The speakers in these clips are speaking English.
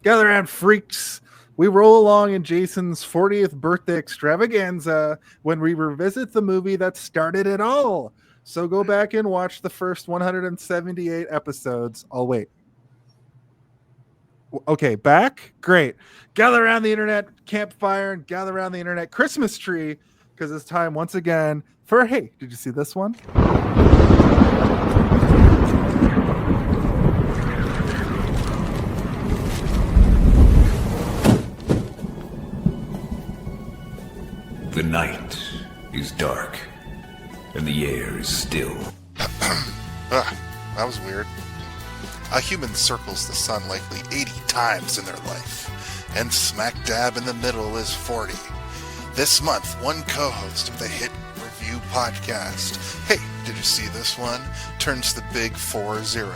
Gather around, freaks. We roll along in Jason's 40th birthday extravaganza when we revisit the movie that started it all. So go back and watch the first 178 episodes. I'll wait. Okay, back? Great. Gather around the internet campfire and gather around the internet Christmas tree because it's time once again for, hey, did you see this one? The night is dark, and the air is still. That was weird. A human circles the sun likely 80 times in their life, and smack dab in the middle is 40. This month, one co-host of the hit review podcast, Hey, Did You See This One?, turns the big 4-0.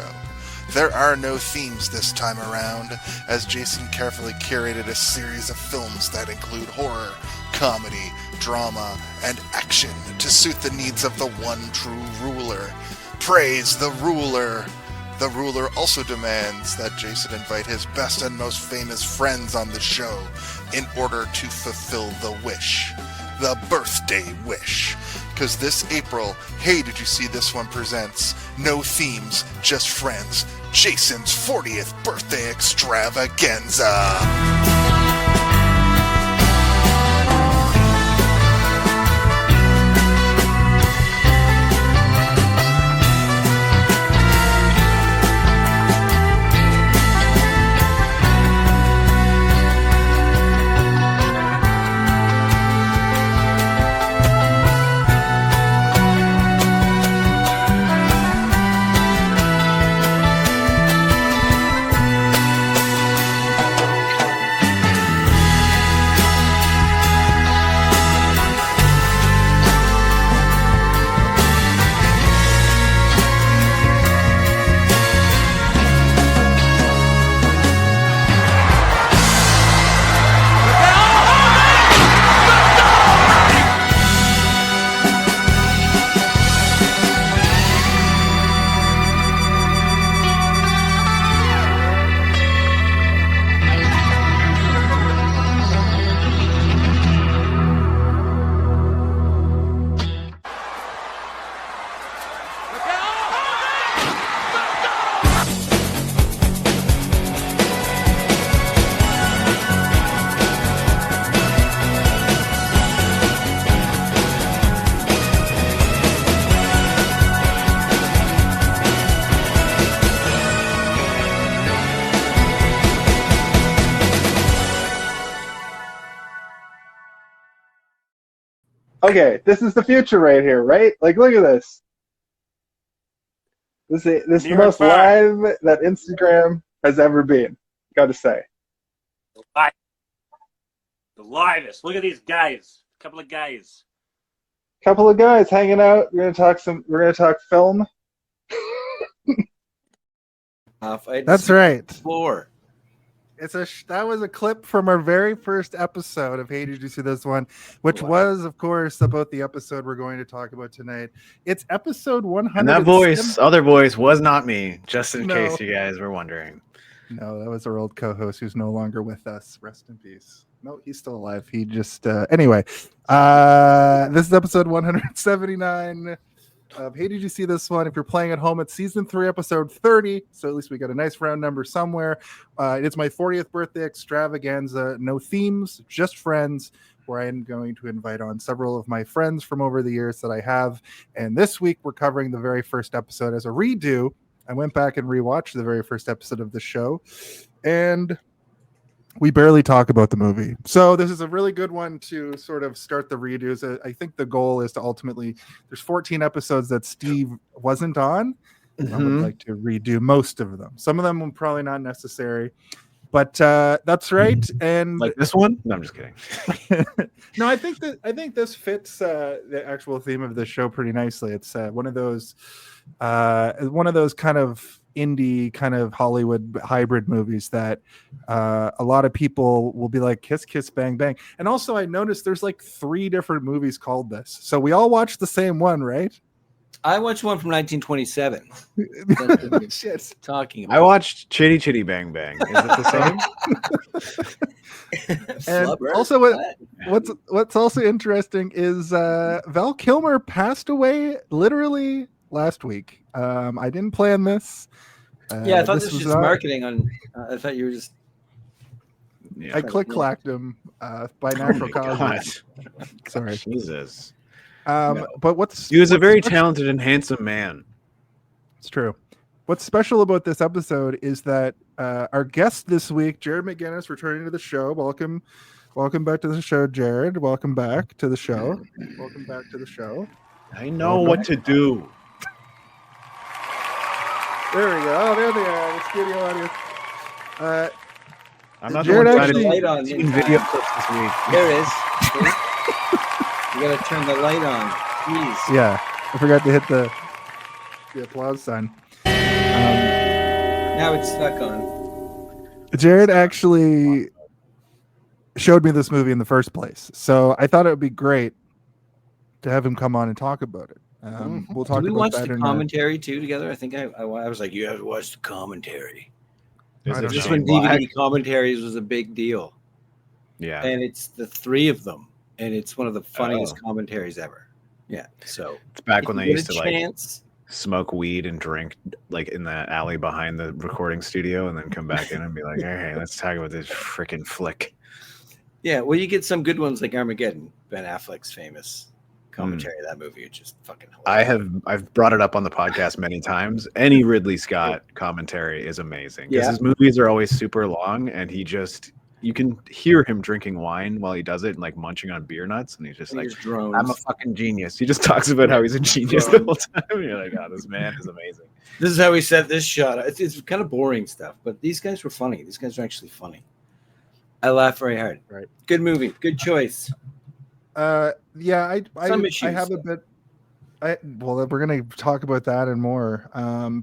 There are no themes this time around, as Jason carefully curated a series of films that include horror, comedy, drama, and action to suit the needs of the one true ruler. Praise the ruler! The ruler also demands that Jason invite his best and most famous friends on the show in order to fulfill the wish. The birthday wish. Because this April, Hey, Did You See This One presents no themes, just friends. Jason's 40th birthday extravaganza. Okay, this is the future right here, right? Like, look at this. This is the most live that Instagram has ever been. Gotta say. The livest. Look at these guys. A couple of guys. Couple of guys hanging out. We're gonna talk film. That's right. Floor. That was a clip from our very first episode of Hey, Did You See This One? Which was, of course, about the episode we're going to talk about tonight. It's episode 100. And that voice, other voice, was not me, just in case you guys were wondering. No, that was our old co-host who's no longer with us. Rest in peace. No, he's still alive. He just anyway. This is episode 179. Hey, did you see this one? If you're playing at home, it's season 3, episode 30. So at least we got a nice round number somewhere. It's my 40th birthday extravaganza. No themes, just friends, where I am going to invite on several of my friends from over the years that I have. And this week, we're covering the very first episode as a redo. I went back and rewatched the very first episode of the show. And we barely talk about the movie. So this is a really good one to sort of start the redos. I think the goal is to ultimately, there's 14 episodes that Steve wasn't on. I would like to redo most of them. Some of them will probably not necessary, but that's right. And like this one? No, I'm just kidding. No, I think this fits the actual theme of the show pretty nicely. It's one of those kind of indie kind of Hollywood hybrid movies that a lot of people will be like kiss kiss bang bang. And also I noticed there's like 3 different movies called this, so we all watched the same one, right? I watched one from 1927. That's what we're Shit. talking I about. watched Chitty Chitty Bang Bang. Is it the same? And Flubber? also what's also interesting is Val Kilmer passed away literally last week. I didn't plan this. Yeah, I thought this was just not- marketing on. I thought you were just. Yeah. I click-clacked him by natural causes. Sorry. Jesus. But He was a what's very special- talented and handsome man. It's true. What's special about this episode is that our guest this week, Jared McGinnis, returning to the show. Welcome back to the show, Jared. Welcome back to the show. Welcome back to the show. I know what to do. There we go. Oh, there they are. The studio audience. I'm not Jared the one actually- Light on seen in video time. clips this week. There it is. You gotta turn the light on. Jeez. Yeah, I forgot to hit the applause sign. Now it's stuck on. Jared actually showed me this movie in the first place, so I thought it would be great to have him come on and talk about it. We'll talk Did we about watch that the in commentary too together? I think I was like, you have to watch the commentary. Is I it don't Just know. when Shane Black? DVD commentaries was a big deal, Yeah. and it's the three of them, and it's one of the funniest Oh. commentaries ever. Yeah. So It's back if when you they get used a to like chance, smoke weed and drink like in the alley behind the recording studio and then come back in and be like, hey, let's talk about this freaking flick. yeah. Well, you get some good ones like Armageddon, Ben Affleck's famous commentary of that movie. It's just fucking hilarious. I've brought it up on the podcast many times. Any Ridley Scott commentary is amazing because Yeah. his movies are always super long and you can hear him drinking wine while he does it and like munching on beer nuts and he's just He like, just drones. I'm a fucking genius. He just talks about how he's a genius the whole time. And you're like, oh, this man is amazing. This is how we set this shot. It's kind of boring stuff, but these guys were funny. These guys are actually funny. I laugh very hard. Right. Good movie. Good choice. Yeah, I Some I issues. have a bit. Well, we're gonna talk about that and more.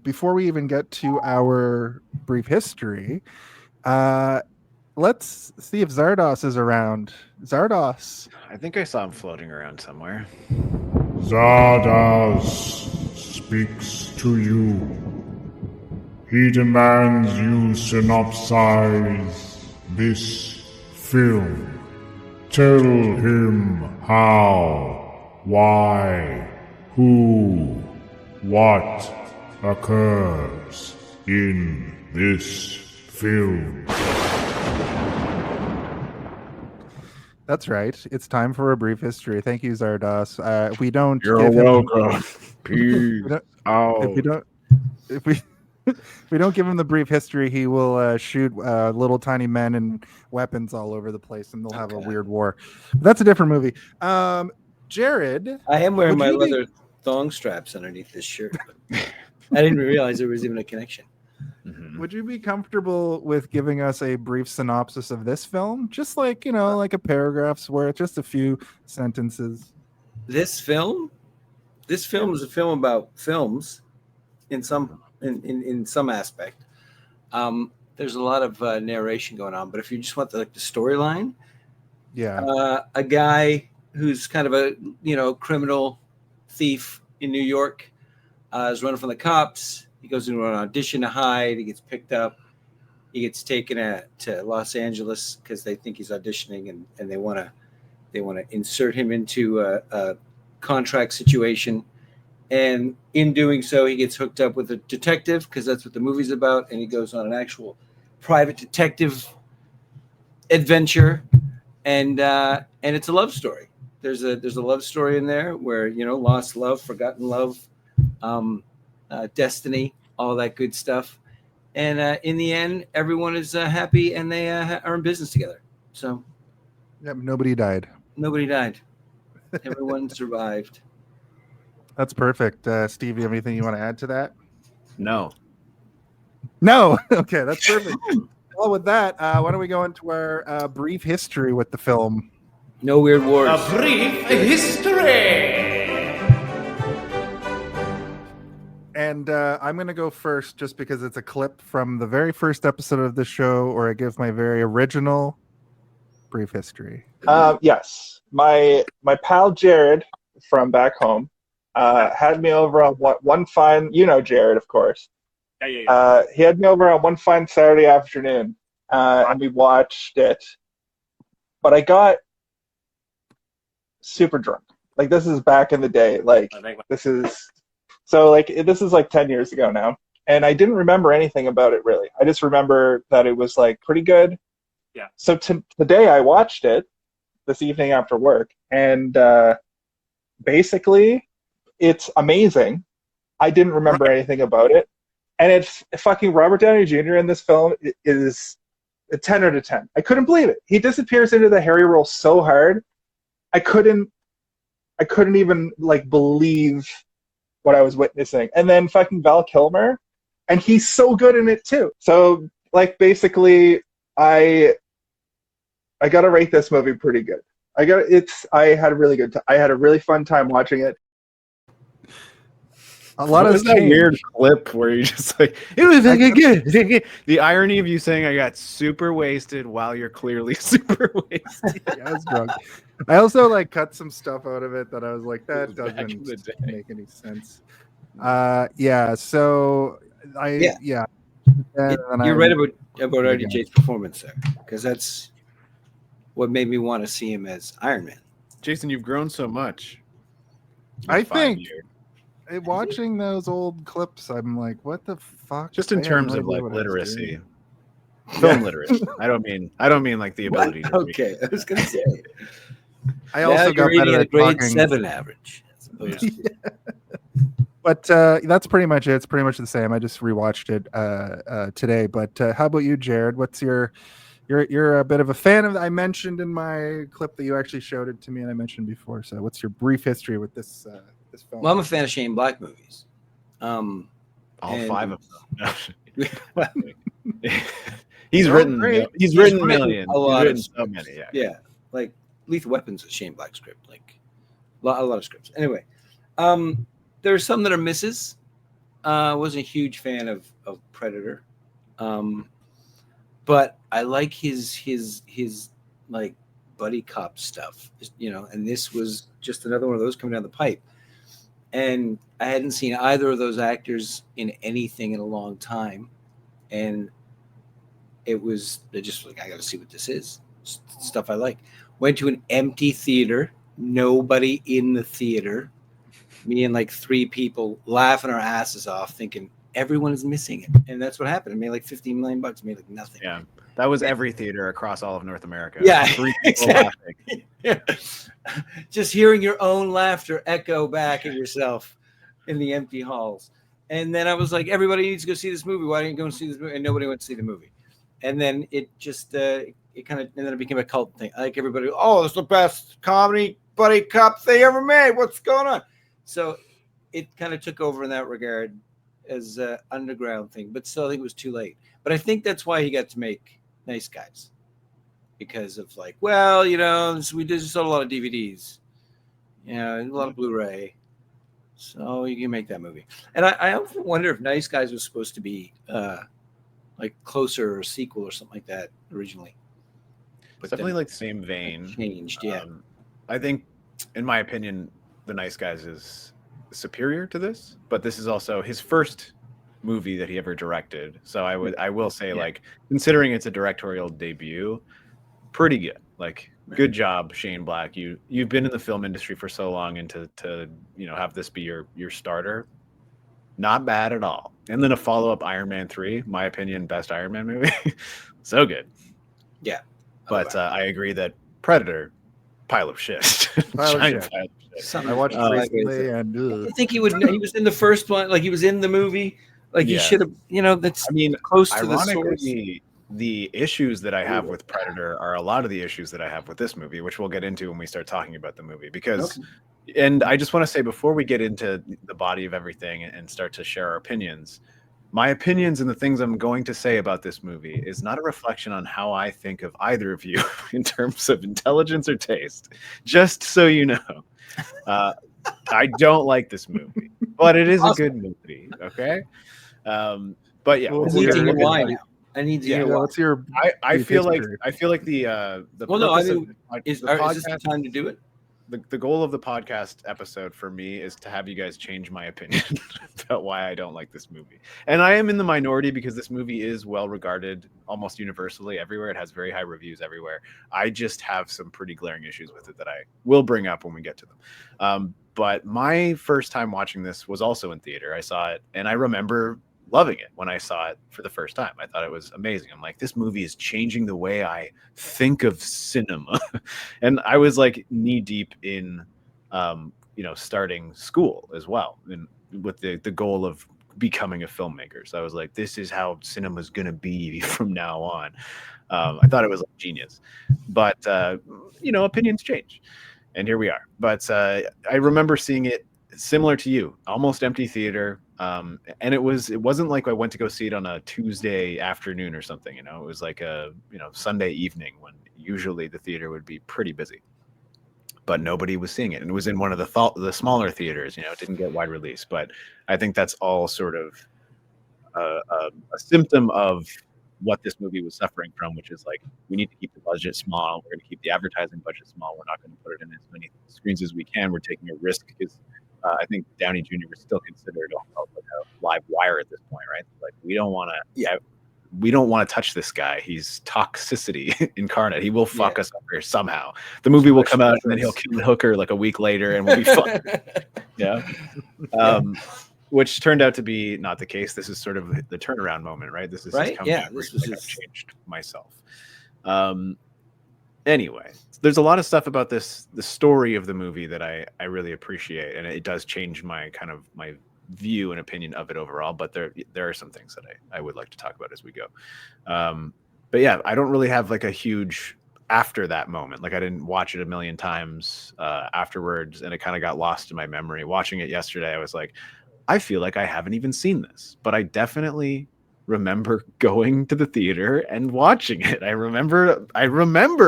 Before we even get to our brief history, let's see if Zardos is around. Zardos. I think I saw him floating around somewhere. Zardoz speaks to you. He demands you synopsize this film. Tell him how, why, who, what occurs in this film. That's right. It's time for a brief history. Thank you, Zardos. We don't. You're give him- welcome. Peace. we don't- Oh, If we don't, if we don't give him the brief history, he will shoot little tiny men and weapons all over the place, and they'll have a Okay. weird war. But that's a different movie. Jared, I am wearing Would my you be- leather thong straps underneath this shirt. I didn't realize there was even a connection. Mhm. would you be comfortable with giving us a brief synopsis of this film? Just like, like a paragraph's worth, just a few sentences. This film is a film about films in some aspect. There's a lot of narration going on, but if you just want the storyline, Yeah. a guy who's kind of a criminal thief in New York is running from the cops. He goes into an audition to hide. He gets picked up. He gets taken to Los Angeles because they think he's auditioning, and they want to insert him into a contract situation. And in doing so, he gets hooked up with a detective because that's what the movie's about. And he goes on an actual private detective adventure, and it's a love story. There's a love story in there where lost love, forgotten love, destiny, all that good stuff. And in the end, everyone is happy and they are in business together. So Yep, nobody died. nobody died. Everyone survived. That's perfect. Steve, you have anything you want to add to that? No. No. Okay, that's perfect. Well, with that, why don't we go into our brief history with the film? No weird wars. brief history. And I'm going to go first just because it's a clip from the very first episode of the show where I give my very original brief history. Yes, my pal Jared from back home had me over on one fine, Jared, of course. Yeah. He had me over on one fine Saturday afternoon, and we watched it. But I got super drunk. Like, this is back in the day. Like, this is 10 years ago now. And I didn't remember anything about it, really. I just remember that it was, like, pretty good. Yeah. So today I watched it this evening after work, and basically it's amazing. I didn't remember anything about it. And it's fucking Robert Downey Jr. in this film is a 10 out of 10. I couldn't believe it. He disappears into the Harry role so hard. I couldn't even like believe what I was witnessing. And then fucking Val Kilmer, and he's so good in it too. So like basically I gotta rate this movie pretty good. I had a really fun time watching it. A lot of that weird clip where you just like, it was like good. The irony of you saying I got super wasted while you're clearly super wasted. Yeah, I was drunk. I also like cut some stuff out of it that I was like, that doesn't make any sense. Yeah. So yeah. You're right about RDJ's performance there, because that's what made me want to see him as Iron Man. Jason, you've grown so much. I think watching those old clips, I'm like, what the fuck? Just in terms of like literacy, film literacy. I don't mean like the ability to read. Okay, I was gonna say. I also got better at grade talking. 7 average. But that's pretty much it. It's pretty much the same. I just rewatched it today. But how about you, Jared? What's you're a bit of a fan of. I mentioned in my clip that you actually showed it to me, and I mentioned before. So what's your brief history with this film? Well, I'm a fan of Shane Black movies. All 5 of them. He's written millions. He's written so many. Yeah, like Lethal Weapon's a Shane Black script. Like a lot of scripts. Anyway, there are some that are misses. Wasn't a huge fan of Predator, but I like his like buddy cop stuff. And this was just another one of those coming down the pipe. And I hadn't seen either of those actors in anything in a long time. And I just like, I got to see what this is. Stuff I like. Went to an empty theater, nobody in the theater. Me and like 3 people laughing our asses off, thinking everyone is missing it. And that's what happened. It made like $15 million. It made like nothing. Yeah. That was every theater across all of North America. Yeah, 3 people laughing. Yeah. Just hearing your own laughter echo back at yourself in the empty halls. And then I was like, everybody needs to go see this movie. Why don't you go and see this movie? And nobody went to see the movie. And then it just, and then it became a cult thing. Like everybody, it's the best comedy buddy cop they ever made. What's going on? So it kind of took over in that regard as an underground thing. But still, I think it was too late. But I think that's why he got to make Nice Guys. Because of like, we just sold a lot of DVDs, a lot of Blu-ray, so you can make that movie. And I often wonder if Nice Guys was supposed to be like Closer or a sequel or something like that originally. But definitely like the same vein. Changed, yeah. I think, in my opinion, The Nice Guys is superior to this, but this is also his first movie that he ever directed. So I will say, like, considering it's a directorial debut, pretty good. Like, good job, Shane Black. You've been in the film industry for so long, and to have this be your starter, not bad at all. And then a follow-up, Iron Man 3, my opinion, best Iron Man movie. So good. Yeah. But I agree that Predator, pile of shit. Giant pile of shit. I watched it recently, and I think he was in the first one, like he was in the movie. Like he should have, that's close to the source. The issues that I have with Predator are a lot of the issues that I have with this movie, which we'll get into when we start talking about the movie. Because, and I just want to say, before we get into the body of everything and start to share our opinions, my opinions and the things I'm going to say about this movie is not a reflection on how I think of either of you in terms of intelligence or taste. Just so you know, I don't like this movie, but it is a good movie. Okay. But yeah, I need to know what's your. I feel like the. Well, no, is this the time to do it? the goal of the podcast episode for me is to have you guys change my opinion about why I don't like this movie. And I am in the minority because this movie is well regarded almost universally everywhere. It has very high reviews everywhere. I just have some pretty glaring issues with it that I will bring up when we get to them. But my first time watching this was also in theater. I saw it and I remember loving it when I saw it for the first time. I thought it was amazing. I'm like, this movie is changing the way I think of cinema. And I was like knee deep in, starting school as well, and with the goal of becoming a filmmaker. So I was like, this is how cinema's going to be from now on. I thought it was like genius, but opinions change, and here we are. But I remember seeing it similar to you, almost empty theater. And it wasn't like I went to go see it on a Tuesday afternoon or something, it was like a, Sunday evening when usually the theater would be pretty busy, but nobody was seeing it. And it was in one of the smaller theaters, it didn't get wide release, but I think that's all sort of a symptom of what this movie was suffering from, which is like, we need to keep the budget small. We're going to keep the advertising budget small. We're not going to put it in as many screens as we can. We're taking a risk because I think Downey Jr. was still considered like a live wire at this point, right? Like we don't want to touch this guy. He's toxicity incarnate. He will fuck us over somehow. The movie will come out and then he'll kill the hooker like a week later and we'll be fine. Yeah. Which turned out to be not the case. This is sort of the turnaround moment, right? This is right. Yeah. This was I've changed myself. Anyway, there's a lot of stuff about the story of the movie that I really appreciate, and it does change my view and opinion of it overall. But there are some things that I would like to talk about as we go. But yeah, I don't really have like a huge after that moment. Like I didn't watch it a million times afterwards, and it kind of got lost in my memory. Watching it yesterday, I was like, I feel like I haven't even seen this, but I definitely remember going to the theater and watching it. I remember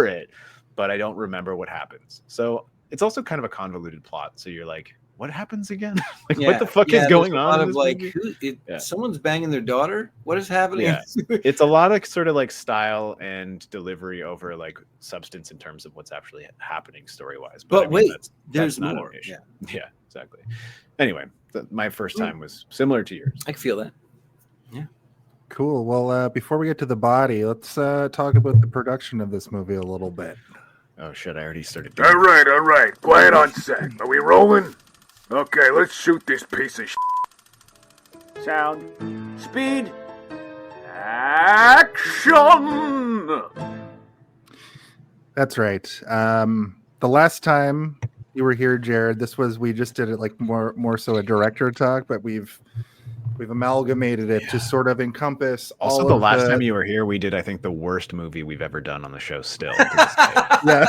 it, but I don't remember what happens. So it's also kind of a convoluted plot. So you're like, what happens again? What the fuck is going on? Of like, someone's banging their daughter. What is happening? Yeah. It's a lot of sort of like style and delivery over like substance in terms of what's actually happening story wise. But wait, there's not more. Yeah, exactly. Anyway, my first time was similar to yours. I can feel that. Yeah. Cool. Well, before we get to the body, let's talk about the production of this movie a little bit. Oh shit! I already started. All right. Quiet on set. Are we rolling? Okay, let's shoot this piece of shit. Sound, speed, action. That's right. The last time you were here, Jared, we just did it like more so a director talk, but we've amalgamated it to sort of encompass also all the of last time you were here, we did I think the worst movie we've ever done on the show still. Yeah.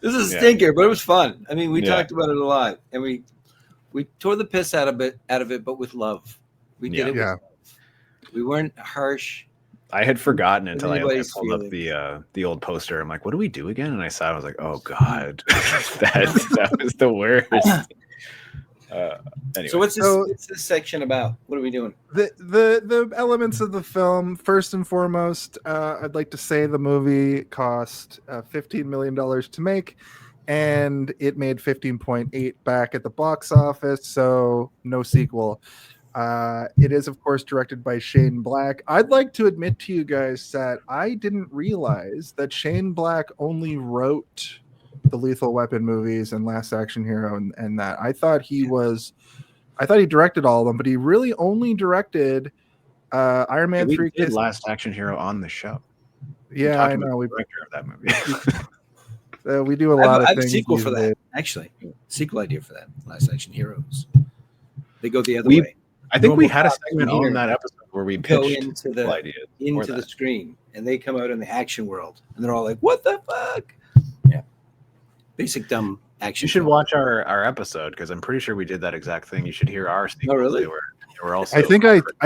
This is a stinker, but it was fun. I mean, we talked about it a lot, and we tore the piss out of it, but with love. We did it with love. We weren't harsh. I had forgotten until I pulled up the old poster. I'm like, what do we do again? And I saw it, I was like, oh god, that was the worst. Anyway. So what's this section about? What are we doing? The elements of the film. First and foremost, I'd like to say the movie cost $15 million to make, and it made 15.8 back at the box office. So no sequel. It is, of course, directed by Shane Black. I'd like to admit to you guys that I didn't realize that Shane Black only wrote the Lethal Weapon movies and Last Action Hero and that. I thought he directed all of them, but he really only directed Iron Man 3. We did Last Action Hero on the show. Yeah, I know. We director of that movie. We do a lot of things. I have a sequel for that, actually. Sequel idea for that. Last Action Heroes. They go the other way. I think we had a segment on that episode where we go pitched into the screen, and they come out in the action world, and they're all like, "What the fuck?" Yeah, basic dumb action. You should watch our episode because I'm pretty sure we did that exact thing. You should hear our sequels. Oh, really? They were also. I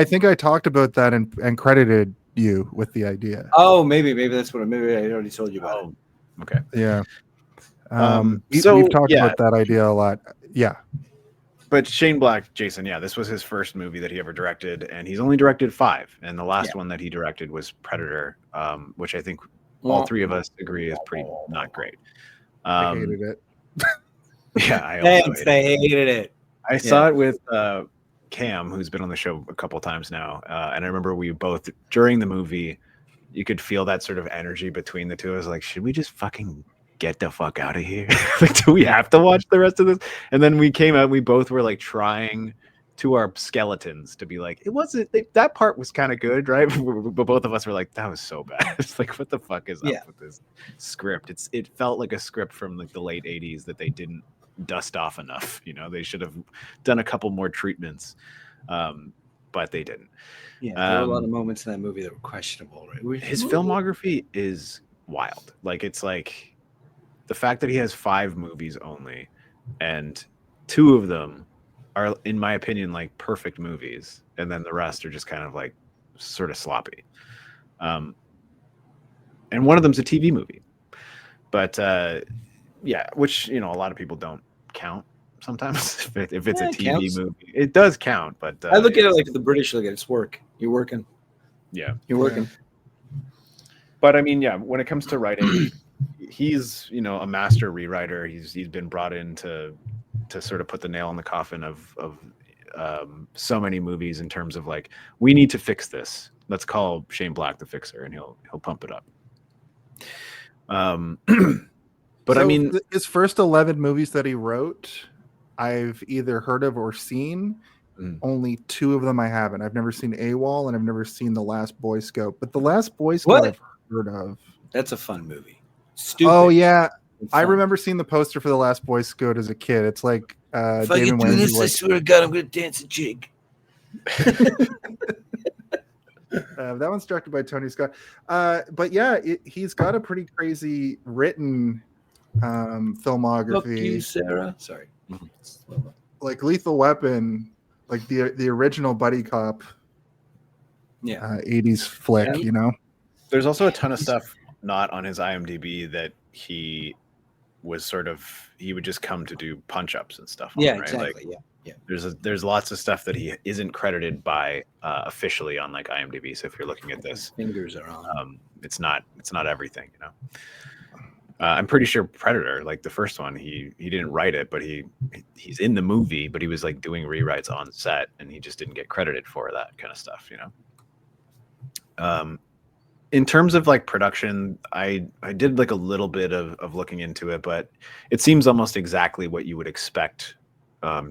think I talked about that and credited you with the idea. Oh, maybe that's what. Maybe I already told you about it. Okay. Yeah. We've talked about that idea a lot. Yeah. But Shane Black, Jason, this was his first movie that he ever directed, and he's only directed 5. And the last one that he directed was Predator, which I think all three of us agree is pretty not great. I hated it. Yeah, I also Thanks, hated I it. hated it. I saw it with Cam, who's been on the show a couple times now, and I remember we both during the movie, you could feel that sort of energy between the two of us. Like, should we just fucking get the fuck out of here? Like, do we have to watch the rest of this? And then we came out, we both were like trying to our skeletons to be like, it wasn't that part was kind of good, right? But both of us were like, that was so bad. It's like, what the fuck is up with this script? It felt like a script from like the late 80s that they didn't dust off enough. You know, they should have done a couple more treatments, but they didn't. Yeah, there were a lot of moments in that movie that were questionable, right? His filmography is wild. Like, it's like the fact that he has 5 movies only, and 2 of them are, in my opinion, like perfect movies, and then the rest are just kind of like sort of sloppy. And one of them's a TV movie, but yeah, which, you know, a lot of people don't count sometimes. if it's a TV movie, it does count. But I look at it like the British look at it. It's work. You're working. Yeah, you're working. But I mean, yeah, when it comes to writing, he's, you know, a master rewriter. He's been brought in to sort of put the nail in the coffin of so many movies in terms of like, we need to fix this. Let's call Shane Black the fixer, and he'll pump it up. But So I mean, his first 11 movies that he wrote, I've either heard of or seen. Only 2 of them I haven't. I've never seen AWOL, and I've never seen The Last Boy Scout. But The Last Boy Scout I've heard of. That's a fun movie. Stupid. Oh yeah, and I fun. remember seeing the poster for The Last Boy Scout as a kid. It's like If I David get through Wayne's this, I like, swear to God, I'm going to dance a jig. that one's directed by Tony Scott. But yeah, he's got a pretty crazy written filmography. Look you, Sarah. Sorry. Like Lethal Weapon, like the original buddy cop, 80s flick, you know. there's also a ton of stuff not on his IMDb that he was sort of, he would just come to do punch ups and stuff. Yeah, right? exactly. Like, yeah. There's lots of stuff that he isn't credited by officially on like IMDb. So if you're looking at this, Fingers are on. it's not everything, you know. I'm pretty sure Predator, like the first one, he didn't write it, but he's in the movie, but he was like doing rewrites on set, and he just didn't get credited for that kind of stuff, you know. In terms of like production, I did like a little bit of looking into it, but it seems almost exactly what you would expect,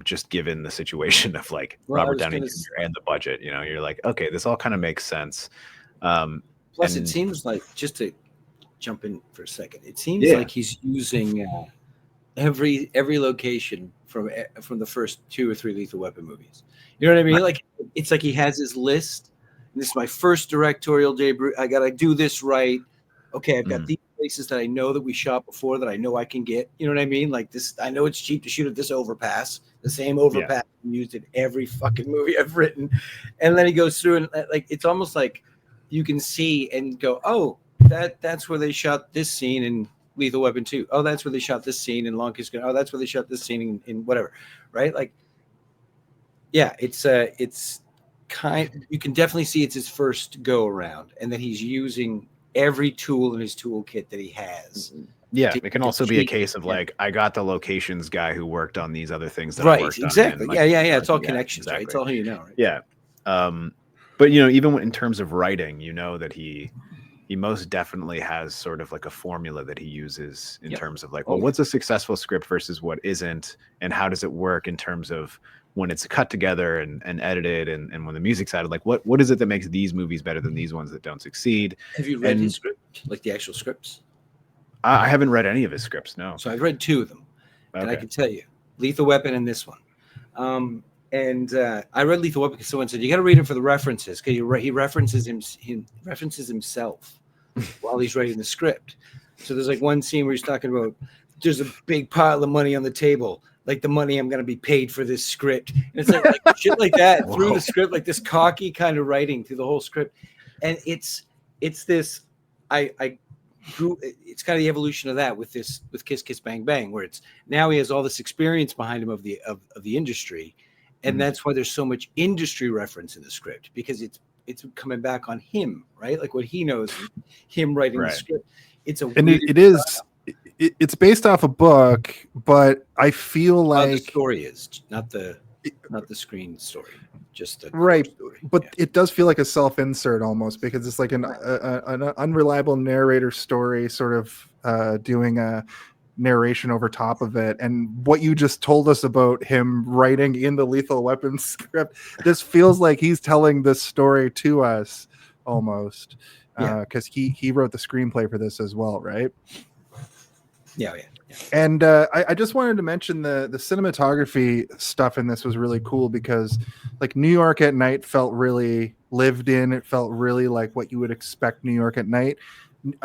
just given the situation of like Robert Downey Jr. and the budget. You know, you're like, okay, this all kind of makes sense. Plus, it seems like, just to jump in for a second, it seems like he's using every location from the first 2 or 3 Lethal Weapon movies. You know what I mean? Like, it's like he has his list. This is my first directorial debut. I got to do this right. Okay, I've got these places that I know that we shot before that I know I can get. You know what I mean? Like this, I know it's cheap to shoot at this overpass, the same overpass used in every fucking movie I've written. And then he goes through and like, it's almost like you can see and go, oh, that's where they shot this scene in Lethal Weapon 2. Oh, that's where they shot this scene in Long Kiss Goodnight. Oh, that's where they shot this scene in whatever. Right? Like, yeah, it's you can definitely see it's his first go around, and that he's using every tool in his toolkit that he has. Yeah, it can also be a case of like, I got the locations guy who worked on these other things that right, I worked exactly. on. Like, yeah. It's all connections, right? It's all who you know, right? Yeah. But you know, even in terms of writing, you know that he most definitely has sort of like a formula that he uses in terms of like, well, what's a successful script versus what isn't, and how does it work in terms of when it's cut together and edited, and when the music's added, like what is it that makes these movies better than these ones that don't succeed? Have you read his script, like the actual scripts? I haven't read any of his scripts, no. So I've read 2 of them, and I can tell you, Lethal Weapon and this one. And I read Lethal Weapon because someone said you got to read it for the references, because he references himself while he's writing the script. So there's like one scene where he's talking about there's a big pile of money on the table, like the money I'm going to be paid for this script. And it's like shit like that through the script, like this cocky kind of writing through the whole script. And it's this, it's kind of the evolution of that with Kiss Kiss Bang Bang, where it's now he has all this experience behind him of the industry. And that's why there's so much industry reference in the script, because it's coming back on him, right? Like what he knows, him writing the script. It's a and it is it's based off a book, but I feel the like story is not the screen story, just the right, story. but Yeah. it does feel like a self-insert almost because it's like an unreliable narrator story, sort of doing a narration over top of it. And what you just told us about him writing in the Lethal Weapon script, this feels like he's telling this story to us almost, because he wrote the screenplay for this as well, right? Yeah. And I just wanted to mention the cinematography stuff in this was really cool because like New York at night felt really lived in. It felt really like what you would expect New York at night.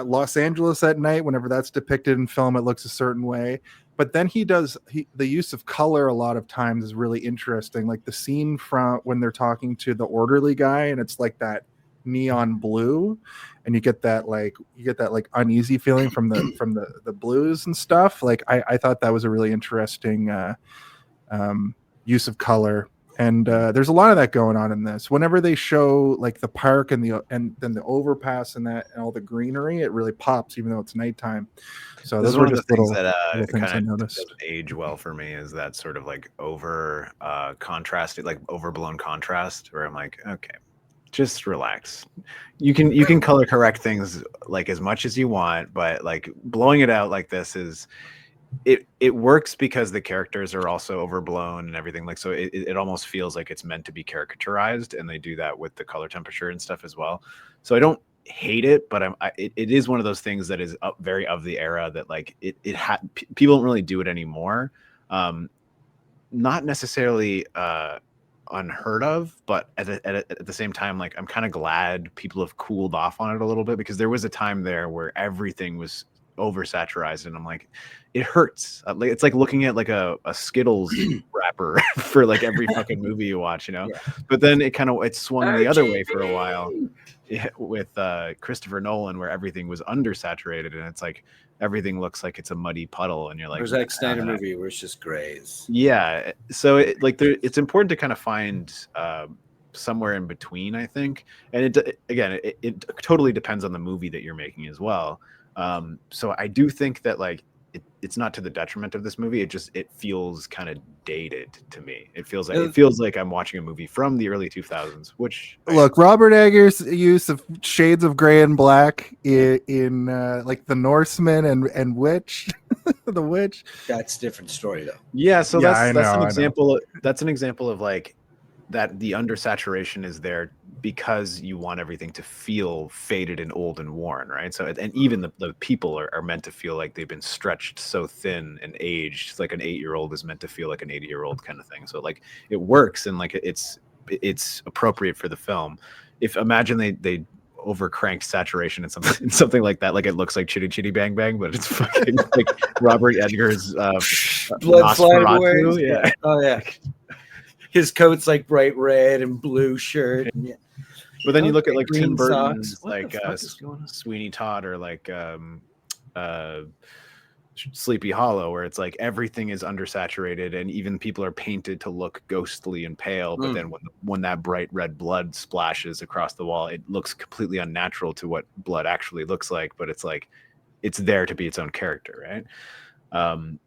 Los Angeles at night, whenever that's depicted in film, it looks a certain way. But then the use of color a lot of times is really interesting. Like the scene from when they're talking to the orderly guy and it's like that neon blue, and you get that like uneasy feeling from the blues and stuff. Like I thought that was a really interesting use of color. And there's a lot of that going on in this. Whenever they show like the park and then the overpass and that and all the greenery, it really pops, even though it's nighttime. So This those is were one of just the things little that things I kind of noticed. doesn't age well for me is that sort of like over contrasted, like overblown contrast, where I'm like, okay, just relax. You can color correct things like as much as you want, but like blowing it out like this is. It works because the characters are also overblown and everything, like, so it almost feels like it's meant to be caricaturized, and they do that with the color temperature and stuff as well. So I don't hate it, but it is one of those things that is very of the era that like people don't really do it anymore. Not necessarily unheard of, but at the same time, like I'm kind of glad people have cooled off on it a little bit, because there was a time there where everything was oversaturated, and I'm like, it hurts. Like it's like looking at like a Skittles wrapper for like every fucking movie you watch, you know. Yeah. But then it swung the other way for a while with Christopher Nolan, where everything was undersaturated, and it's like everything looks like it's a muddy puddle, and you're like, there's that Snyder movie where it's just grays. Yeah, so it's important to kind of find somewhere in between, I think, and it totally depends on the movie that you're making as well. So I do think that like it's not to the detriment of this movie. It feels kind of dated to me. It feels like I'm watching a movie from the early 2000s. Which Robert Eggers' use of shades of gray and black in like the Norseman and Witch, the Witch. That's a different story though. Yeah, so that's an example. That's an example of like that the undersaturation is there because you want everything to feel faded and old and worn, right? So, and even the people are meant to feel like they've been stretched so thin and aged. It's like an 8-year-old is meant to feel like an 80-year-old kind of thing. So like it works, and like it's appropriate for the film. If imagine they overcranked saturation in something like that, like it looks like Chitty Chitty Bang Bang, but it's fucking like Robert Eggers' blood flying away. Yeah. Oh yeah. His coat's like bright red and blue shirt. And yeah. But then you look at like Green Tim Burton's socks. like Sweeney Todd, or like Sleepy Hollow, where it's like everything is undersaturated and even people are painted to look ghostly and pale. But then when that bright red blood splashes across the wall, it looks completely unnatural to what blood actually looks like. But it's like it's there to be its own character, right?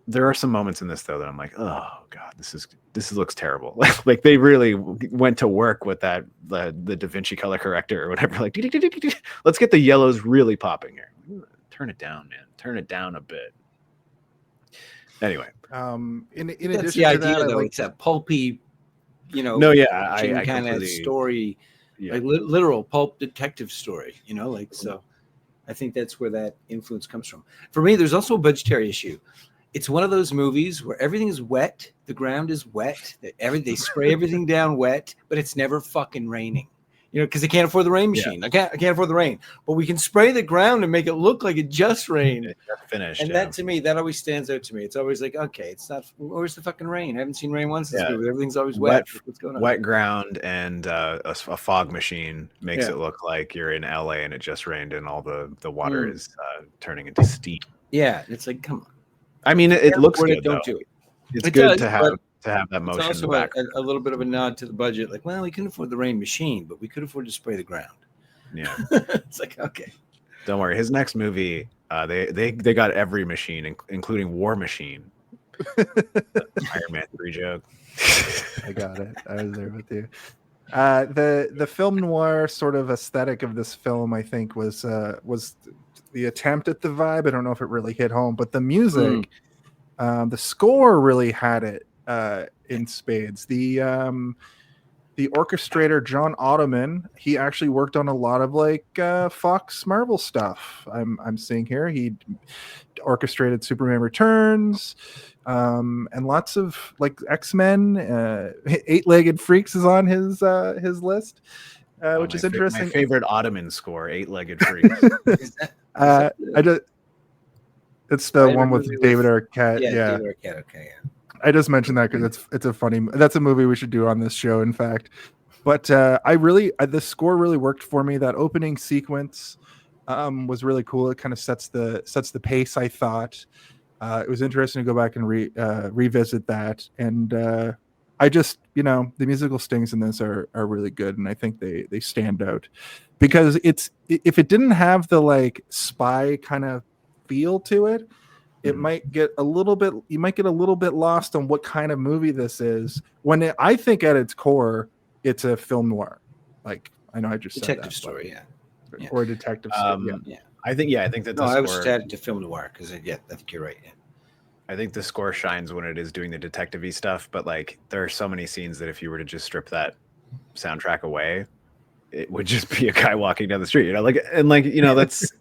There are some moments in this though that I'm like, oh god, this looks terrible. Like they really went to work with the Da Vinci color corrector or whatever. Like, let's get the yellows really popping here. Turn it down, man. Turn it down a bit. Anyway, in That's addition the to idea, that, though. It's that pulpy, no, yeah, I kind of story, like literal pulp detective story. Like so. I think that's where that influence comes from. For me, there's also a budgetary issue. It's one of those movies where everything is wet. The ground is wet. They spray everything down wet, but it's never fucking raining. Because they can't afford the rain machine. Yeah. I can't afford the rain, but we can spray the ground and make it look like it just rained. It's finished. And that to me, that always stands out to me. It's always like, okay, it's not. Where's the fucking rain? I haven't seen rain once. Yeah. Everything's always wet. What's going on? Wet ground and a fog machine makes it look like you're in LA and it just rained and all the water is turning into steam. Yeah, it's like, come on. I mean, it looks good. Don't do it. It's good to have that motion. It's also a little bit of a nod to the budget. Like, well, we couldn't afford the rain machine, but we could afford to spray the ground. Yeah, it's like, okay. Don't worry. His next movie, They got every machine, including War Machine. Iron Man 3 joke. I got it. I was there with you. The film noir sort of aesthetic of this film, I think, was the attempt at the vibe. I don't know if it really hit home, but the music, the score really had it in spades. The orchestrator John Ottoman, he actually worked on a lot of like Fox Marvel stuff. I'm seeing here he orchestrated Superman Returns, and lots of like X-Men. Eight-Legged Freaks is on his list, which is interesting. My favorite Ottoman score, Eight-Legged Freaks. It's the one with David Arquette. Yeah, David Arquette. Okay, yeah. I just mentioned that because it's a funny. That's a movie we should do on this show, in fact. But the score really worked for me. That opening sequence was really cool. It kind of sets the pace, I thought. It was interesting to go back and revisit that. And I just, the musical stings in this are really good, and I think they stand out because if it didn't have the like spy kind of feel to it, it might get a little bit lost on what kind of movie this is. I think at its core, it's a film noir. Like, I know I just detective said that, story, yeah. Or a detective story. Yeah. I think that I was added to film noir because I think you're right. Yeah. I think the score shines when it is doing the detective-y stuff, but like there are so many scenes that if you were to just strip that soundtrack away, it would just be a guy walking down the street, that's,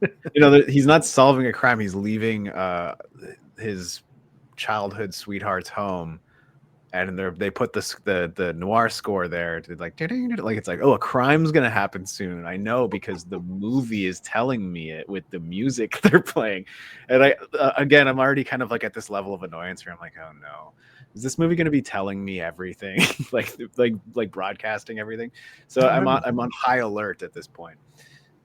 he's not solving a crime. He's leaving his childhood sweetheart's home, and they put the noir score there to like it's like, oh, a crime's gonna happen soon. I know because the movie is telling me it with the music they're playing, and I'm already kind of like at this level of annoyance where I'm like, oh no. Is this movie going to be telling me everything, like broadcasting everything? So I'm on high alert at this point.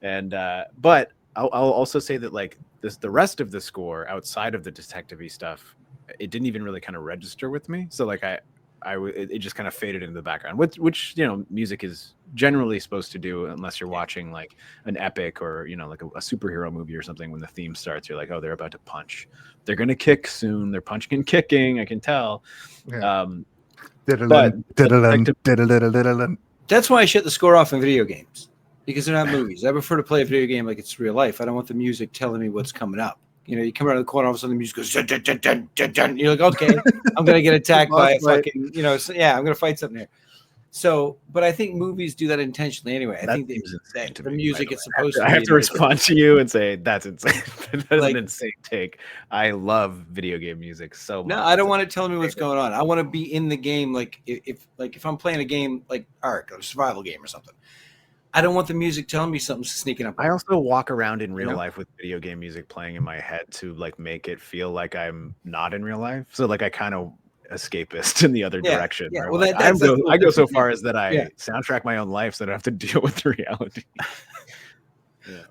And but I'll also say that like the rest of the score outside of the detective-y stuff, it didn't even really kind of register with me. So like it just kind of faded into the background, which music is generally supposed to do unless you're watching like an epic or like a superhero movie or something. When the theme starts, you're like, oh, they're about to punch, they're gonna kick soon, they're punching and kicking, I can tell. Yeah. That's why I shut the score off in video games, because they're not movies. I prefer to play a video game like it's real life. I don't want the music telling me what's coming up. You come around the corner, all of a sudden the music goes dun, dun, dun, dun, dun, dun. You're like, okay, I'm gonna get attacked by a fucking, I'm gonna fight something here. So, but I think movies do that intentionally anyway. I think the music is supposed to. I have to respond to you and say that's insane. That's an insane take. I love video game music so much. No, I don't want it telling me what's going on. I want to be in the game. Like if I'm playing a game like Ark, a survival game or something, I don't want the music telling me something's sneaking up. I also walk around in real life with video game music playing in my head to like make it feel like I'm not in real life. So like I kind of escapist in the other direction. Yeah. Well, I go so far as that I soundtrack my own life so that I don't have to deal with the reality.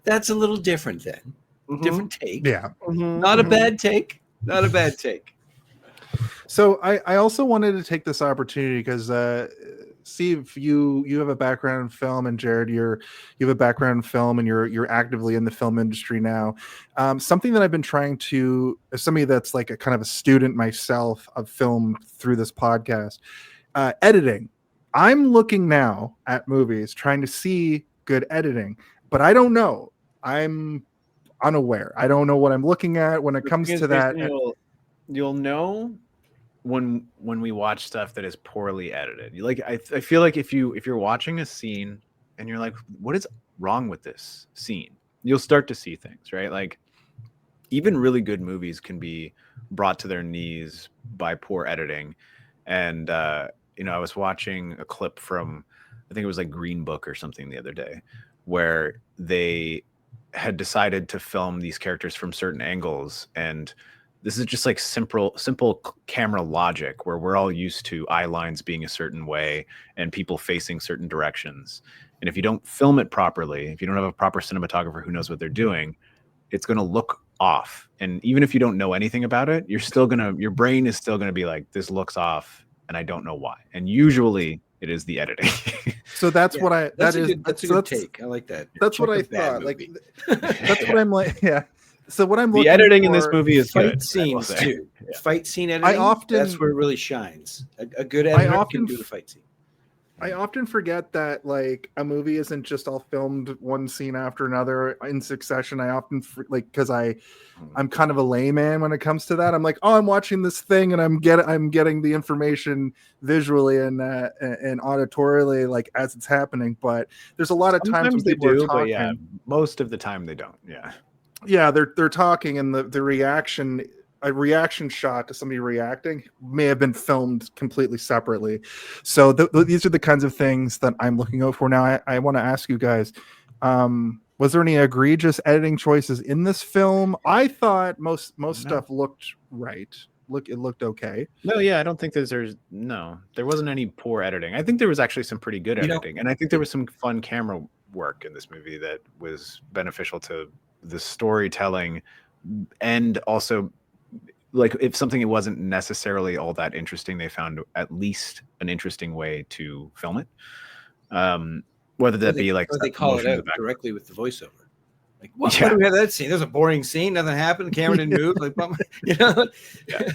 That's a little different then. Mm-hmm. Different take. Yeah. Mm-hmm. Not a bad take. Not a bad take. So I also wanted to take this opportunity because Steve, you have a background in film, and Jared, you have a background in film, and you're actively in the film industry now. Something that I've been trying to, as somebody that's like a kind of a student myself of film through this podcast, editing. I'm looking now at movies, trying to see good editing, but I don't know. I'm unaware. I don't know what I'm looking at when it comes to that. You'll know when we watch stuff that is poorly edited. I feel like if you're watching a scene and you're like, what is wrong with this scene, you'll start to see things, right? Like even really good movies can be brought to their knees by poor editing. And I was watching a clip from, I think it was like Green Book or something the other day, where they had decided to film these characters from certain angles, and this is just like simple camera logic where we're all used to eye lines being a certain way and people facing certain directions. And if you don't film it properly, if you don't have a proper cinematographer who knows what they're doing, it's going to look off. And even if you don't know anything about it, your brain is still going to be like, this looks off and I don't know why. And usually it is the editing. So that's that's a good take. I like that. That's what I thought. Like, that's what I'm like. Yeah. So what I'm The looking editing in this for- movie is Fight good. I will scenes say. too. Fight scene editing. often- that's where it really shines. A good editor often can do the fight scene. I often forget that like a movie isn't just all filmed one scene after another in succession. I often because I'm kind of a layman when it comes to that. I'm like, oh, I'm watching this thing and I'm getting the information visually and auditorily like as it's happening. But there's a lot of times when Sometimes they people are do, talking. but yeah, most of the time they don't. Yeah, they're talking, and the reaction, a reaction shot to somebody reacting may have been filmed completely separately. So these are the kinds of things that I'm looking out for. Now, I want to ask you guys, was there any egregious editing choices in this film? I thought most stuff looked right. It looked okay. No, yeah, I don't think there wasn't any poor editing. I think there was actually some pretty good editing, and I think there was some fun camera work in this movie that was beneficial to the storytelling, and also like if something it wasn't necessarily all that interesting, they found at least an interesting way to film it. Whether that be like they call it out directly with the voiceover. Like, what? Yeah. Why do we have that scene? There's a boring scene. Nothing happened. The camera didn't move. Like, you know. Yeah.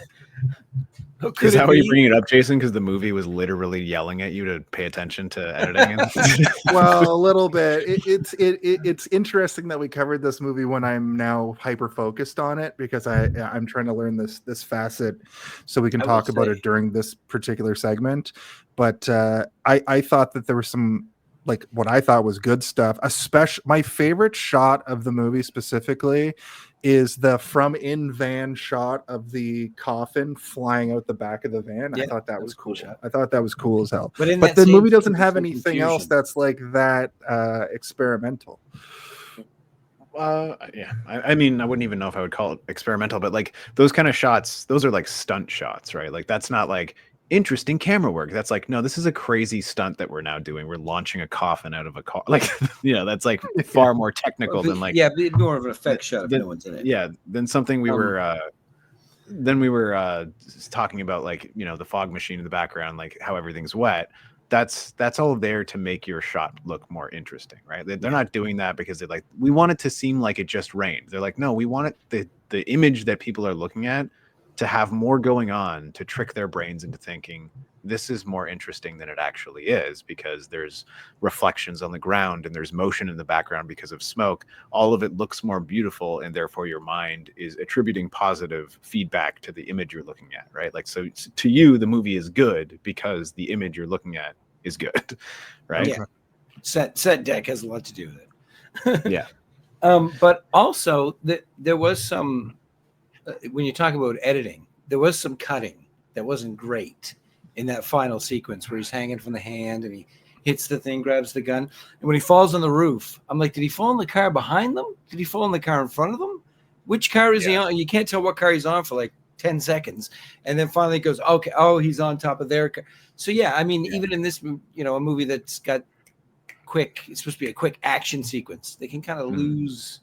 Could Is it that why you're be? bringing it up, Jason? Because the movie was literally yelling at you to pay attention to editing. Well, a little bit. It's interesting that we covered this movie when I'm now hyper focused on it because I'm trying to learn this facet so we can I talk will about say- it during this particular segment. But I thought that there was some like what I thought was good stuff. Especially my favorite shot of the movie specifically is the from in van shot of the coffin flying out the back of the van. Yeah, I thought that that's was a cool cool. shot. I thought that was cool as hell. But in But that the same movie doesn't scene, have there's some anything else confusion. that's like that experimental. Yeah, I mean, I wouldn't even know if I would call it experimental, but like those kind of shots, those are like stunt shots, right? Like that's not like interesting camera work. That's like, no, this is a crazy stunt that we're now doing. We're launching a coffin out of a car. Like, that's like far more technical than like, yeah, be more of an effect shot if than- no one's in it. yeah, than something we were. Then we were talking about like the fog machine in the background, like how everything's wet. That's all there to make your shot look more interesting, right? They're not doing that because they're like, we want it to seem like it just rained. They're like, no, we want it the image that people are looking at to have more going on, to trick their brains into thinking this is more interesting than it actually is, because there's reflections on the ground and there's motion in the background because of smoke. All of it looks more beautiful, and therefore your mind is attributing positive feedback to the image you're looking at, right? Like, so to you, the movie is good because the image you're looking at is good, right? Yeah. Set deck has a lot to do with it. Yeah. But also there was some when you talk about editing, there was some cutting that wasn't great in that final sequence where he's hanging from the hand and he hits the thing, grabs the gun, and when he falls on the roof, I'm like, did he fall in the car behind them? Did he fall in the car in front of them? Which car is he on? You can't tell what car he's on for like 10 seconds, and then finally it goes, okay, oh, he's on top of their car. So yeah, I mean, even in this, a movie that's got it's supposed to be a quick action sequence, they can kind of lose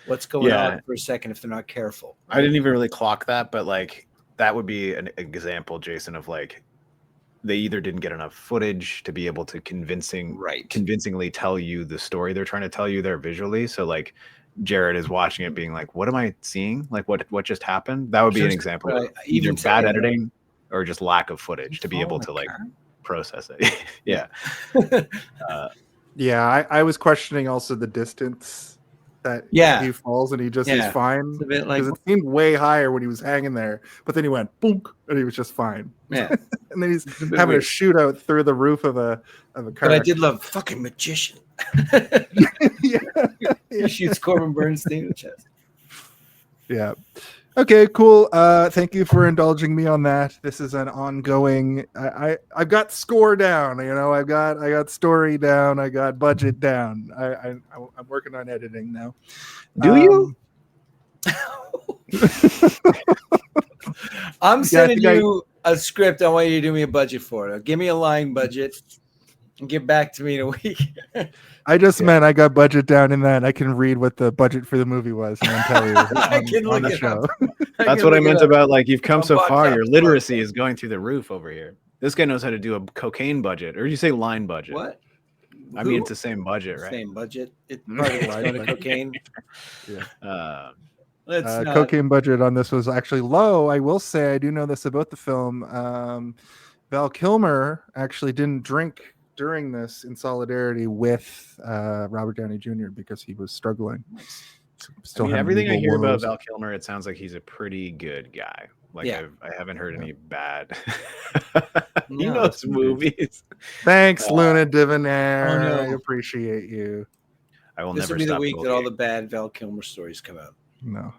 what's going on for a second if they're not careful. I didn't even really clock that, but like that would be an example, Jason, of like they either didn't get enough footage to be able to convincingly tell you the story they're trying to tell you there visually. So like Jared is watching it being like, what am I seeing? Like what just happened? That would be an example of either bad editing or just lack of footage to be able to like process it. Yeah. Yeah, I was questioning also the distance that he falls and he just is fine. It's a bit like, because it seemed way higher when he was hanging there, but then he went boom and he was just fine. Yeah. And then he's having a shootout through the roof of a car. But I did love fucking magician. He shoots Corbin Bernstein in the chest. Yeah. Okay, cool. Thank you for indulging me on that. This is an ongoing. I've got score down. I got story down. I got budget down. I'm working on editing now. Do you? I'm sending you a script. I want you to do me a budget for it. Give me a line budget and get back to me in a week. I just meant I got budget down in that I can read what the budget for the movie was and then tell you on the show. That's what I meant about like you've come so far. Your literacy is going through the roof over here. This guy knows how to do a cocaine budget, or did you say line budget? What? I mean, it's the same budget, right? Same budget. It's part of line cocaine. Yeah. Let's not. Cocaine budget on this was actually low. I will say I do know this about the film. Val Kilmer actually didn't drink during this in solidarity with Robert Downey Jr. because he was struggling. I mean, had everything I legal hear about woes. Val Kilmer, it sounds like he's a pretty good guy. Like Yeah. I haven't heard any bad. He No, knows it's- movies. Thanks, Luna Divonair. Oh, no. I appreciate you. I will This never will be the stop. week that all the bad Val Kilmer stories come out. No,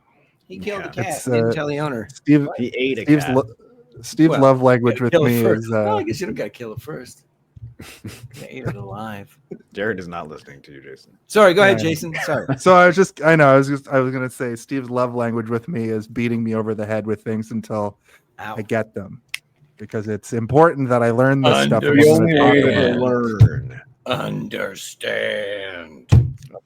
He killed Yeah. the cat. It's, He didn't uh, tell the owner. Steve. He ate a Steve's cat. Steve's Well, love language with Kill it me first. is Well, I guess you don't got to kill it first. They ate it alive. Jared is not listening to you, Jason. Sorry, go ahead, Yeah. Jason. Sorry. So I was gonna say Steve's love language with me is beating me over the head with things until Ow. I get them, because it's important that I learn this stuff. Under if I'm the gonna talk only about it. learn. Understand.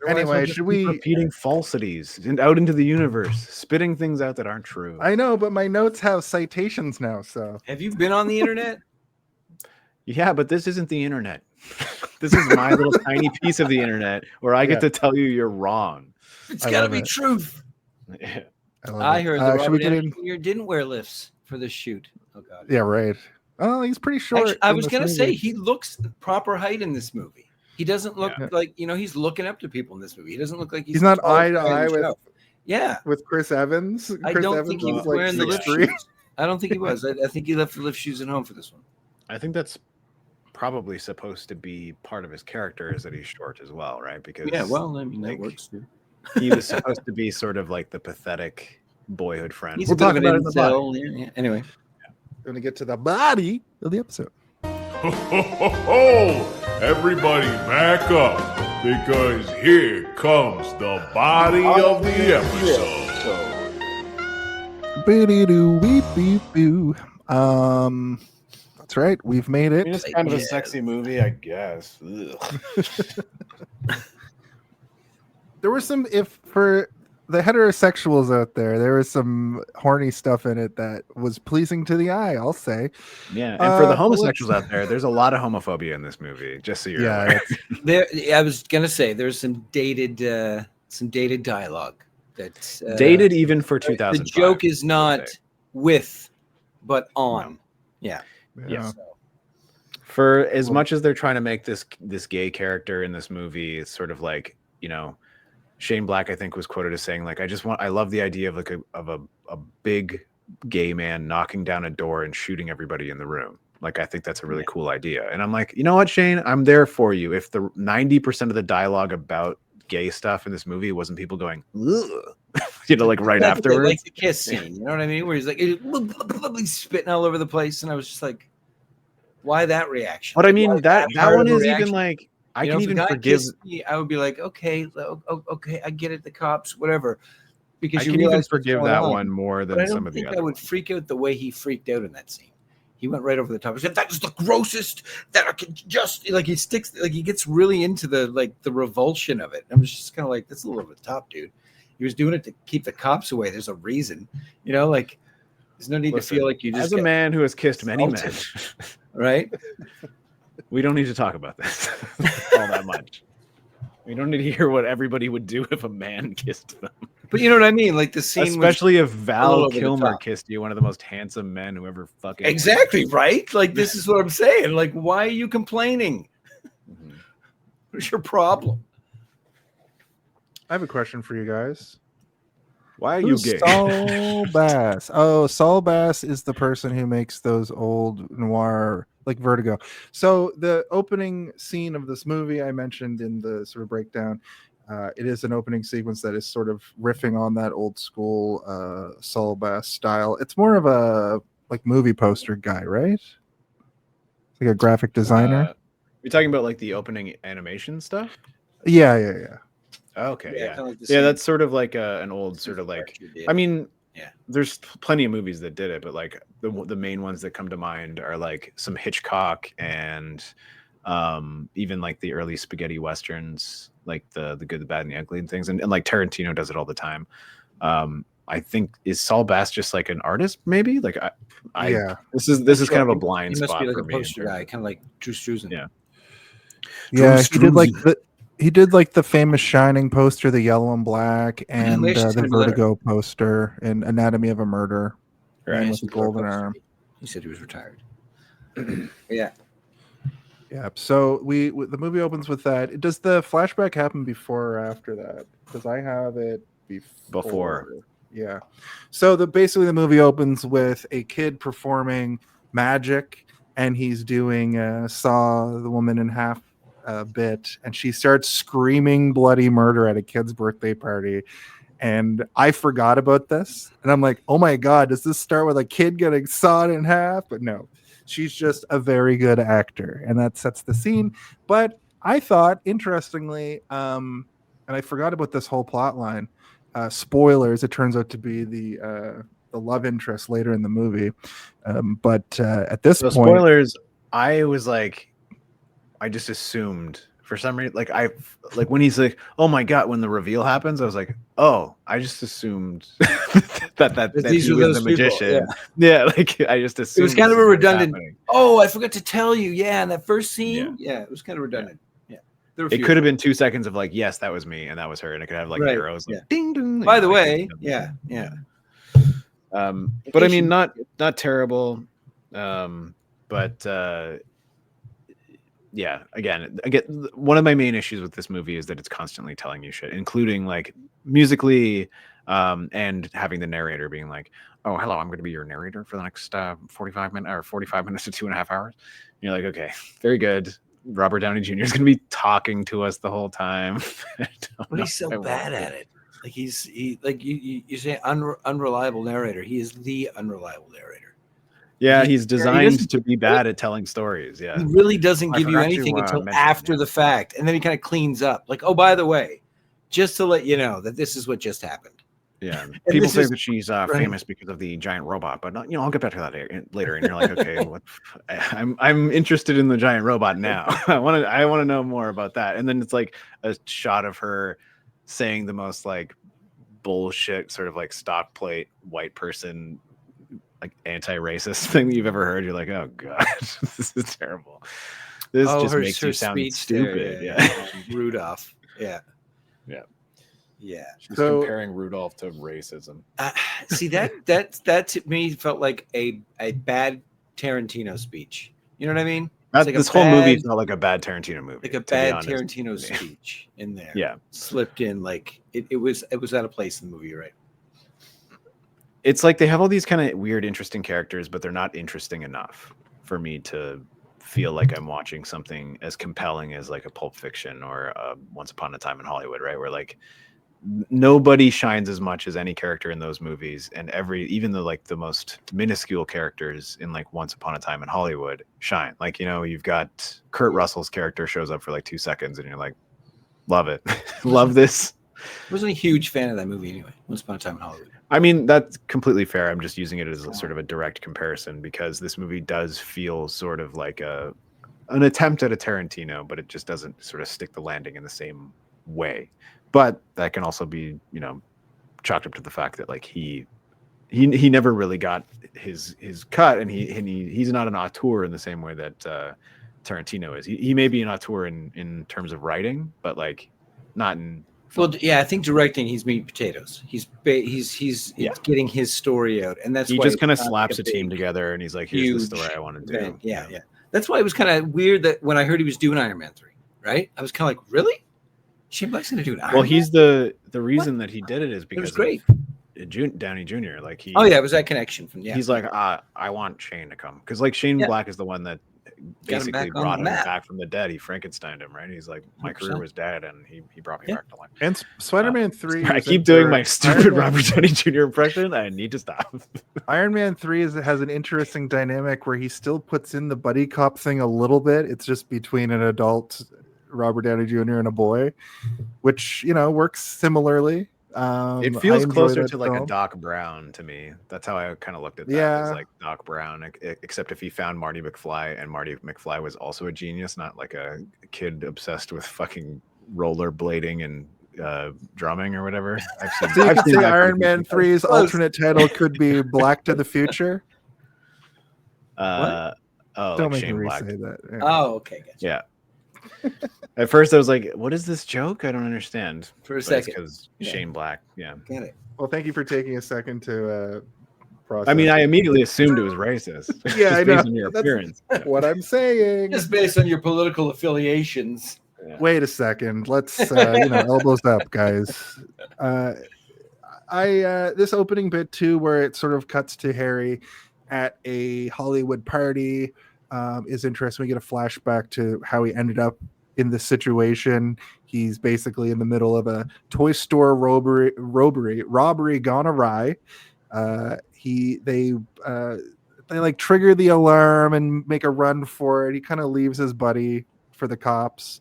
Anyway, I'll just should keep we- repeating falsities and out into the universe, spitting things out that aren't true? I know, but my notes have citations now, so Have you been on the internet? Yeah, but this isn't the internet. This is my little tiny piece of the internet where I get Yeah. to tell you you're wrong. It's I got to love be it. truth. Yeah. love I it. heard that Should we Robert get Downey in? Jr. didn't wear lifts for this shoot. Oh God. Yeah, right. Oh, he's pretty short. Actually, I in was this gonna say movie. he looks the proper height in this movie. He doesn't look Yeah. like he's looking up to people in this movie. He doesn't look like He's not the tallest eye to guy in eye the with show. Yeah, with Chris Evans. I Chris don't Evans think he is was wearing the lift 6'3". shoes. I don't think he was. I think he left the lift shoes at home for this one. I think that's probably supposed to be part of his character is that he's short as well, right? Because Yeah, well, I mean that like, works too. he was supposed to be sort of like the pathetic boyhood friend. He's We'll a bit talk of about an it in the body. incel. Yeah. Anyway, Going to get to the body of the episode. Ho, ho, ho, ho! Everybody back up, because here comes the body of the episode. Boo-dee-doo, beep, beep, boo. That's right. We've made it. It's kind of a Yeah. sexy movie, I guess. There were some, if for the heterosexuals out there was some horny stuff in it that was pleasing to the eye, I'll say. Yeah, and for the let's- homosexuals out there, there's a lot of homophobia in this movie. Just so you're Yeah, aware. I was gonna say there's some dated dialogue that's Dated even for The 2005. joke is not with, but on. Yeah. Yeah. So, For as much as they're trying to make this gay character in this movie, it's sort of like, Shane Black, I think, was quoted as saying, like, I love the idea of like a big gay man knocking down a door and shooting everybody in the room. Like, I think that's a really cool idea. And I'm like, you know what, Shane, I'm there for you. If the 90% of the dialogue about gay stuff in this movie wasn't people going, ugh, like right Like afterwards. the kiss scene, you know what I mean? Where he's like he's spitting all over the place, and I was just like, why that reaction? But I mean, Why that hard one of a is reaction? even like, I You know, can if a even guy forgive. kissed me, I would be like, okay, okay, I get it, the cops, whatever. Because I you can even realize what's forgive going that on. one more But than I don't some of the think other I would ones. freak out the way he freaked out in that scene. He went right over the top. He said, "That is the grossest that I can just like." He sticks like he gets really into the revulsion of it. I was just kind of like, "That's a little over the top, dude." He was doing it to keep the cops away. There's a reason, like. There's no need Listen, to feel like you just as a get man who has kissed many men, assaulted. Right. we don't need to talk about this all that much. We don't need to hear what everybody would do if a man kissed them. But you know what I mean? Like the scene, Especially if little Val over the Kilmer top. kissed you, one of the most handsome men who ever fucking. exactly right. Like this is what I'm saying. Like, why are you complaining? Mhm. What's your problem? I have a question for you guys. Why are you Who's gay? Saul Bass? Oh, Saul Bass is the person who makes those old noir, like Vertigo. So the opening scene of this movie I mentioned in the sort of breakdown, it is an opening sequence that is sort of riffing on that old school Saul Bass style. It's more of a like movie poster guy, right? It's like a graphic designer. You're talking about like the opening animation stuff? Yeah. Okay, yeah. kinda like the Yeah, scene that's sort of like an old sort of like. did. I mean, Yeah. there's plenty of movies that did it, but like the main ones that come to mind are like some Hitchcock and even like the early spaghetti westerns, like the Good, the Bad, and the Ugly and things, and like Tarantino does it all the time. I think is Saul Bass just like an artist, maybe? Like Yeah. this is kind of a blind He must spot be like for a me. in poster terms guy, of- kind of like Drew Struzan. Yeah. Yeah, he did like He did like the famous Shining poster, the yellow and black, and We actually the sent him a letter. Vertigo poster, and Anatomy of a Murder. Right. Man Yeah, with the sent him a letter golden poster. arm. He said he was retired. Yeah. Yeah. So the movie opens with that. Does the flashback happen before or after that? Because I have it Before. Yeah. So basically the movie opens with a kid performing magic, and he's doing Saw the Woman in Half bit, and she starts screaming bloody murder at a kid's birthday party. And I forgot about this, and I'm like, oh my god, does this start with a kid getting sawed in half? But no, she's just a very good actor, and that sets the scene. But I thought, interestingly, and I forgot about this whole plot line. Spoilers, it turns out to be the love interest later in the movie. But at this So point, spoilers, I was like, I just assumed for some reason, like when he's like, oh my god, when the reveal happens, I was like, oh, I just assumed that these he were was those the people, magician. Yeah, like I just assumed It was kind this of a is what's redundant. happening. Oh, I forgot to tell you. Yeah, in that first scene. Yeah, it was kind of redundant. Yeah. There were a It few. could have been 2 seconds of like, yes, that was me, and that was her, and it could have like Right, arrows, like yeah. ding ding. By the like, way, yeah. but I mean, not terrible, but yeah. Again, one of my main issues with this movie is that it's constantly telling you shit, including like musically, and having the narrator being like, "Oh, hello, I'm going to be your narrator for the next 45 minutes or 45 minutes to 2.5 hours." And you're like, okay, very good. Robert Downey Jr. is going to be talking to us the whole time. But he's so bad at it. Like you say unreliable narrator. He is the unreliable narrator. Yeah, he's designed doesn't- to be bad at telling stories. Yeah, He really doesn't I give you forgot to, anything until mention, after the fact, and then he kind of cleans up. Like, oh, by the way, just to let you know that this is what just happened. yeah. People this say is- that she's right. famous because of the giant robot, but not, I'll get back to that later. And you're like, okay, what? I'm interested in the giant robot now. I want to know more about that. And then it's like a shot of her saying the most like bullshit sort of like stock plate white person like anti-racist thing that you've ever heard. You're like, oh god, this is terrible. This just makes you sound stupid. Yeah. Rudolph. Yeah. Yeah. Yeah. She's So- comparing Rudolph to racism. See that to me felt like a bad Tarantino speech. You know what I mean? It's like This a whole movie bad- felt like a bad Tarantino movie. like a to be bad honest. Tarantino speech in there. Yeah. Slipped in like it was out of place in the movie, right? It's like they have all these kind of weird, interesting characters, but they're not interesting enough for me to feel like I'm watching something as compelling as like a Pulp Fiction or Once Upon a Time in Hollywood, right? Where like nobody shines as much as any character in those movies, and even the most minuscule characters in like Once Upon a Time in Hollywood shine. Like, you've got Kurt Russell's character shows up for like 2 seconds, and you're like, love it, love this. I wasn't a huge fan of that movie anyway. Once Upon a Time in Hollywood. I mean, that's completely fair. I'm just using it as sort of a direct comparison because this movie does feel sort of like an attempt at a Tarantino, but it just doesn't sort of stick the landing in the same way. But that can also be, chalked up to the fact that like he never really got his cut, and he's not an auteur in the same way that Tarantino is. He may be an auteur in terms of writing, but like not in. Well, yeah, I think directing, he's meat and potatoes. He's getting his story out, and that's He why just it's kind of not slaps like a team big, together, and he's like, "Here's the huge story I want to do." event. Yeah. That's why it was kind of weird that when I heard he was doing Iron Man 3, right? I was kind of like, really? Shane Black's going to do an Iron Well, Man? he's the reason that he did it is It because was great. of Downey Jr. Like he. Oh yeah, it was that connection from He's like, I want Shane to come because like Shane Yeah. Black is the one that Got him basically back on brought the him map. back from the dead. He Frankensteined him, right? He's like, my career 100%. was dead, and he brought me Yeah. back to life. And Spider-Man 3. I is keep doing my inter- stupid Iron Man- Robert Downey Jr. impression. I need to stop. Iron Man 3 has an interesting dynamic where he still puts in the buddy cop thing a little bit. It's just between an adult Robert Downey Jr. and a boy, which works similarly. It I feels enjoyed closer that to like a film. Doc Brown to me. That's how I kind of looked at that. Yeah. As like Doc Brown, except if he found Marty McFly, and Marty McFly was also a genius, not like a kid obsessed with fucking rollerblading and drumming or whatever. I've seen, So you I've could seen say that Iron movie. Man 3's Close. alternate title could be Black to the Future. Oh, Don't like make Shane me Black. re-say that. Yeah. Oh, okay, gotcha. Yeah. At first, I was like, "What is this joke? I don't understand." For a second. because Yeah. Shane Black. Yeah. Get it? Well, thank you for taking a second to process. I mean, I immediately assumed it was racist. Yeah, just I based know. on your That's- appearance. what I'm saying. Just based on your political affiliations. Wait a second. Let's elbows up, guys. This opening bit too, where it sort of cuts to Harry at a Hollywood party, is interesting. We get a flashback to how he ended up in this situation. He's basically in the middle of a toy store robbery gone awry. They like trigger the alarm and make a run for it. He kind of leaves his buddy for the cops,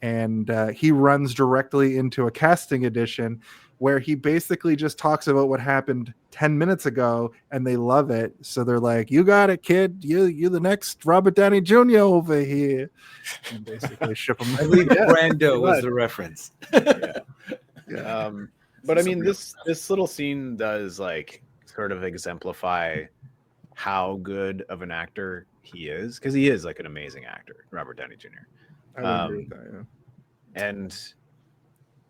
and he runs directly into a casting audition where he basically just talks about what happened 10 minutes ago, and they love it. So they're like, "You got it, kid. You the next Robert Downey Jr. over here." And basically ship him. I believe Brando was the reference. But I mean, this little scene does like sort of exemplify how good of an actor he is, because he is like an amazing actor, Robert Downey Jr. I would agree with that, yeah. And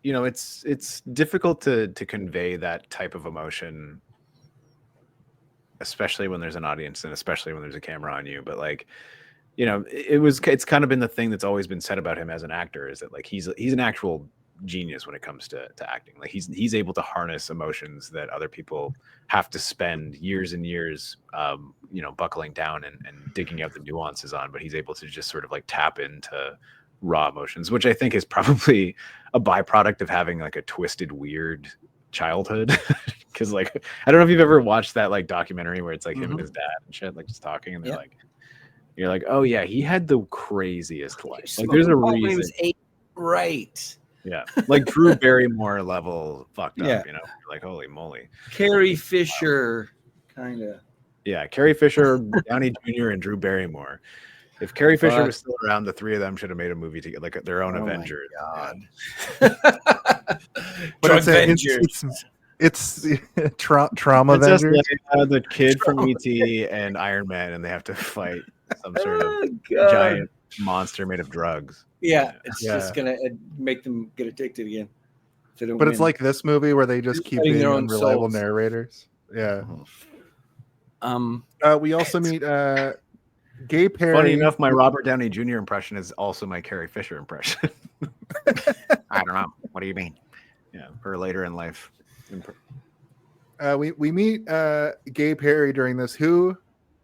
it's difficult to convey that type of emotion, especially when there's an audience and especially when there's a camera on you. But like, it's kind of been the thing that's always been said about him as an actor, is that like he's an actual genius when it comes to acting. Like he's able to harness emotions that other people have to spend years and years buckling down and digging out the nuances on, but he's able to just sort of like tap into raw emotions, which I think is probably a byproduct of having like a twisted, weird childhood. Because like, I don't know if you've ever watched that like documentary where it's like him and his dad and shit, like just talking, and they're like, you're like, oh yeah, he had the craziest life. Like there's a When he reason. was 8, right? Yeah, like Drew Barrymore level fucked up. Yeah. You're like, holy moly. Carrie Fisher, kind of. Yeah, Carrie Fisher, Downey Jr., and Drew Barrymore. If Carrie Fisher Fuck. was still around, the three of them should have made a movie together, like their own Oh my Avengers. God. But Avengers. it's trauma It's just Avengers. like the kid from ET and Iron Man, and they have to fight some sort of Oh, God. giant monster made of drugs. Yeah, it's Yeah. just gonna make them get addicted again. if they don't But it's win. like this movie where they just Just keep fighting being their own unreliable souls. narrators. Yeah. um, We also meet Gay Perry. Funny enough, my Robert Downey Jr. impression is also my Carrie Fisher impression. I don't know. What do you mean? Yeah, for later in life. We meet Gay Perry during this, who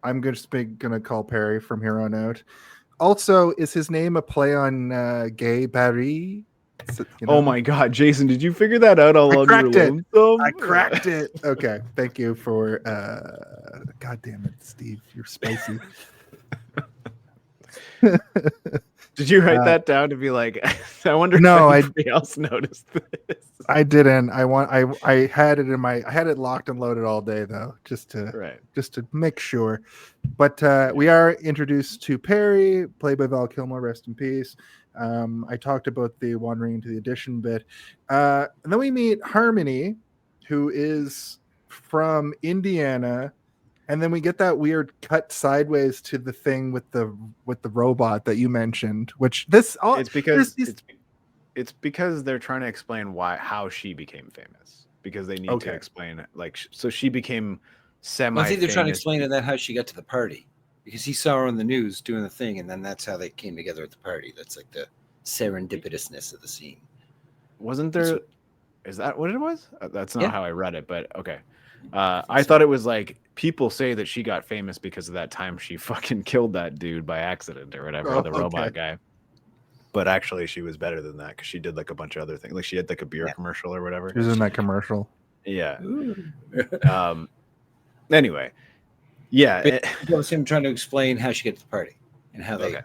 I'm just gonna call Perry from here on out. Also, is his name a play on Gay Barry? Oh my God, Jason, did you figure that out all I on cracked your it. lonesome? I cracked it. Okay, thank you for. God damn it, Steve, you're spicy. Did you write that down to be like? I wonder. No, if anybody else noticed this. I didn't. I had it I had it locked and loaded all day though, just to make sure. But we are introduced to Perry, played by Val Kilmer, rest in peace. I talked about the wandering into the audition bit, and then we meet Harmony, who is from Indiana, and then we get that weird cut sideways to the thing with the robot that you mentioned, which It's because it's because they're trying to explain how she became famous, because they need to explain so she became semi. I think they're trying to explain to that how she got to the party, because he saw her on the news doing the thing, and then that's how they came together at the party. That's like the serendipitousness of the scene. Wasn't there? Is that what it was? That's not Yeah. how I read it, but okay. I thought it was like people say that she got famous because of that time she fucking killed that dude by accident or whatever, the robot guy. But actually, she was better than that because she did like a bunch of other things. Like she had like a beer commercial or whatever. She was in that commercial. Yeah. Anyway, yeah. But it was him trying to explain how she got to the party and how they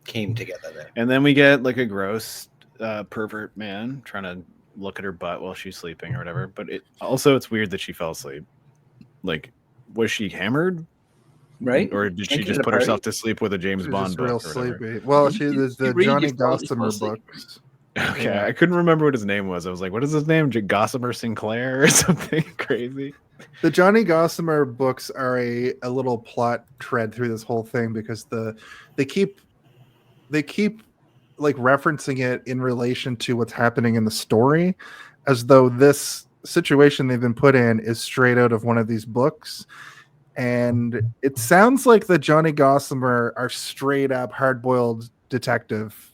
came together there. And then we get like a gross pervert man trying to look at her butt while she's sleeping or whatever. But it's weird that she fell asleep. Like, was she hammered? Right? Or did she just put herself to sleep with a James Bond book? Real or whatever? sleepy. Well, she is the read, Johnny you probably Gossamer fall asleep. books. Okay, Yeah. I couldn't remember what his name was. I was like, what is his name? Gossamer Sinclair or something crazy? The Johnny Gossamer books are a little plot thread through this whole thing, because they keep they keep like referencing it in relation to what's happening in the story, as though this situation they've been put in is straight out of one of these books. And it sounds like the Johnny Gossamer are straight up hard-boiled detective,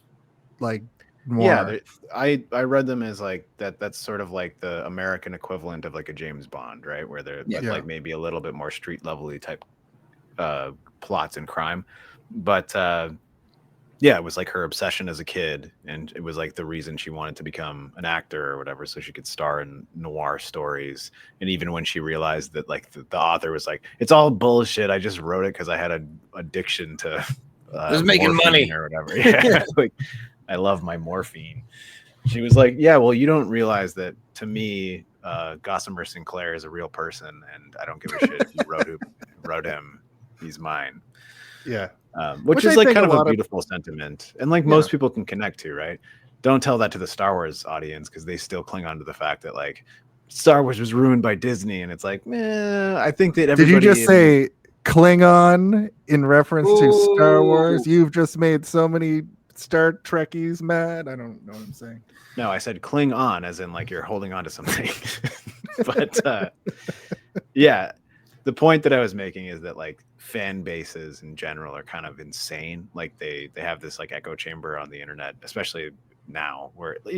like noir. Yeah, I read them as like that's sort of like the American equivalent of like a James Bond, right? Where they're like maybe a little bit more street level-y type plots and crime. But yeah, it was like her obsession as a kid, and it was like the reason she wanted to become an actor or whatever, so she could star in noir stories. And even when she realized that like the author was like, it's all bullshit, I just wrote it because I had an addiction to I was making money or whatever. Yeah, like I love my morphine. She was like, yeah, well, you don't realize that to me, Gossamer Sinclair is a real person, and I don't give a shit if you wrote him. He's mine. Yeah. Which is like kind of a beautiful sentiment, and like most people can connect to, right? Don't tell that to the Star Wars audience, because they still cling on to the fact that like Star Wars was ruined by Disney, and it's like, I think that everybody. Did you just say Klingon in reference to Star Wars? You've just made so many Star Trekkies mad. I don't know what I'm saying. No, I said cling on, as in like you're holding on to something. But yeah, the point that I was making is that like fan bases in general are kind of insane. Like they have this like echo chamber on the internet, especially now,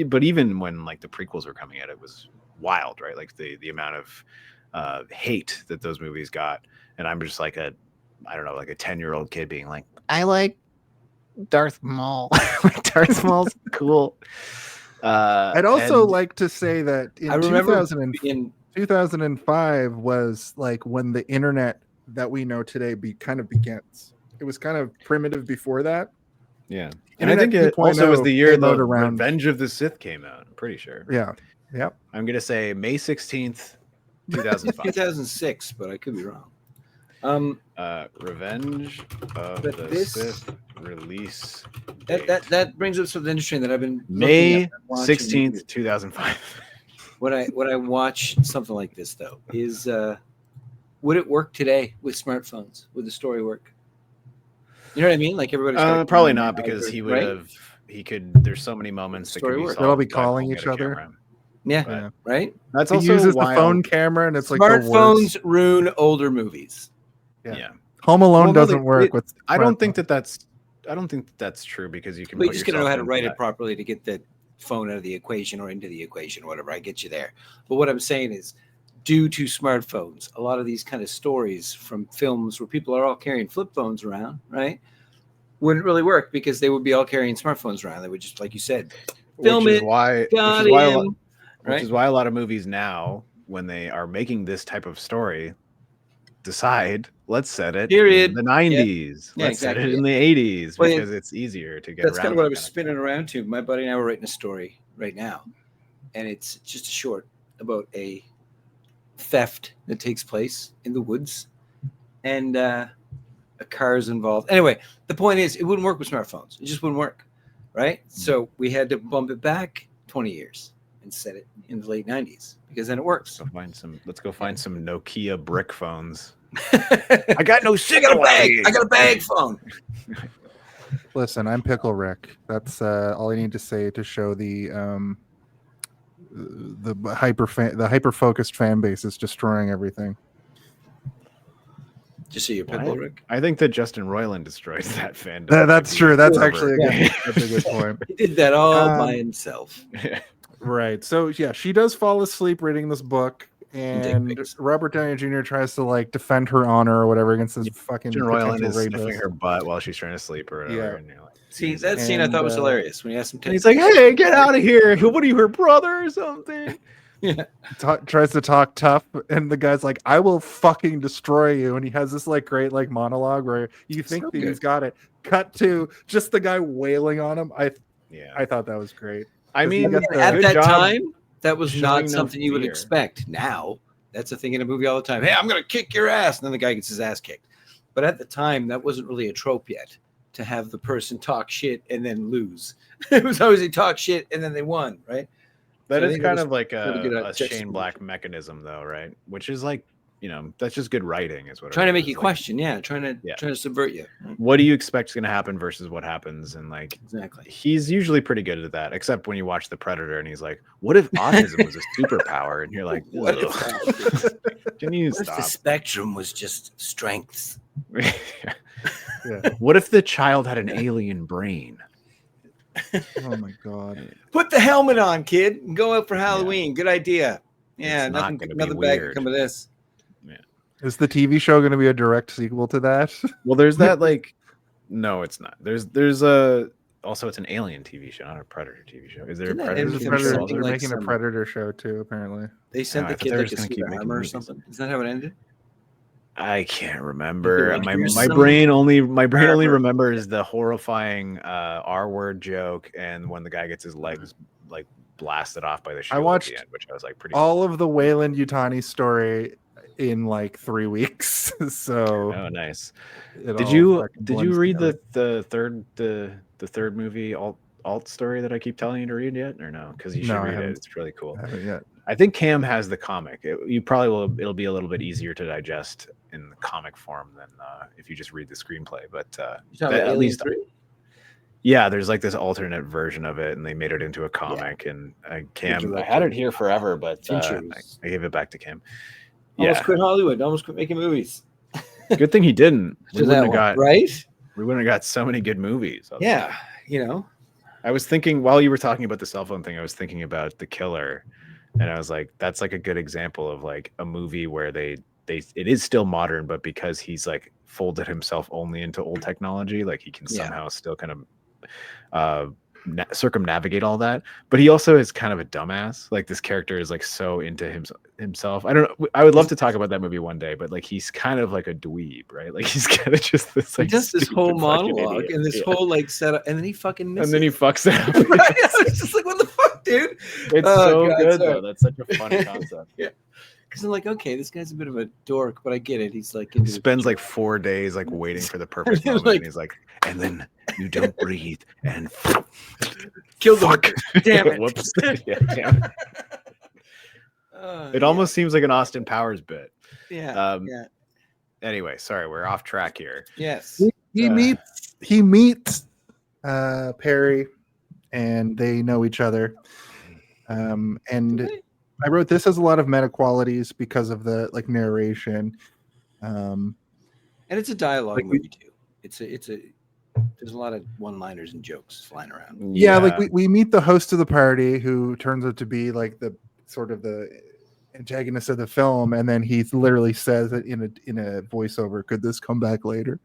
but even when like the prequels were coming out, it was wild, right? Like the amount of hate that those movies got. And I'm just like a 10-year-old kid being like, I like Darth Maul. Like Darth Maul's cool. I'd also like to say that in I remember 2005 was like when the internet that we know today begins. It was kind of primitive before that. Yeah. And I think it also was the year the Revenge of the Sith came out. I'm pretty sure. Yeah. Yep. I'm going to say May 16th, 2005. 2006, but I could be wrong. Revenge of the Sith release date. That brings up something interesting that I've been May 16th, 2005. When I watch something like this, though, is would it work today with smartphones? Would the story work? You know what I mean? Like everybody's probably not, because he would have. He could. There's so many moments that could be solved. They'll be calling each other. Camera. Yeah, right. That's he also uses wild. the phone camera, and it's like smartphones ruin older movies. Yeah. Home Alone doesn't work with. I don't think that's true, because you can. But you just gotta know how to write it properly to get the phone out of the equation or into the equation, whatever. I get you there. But what I'm saying is, due to smartphones, a lot of these kind of stories from films where people are all carrying flip phones around, right, wouldn't really work, because they would be all carrying smartphones around. They would just, like you said, film it. Which is why a lot of movies now, when they are making this type of story, decide, let's set it in the 90s. Let's set it in the 80s, because it's easier to get around. That's kind of what I was spinning around to. My buddy and I were writing a story right now, and it's just a short about a theft that takes place in the woods, and a car is involved. Anyway, the point is, it wouldn't work with smartphones. It just wouldn't work, right? So we had to bump it back 20 years and set it in the late 90s, because then it works. Let's go find some Nokia brick phones. I got no signal. I got a bag phone. Listen, I'm Pickle Rick. That's all I need to say to show the hyper focused fan base is destroying everything. Just so you're Pickle Rick. I think that Justin Roiland destroys that fandom. That's true. That's actually a good point. He did that all by himself. Right. So yeah, she does fall asleep reading this book, and Robert Downey Jr. tries to like defend her honor or whatever against this fucking Roiland is sniffing her butt while she's trying to sleep or whatever. Yeah. And you're like, see, that scene I thought was hilarious when he asked him. And he's like, "Hey, get out of here! What are you, her brother or something?" Yeah. Tries to talk tough, and the guy's like, "I will fucking destroy you." And he has this like great like monologue where you think that he's got it. Cut to just the guy wailing on him. I thought that was great. I mean, at that time, that was not something you would expect. Now, that's a thing in a movie all the time. Hey, I'm going to kick your ass. And then the guy gets his ass kicked. But at the time, that wasn't really a trope yet, to have the person talk shit and then lose. It was always they talk shit and then they won, right? That is kind of like a Shane Black mechanism, though, right? Which is like that's just good writing, is what Trying it to make is. you Like, question, trying to subvert you. what do you expect is going to happen versus what happens, and like Exactly. he's usually pretty good at that, except when you watch The Predator and he's like, what if autism was a superpower? And you're like, What if "Ugh." Can you What if the stop? spectrum was just strengths? What if the child had an alien brain? Oh my god. Put the helmet on, kid, and go out for Halloween. Good idea. Yeah, It's not nothing, gonna be nothing bad can weird. come of this. Is the TV show going to be a direct sequel to that? Well, there's that like, no, it's not. There's a also it's an alien TV show, not a Predator TV show. Is there Didn't a that Predator end There's a with TV them show? Predator, something they're like making a some- Predator show too, apparently. They sent Oh, I the thought kid they were like a just gonna suit keep of making armor or movies. something. Is that how it ended? I can't remember. like, My here's my some brain only armor. remembers the horrifying R word joke and when the guy gets his legs like blasted off by the shield watched at the end, which I was like pretty. All of the Wayland Yutani story in like 3 weeks. So Oh, nice. it Did all you fucking did you blends read together. the third movie alt story that I keep telling you to read yet, or no? Because you should No, I read it. haven't. It's really cool. I haven't yet. I think Cam has the comic. You probably will. It'll be a little bit easier to digest in the comic form than if you just read the screenplay. But You talking about at least, Alien 3? yeah, there's like this alternate version of it, and they made it into a comic. And Cam, I had it here forever, but Fincher I gave it back to Cam. Almost Yeah, quit Hollywood. Almost quit making movies. good thing he didn't. We To wouldn't that have one, got right? We wouldn't have got so many good movies. Yeah, you know. I was thinking while you were talking about the cell phone thing, I was thinking about The Killer, and I was like, that's like a good example of like a movie where it is still modern, but because he's like folded himself only into old technology, like he can Yeah. somehow still kind of circumnavigate all that. But he also is kind of a dumbass. Like this character is like so into himself. I don't know. I would love to talk about that movie one day, but like he's kind of like a dweeb, right? Like he's kind of just this He like does this whole stupid fucking monologue idiot. and this Yeah. whole like setup, and then he fucking misses. And then he fucks it up. Right? I was just like, what the fuck, dude? It's Oh, so God, good sorry. though. That's such a funny concept. Because I'm like, okay, this guy's a bit of a dork, but I get it. He's like, He spends like 4 days like waiting for the perfect moment, Like- and he's like, and then you don't breathe, and kill the fuck. Damn it. Whoops. Yeah, damn it. It almost seems like an Austin Powers bit. yeah. Yeah. Anyway, sorry, we're off track here. Yes. He meets Perry, and they know each other. And I wrote this has a lot of meta qualities because of the like narration. And it's a dialogue Like movie too. It's a there's a lot of one-liners and jokes flying around. Yeah, like we meet the host of the party who turns out to be like the sort of the antagonist of the film, and then he literally says it in a voiceover, could this come back later?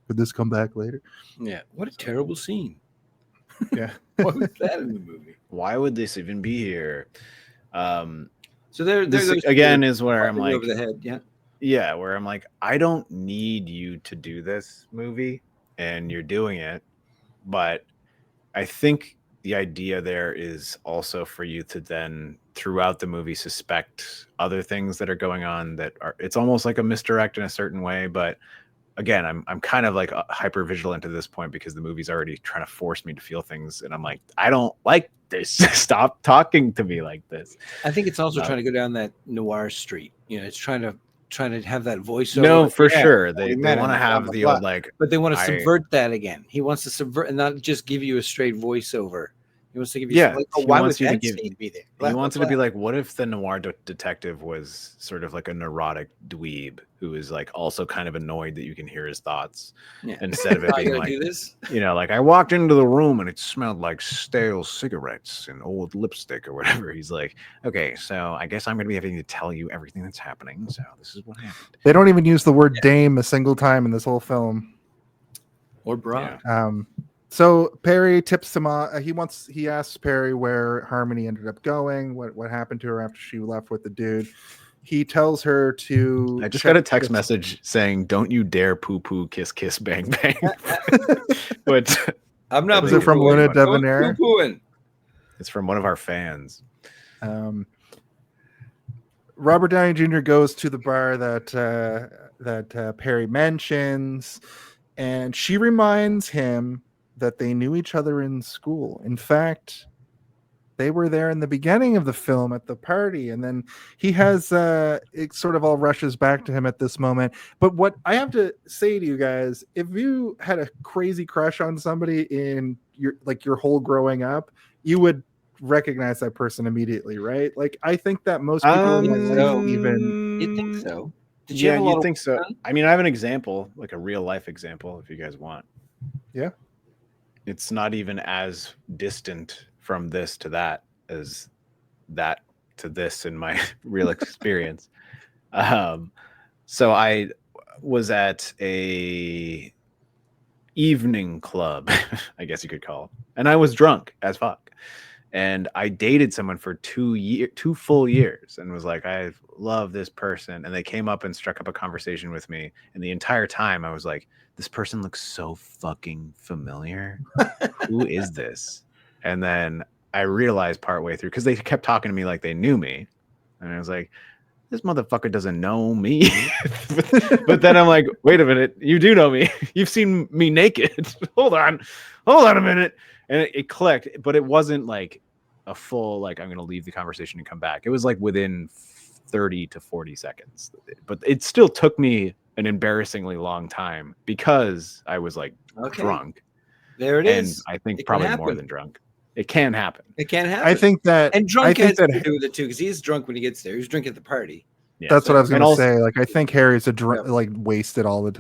Could this come back later? Yeah. What a terrible scene. Yeah. What was that in the movie? Why would this even be here? So there This goes again is where I'm over like, the head. Yeah. yeah, where I'm like, I don't need you to do this movie, and you're doing it. But I think the idea there is also for you to then throughout the movie suspect other things that are going on that are, it's almost like a misdirect in a certain way. But again, I'm kind of like hyper vigilant at this point because the movie's already trying to force me to feel things. And I'm like, I don't like this. Stop talking to me like this. I think it's also trying to go down that noir street. You know, it's trying to have that voiceover. No, for Yeah, sure. They met want to him, blah, have blah, the blah. old like, But they want to I- subvert that again. He wants to subvert and not just give you a straight voiceover. He wants to give you Yeah, like, oh, he why wants would you to that give- scene be there? he Blah, blah, wants it to be blah. like, what if the noir detective was sort of like a neurotic dweeb who is like also kind of annoyed that you can hear his thoughts Yeah. instead of it Oh, you being gotta like, do this? you know, like I walked into the room and it smelled like stale cigarettes and old lipstick or whatever. He's like, okay, so I guess I'm going to be having to tell you everything that's happening. So this is what happened. They don't even use the word dame a single time in this whole film. Or bra. So Perry tips him off. He asks Perry where Harmony ended up going, what happened to her after she left with the dude. He tells her to. I just got a text message saying, "Don't you dare poo poo kiss kiss bang bang." But I'm not. Was it from poo-pooing. Luna Don't Debonair? poo-pooing. it's from one of our fans. Robert Downey Jr. goes to the bar that Perry mentions, and she reminds him that they knew each other in school. In fact, they were there in the beginning of the film at the party, and then he has it sort of all rushes back to him at this moment. But what I have to say to you guys, if you had a crazy crush on somebody in your whole growing up, you would recognize that person immediately, right? Like I think that most people in my life even You think so? Did you Yeah, have a lot you'd of think so. fun? I mean, I have an example, like a real life example, if you guys want. Yeah. It's not even as distant from this to that as that to this in my real experience. So I was at a evening club, I guess you could call it, and I was drunk as fuck. And I dated someone for 2 full years, and was like, I love this person. And they came up and struck up a conversation with me. And the entire time I was like, this person looks so fucking familiar. Who is this? And then I realized partway through, because they kept talking to me like they knew me. And I was like, this motherfucker doesn't know me. But then I'm like, wait a minute, you do know me. You've seen me naked. Hold on a minute. And it clicked, but it wasn't like a full, like, I'm going to leave the conversation and come back. It was like within 30 to 40 seconds. But it still took me an embarrassingly long time because I was like drunk. There it is. And I think It can probably more happen. than drunk. It can happen. It can't happen. I think that and drunk I think has that to do with it too, because he's drunk when he gets there. He's drinking at the party. Yeah. that's what I was And going to also- say. Like I think Harry's like wasted all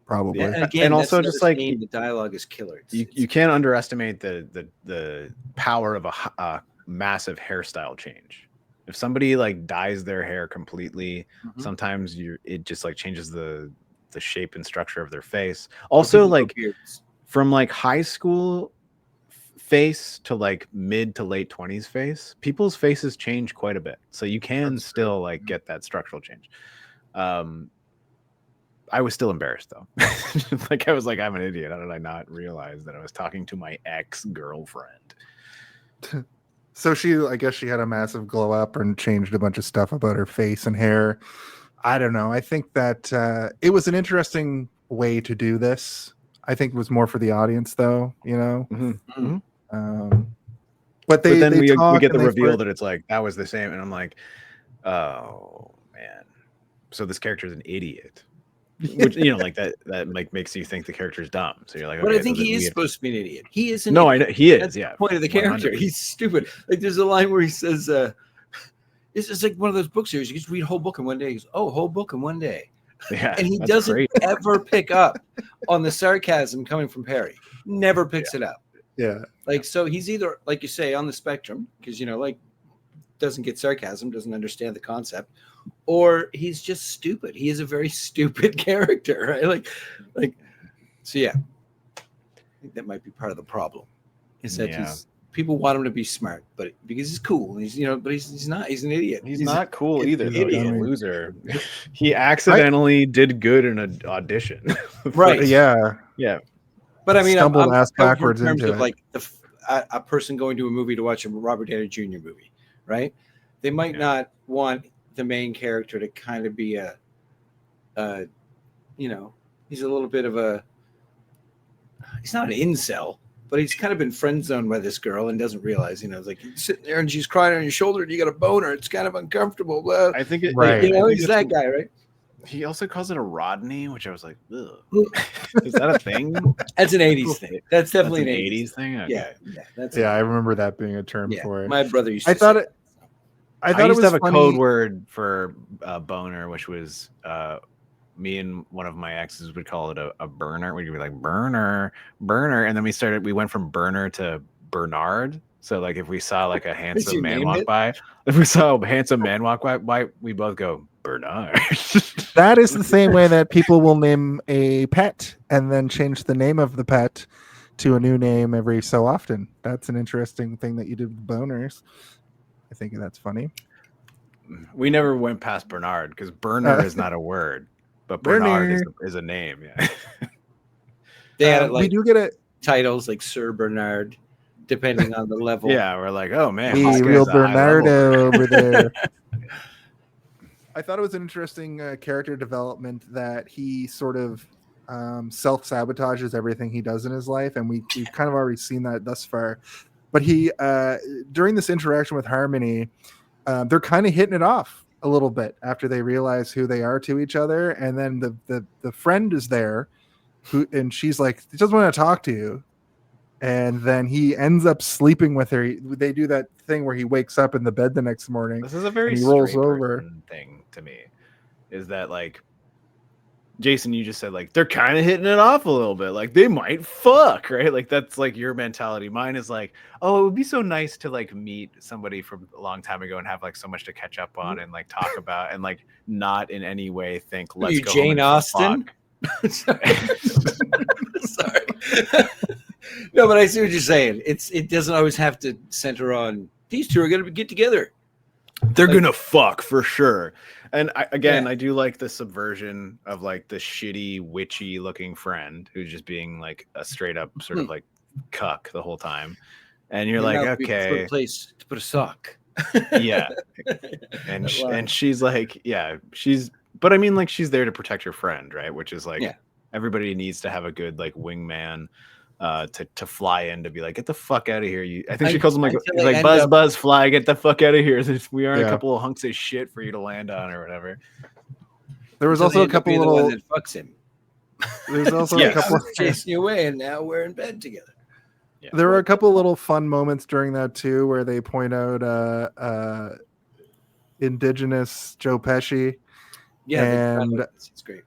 probably. Yeah. And again, And also that's just another like- scene, the dialogue is killer. You can't underestimate the power of a massive hairstyle change. If somebody like dyes their hair completely, sometimes it just like changes the shape and structure of their face. Also, like from like high school face to like mid to late 20s face, people's faces change quite a bit. So you can still like get that structural change. I was still embarrassed though. Like I was like, I'm an idiot. How did I not realize that I was talking to my ex-girlfriend? So I guess she had a massive glow up and changed a bunch of stuff about her face and hair. I don't know. I think that it was an interesting way to do this. I think it was more for the audience though, you know? But then we talk get the and they reveal flirt. that it's like, that was the same. And I'm like, oh man. So this character is an idiot. Which, you know, like that like makes you think the character's dumb. So you're like, But okay, I think so he we is have- supposed to be an idiot. He is an No, I idiot. know he is. That's Yeah, the point of the character. 100%. He's stupid. Like there's a line where he says, it's just like one of those book series. You just read a whole book in one day. He goes, oh, whole book in one day. Yeah, And he that's doesn't great. ever pick up on the sarcasm coming from Perry. Never picks it up. Yeah. Like, so he's either, like you say, on the spectrum, because, you know, like, doesn't get sarcasm, doesn't understand the concept, or he's just stupid. He is a very stupid character, right? Like, so yeah, I think that might be part of the problem. Is that people want him to be smart, but because he's cool, he's, you know, but he's not. He's an idiot. He's not cool an either. Though. He's a idiot. loser. He accidentally did good in an audition. Right. Yeah. Yeah. But I mean, Stumbled ass coming backwards from terms into of it. like a person going to a movie to watch a Robert Downey Jr. movie, right? They might not want the main character to kind of be a, you know, he's a little bit of he's not an incel, but he's kind of been friend zoned by this girl and doesn't realize, you know, it's like you're sitting there and she's crying on your shoulder and you got a boner. It's kind of uncomfortable. Blah. I think it, Right. You know, I think he's it's- that guy, right? He also calls it a Rodney, which I was like, ugh. Is that a thing? That's an 80s thing. That's definitely That's an 80s. thing. Okay. Yeah. That's Yeah, I remember that being a term for it. My brother used to I thought say it. I I thought it used was to have funny. a code word for boner, which was me and one of my exes would call it a burner. We'd be like burner, and then we went from burner to Bernard. So like if we saw like a handsome you man named walk it? by, if we saw a handsome man walk by, we both go Bernard. That is the same way that people will name a pet and then change the name of the pet to a new name every so often. That's an interesting thing that you did with boners. I think that's funny. We never went past Bernard because Bernard is not a word, but Bernard is a name. Yeah. they had we like do get it. titles like Sir Bernard, depending on the level. Yeah, we're like, oh man, Hey, this real guy's a high level. Bernardo over there. I thought it was an interesting character development that he sort of self-sabotages everything he does in his life, and we've kind of already seen that thus far. But he during this interaction with Harmony, they're kind of hitting it off a little bit after they realize who they are to each other, and then the friend is there, and she's like, "He doesn't want to talk to you," and then he ends up sleeping with her. They do that thing where he wakes up in the bed the next morning. This is a very he rolls straight over person thing to me. Is that like, Jason, you just said like they're kind of hitting it off a little bit, like they might fuck, right? Like that's like your mentality. Mine is like, oh, it would be so nice to like meet somebody from a long time ago and have like so much to catch up on and like talk about, and like not in any way think let's you go Jane home and Austen? fuck. Sorry. No, but I see what you're saying. It doesn't always have to center on these two are going to get together. They're Like- gonna fuck for sure. And I Yeah. do like the subversion of like the shitty, witchy looking friend who's just being like a straight up sort of like cuck the whole time. And you're like, Now we put okay, a place to put a sock. yeah. And That line. and she's like, yeah, but I mean, like, she's there to protect her friend, right? Which is like, Yeah. everybody needs to have a good like wingman to fly in to be like, get the fuck out of here. I think she calls him like, Until he's they like end buzz up- buzz fly, get the fuck out of here. We aren't Yeah. a couple of hunks of shit for you to land on or whatever. There was Until they also a end up couple being the one little. that fucks him. There's also Yes. a couple. I was chasing you away, and now we're in bed together. Yeah. There were a couple little fun moments during that too, where they point out indigenous Joe Pesci. Yeah, And- it's great.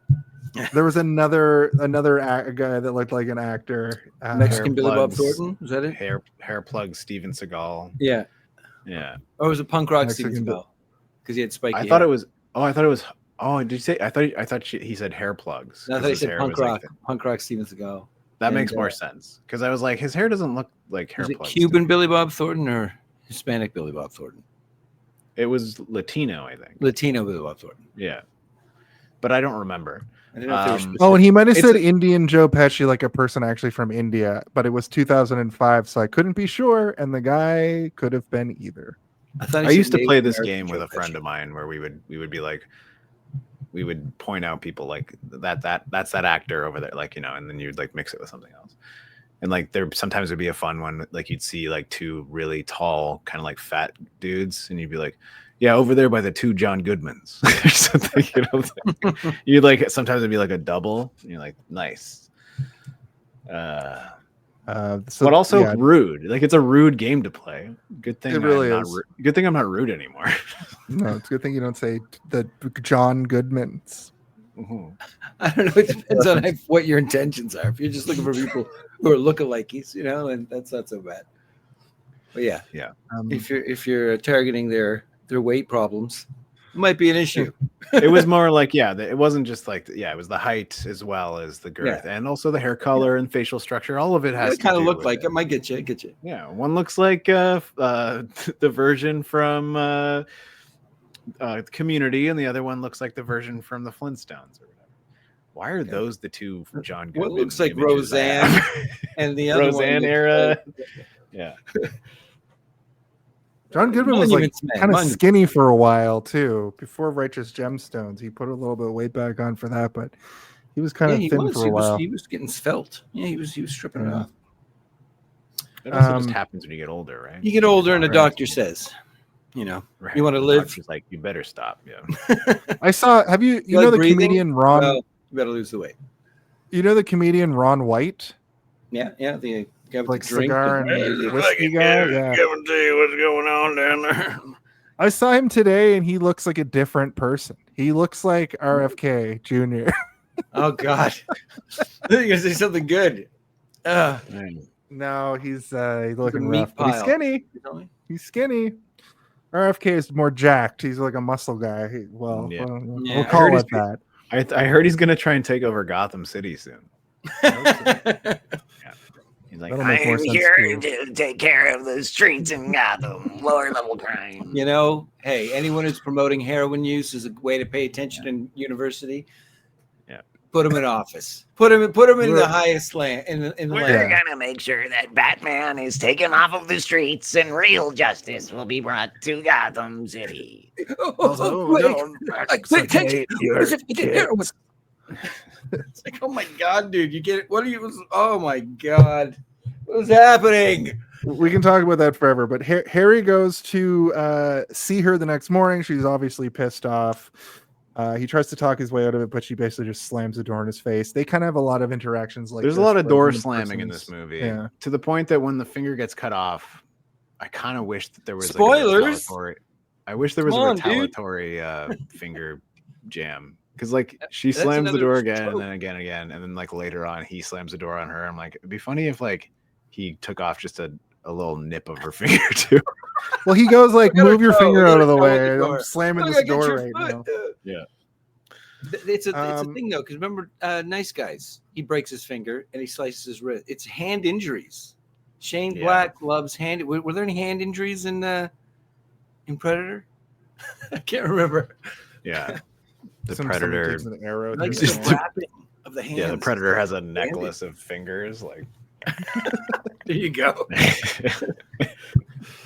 There was another guy that looked like an actor. Mexican hair Billy Bob plugs. Thornton, is that it? Hair plug Steven Seagal. Yeah. Yeah. Or was it punk rock Mexican Steven Bill- Seagal? Because he had spiky. I thought hair. it was. Oh, did you say? I thought he said hair plugs. No, I 'cause thought he his said hair punk was like rock. the- Punk rock Steven Seagal. that And, makes more sense because I was like, his hair doesn't look like hair Is it plugs. Cuban Billy Bob Thornton or Hispanic Billy Bob Thornton? It was Latino, I think. Latino Billy Bob Thornton. Yeah, but I don't remember. I didn't know if they were specific. Oh, and he might have It's said a- Indian Joe Pesci, like a person actually from India, but it was 2005, so I couldn't be sure, and the guy could have been either. thought he I said used to Native play this American game with Joe a friend Pesci. of mine where we would be like, we would point out people like that's that actor over there, like, you know, and then you'd like mix it with something else. And like there sometimes would be a fun one, like you'd see like two really tall, kind of like fat dudes, and you'd be like, yeah, over there by the two John Goodmans or something, you know. You'd like sometimes it'd be like a double, and you're like, nice. So, But also yeah, rude. Like it's a rude game to play. Good thing It really I'm not is. good thing I'm not rude anymore. no, it's a good thing you don't say the John Goodmans. I don't know. It depends on what your intentions are. If you're just looking for people who are lookalikes, you know, and that's not so bad. But yeah, if you're targeting their weight problems, it might be an issue. It was more like, yeah, it wasn't just like, yeah, it was the height as well as the girth, and also the hair color and facial structure. All of it has It kind of to do looked with like it. it. Might get you. Yeah, one looks like the version from Community, and the other one looks like the version from the Flintstones or whatever. Why are those the two John Goodman? What looks like images I Roseanne have? and the other Roseanne one era. Yeah. John Goodman was like Monuments Man, kind of Monuments. skinny for a while too. Before Righteous Gemstones, he put a little bit of weight back on for that, but he was kind of he thin was. for a while. He was getting svelte. Yeah, he was stripping it Yeah. off. It also just Um, happens when you get older, right? You get older, and the Right. doctor says, you know, Right. you want to The live. doctor's like, you better stop. Yeah. I saw. Have you You like know the breathing? comedian Ron? Well, you better lose the weight. You know the comedian Ron White, Yeah. The guy with like the drink. cigar and whiskey guy. Yeah. Give to you what's going on down there. I saw him today, and he looks like a different person. He looks like RFK Jr. Oh God, you're gonna say something good. No, he's looking meat rough, but he's pile. skinny. You tell me? He's skinny. RFK is more jacked. He's like a muscle guy. Yeah. We'll Yeah. we'll I call heard it he's- that. I heard he's gonna try and take over Gotham City soon. He's like, That'll make more sense too. to take care of the streets in Gotham, lower level crime. You know, hey, anyone who's promoting heroin use is a way to pay attention in university. Yeah. Put them in office. Put them in We're- the highest land in the We're land. gonna make sure that Batman is taken off of the streets and real justice will be brought to Gotham City. It's like, oh my god, dude, you get it? What are you? Oh my god, what is happening? We can talk about that forever. But Harry goes to see her the next morning. She's obviously pissed off. He tries to talk his way out of it, but she basically just slams the door in his face. They kind of have a lot of interactions like There's a this, lot of where door human slamming in persons- this movie. Yeah. To the point that when the finger gets cut off, I kind of wish that there was Spoilers! Like a retaliatory. I wish there was Come a on, dude. retaliatory finger jam. Because like she That's slams the another door again trope. and then again, and then like later on he slams the door on her. I'm like, it'd be funny if like he took off just a little nip of her finger too. Well, he goes like, We gotta "Move your go, finger we out gotta of the go with way. the door. I'm slamming I this gotta get door your right foot." now." Yeah. It's a thing though, because remember, Nice Guys, he breaks his finger and he slices his wrist. It's hand injuries. Shane Yeah. Black loves hand. Were there any hand injuries in Predator? I can't remember. Yeah. The Somebody Predator. takes an arrow Like to the his hand. wrapping of the hands. Yeah, the Predator has a necklace of fingers. Like, There you go.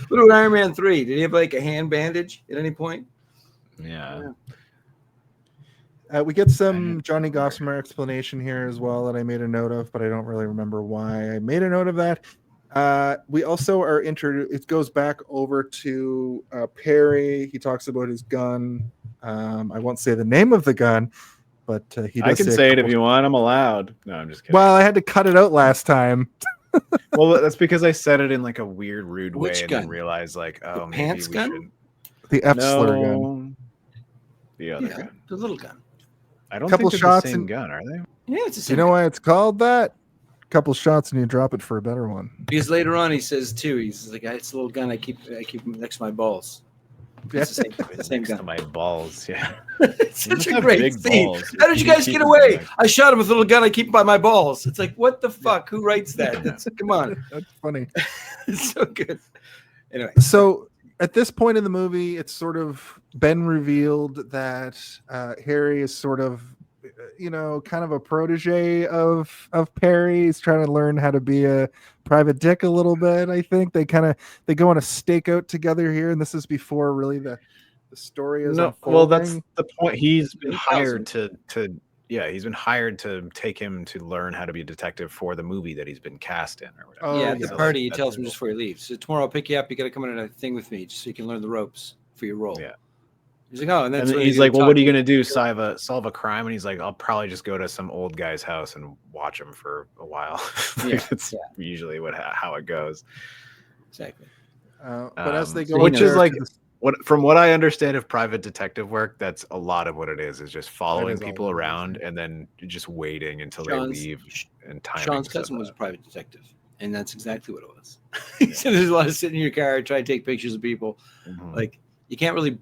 What about Iron Man 3? Did he have like a hand bandage at any point? yeah. We get some Johnny Gossamer explanation here as well that I made a note of, but I don't really remember why I made a note of that. We also are introduced. It goes back over to Perry. He talks about his gun. I won't say the name of the gun, but he does I can say it if you want. I'm allowed. No, I'm just kidding. Well, I had to cut it out last time. Well, that's because I said it in like a weird, rude way, Which and gun? then realized like, oh, maybe pants we gun? shouldn't. The F slur gun. No, the other Yeah, gun. the little gun. I don't Couple think they're shots the same and- gun, are they? Yeah, it's the Do same. you know why it's called that? Couple shots and you drop it for a better one. Because later on he says too, he's like, it's a little gun I keep next to my balls. It's the same Next to gun. my balls. Yeah. It's such must a have great big scene. balls. How did you You guys keep get them away? back. I shot him with a little gun I keep by my balls. It's like, what the fuck? Who writes that? Come on. That's funny. It's so good. Anyway, So at this point in the movie, it's sort of been revealed that Harry is sort of, kind of a protege of Perry. He's trying to learn how to be a private dick a little bit. I think they go on a stakeout together here, and this is before really the story is No, unfolding. well, that's the point. He's been He tells hired to he's been hired to take him to learn how to be a detective for the movie that he's been cast in or whatever. Oh, yeah, at the yeah. party he That's tells the him just before he leaves. So tomorrow I'll pick you up. You got to come on a thing with me just so you can learn the ropes for your role. Yeah. He's like, oh, and And that's then when he's gonna like, "Well, what are talk you gonna do? Solve a crime?" And he's like, "I'll probably just go to some old guy's house and watch him for a while." Like, Yeah, that's usually how it goes. Exactly. But as they So go, which in is there like to the- from what I understand of private detective work, that's a lot of what it is just following is all people it is, around and then just waiting until Sean's- they leave and timing. Sean's stuff cousin was a out. private detective, and that's exactly what it was. He said there's a lot of sitting in your car, try to take pictures of people. Mhm. Like, you can't really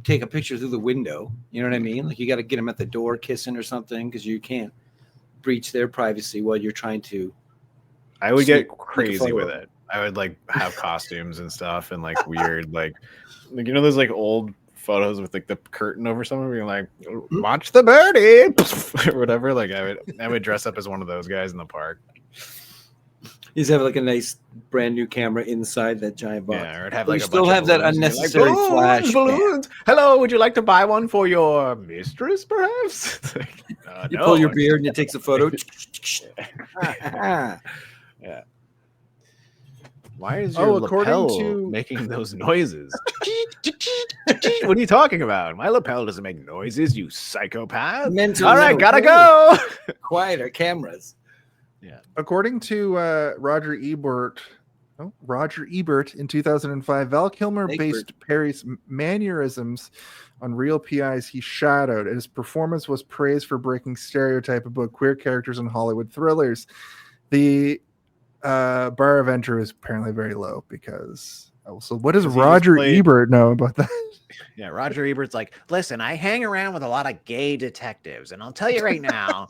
take a picture through the window. You know what I mean? Like, you got to get them at the door kissing or something because you can't breach their privacy while you're trying to. I would sneak- get crazy photo with of it. I would like have costumes and stuff and like weird like those like old photos with like the curtain over someone being like watch the birdie or whatever. Like I would dress up as one of those guys in the park. You just have like a nice brand new camera inside that giant box. Yeah, or it'd have But like you a still bunch have of that balloons, and you're unnecessary like, flash. cam. balloons. Hello, would you like to buy one for your mistress, perhaps? It's like, You no, pull your I- beard and it takes a photo. Yeah. Why is Oh, your according lapel to- making those noises? What are you talking about? My lapel doesn't make noises, you psychopath. Mental All right, note. gotta go. Quieter cameras. According to Roger Ebert in 2005, Val Kilmer based Perry's mannerisms on real PIs he shadowed, and his performance was praised for breaking stereotype about queer characters in Hollywood thrillers. The bar of entry is apparently very low because. So what does Because he just Roger played- Ebert know about that? Yeah, Roger Ebert's like, listen, I hang around with a lot of gay detectives, and I'll tell you right now,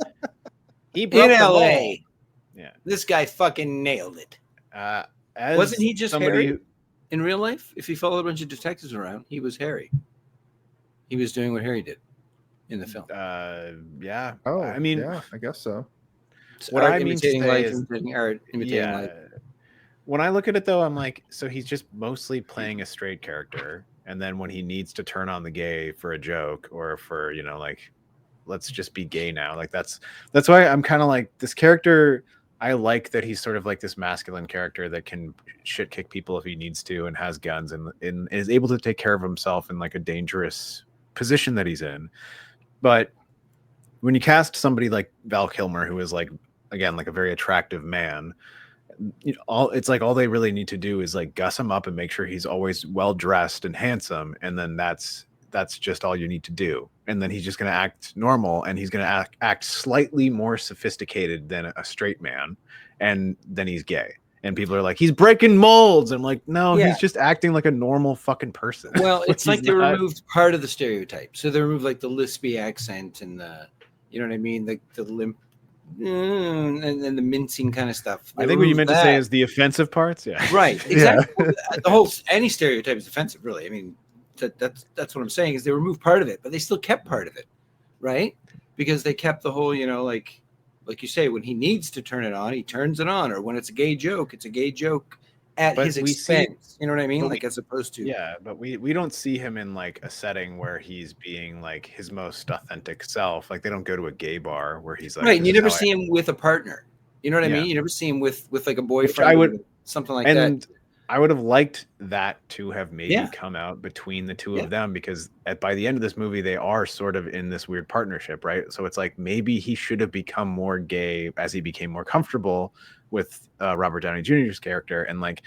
he broke In the LA. mold. Yeah. This guy fucking nailed it. As Wasn't he just somebody Harry who- in real life? If he followed a bunch of detectives around, he was Harry. He was doing what Harry did in the film. yeah. Oh, I mean, yeah, I guess so. what Art I mean to imitating say life, is- imitating art, imitating yeah. life. When I look at it though, I'm like, so he's just mostly playing a straight character, and then when he needs to turn on the gay for a joke or for like, let's just be gay now. Like that's why I'm kind of like this character I like that he's sort of like this masculine character that can shit kick people if he needs to and has guns and is able to take care of himself in like a dangerous position that he's in. But when you cast somebody like Val Kilmer, who is like, again, like a very attractive man, all they really need to do is like guss him up and make sure he's always well dressed and handsome, and then that's just all you need to do. And then he's just going to act normal, and he's going to act slightly more sophisticated than a straight man, and then he's gay. And people are like, he's breaking molds. I'm like, no, he's just acting like a normal fucking person. Well, it's like they removed part of the stereotype. So they removed like the lispy accent and the, you know what I mean, the limp and then the mincing kind of stuff. I think what you meant to say is the offensive parts. Yeah, right, exactly. The whole any stereotype is offensive, really. I mean, that's what I'm saying is they removed part of it, but they still kept part of it, right? Because they kept the whole, you know, like you say, when he needs to turn it on, he turns it on, or when it's a gay joke, it's a gay joke at his expense. You know what I mean? Like as opposed to but we don't see him in like a setting where he's being like his most authentic self. Like they don't go to a gay bar where he's like, right. And you never see him with a partner. You know what I mean? You never see him with like a boyfriend. I would something like that. I would have liked that to have maybe come out between the two of them, because by the end of this movie, they are sort of in this weird partnership, right? So it's like maybe he should have become more gay as he became more comfortable with Robert Downey Jr.'s character, and like,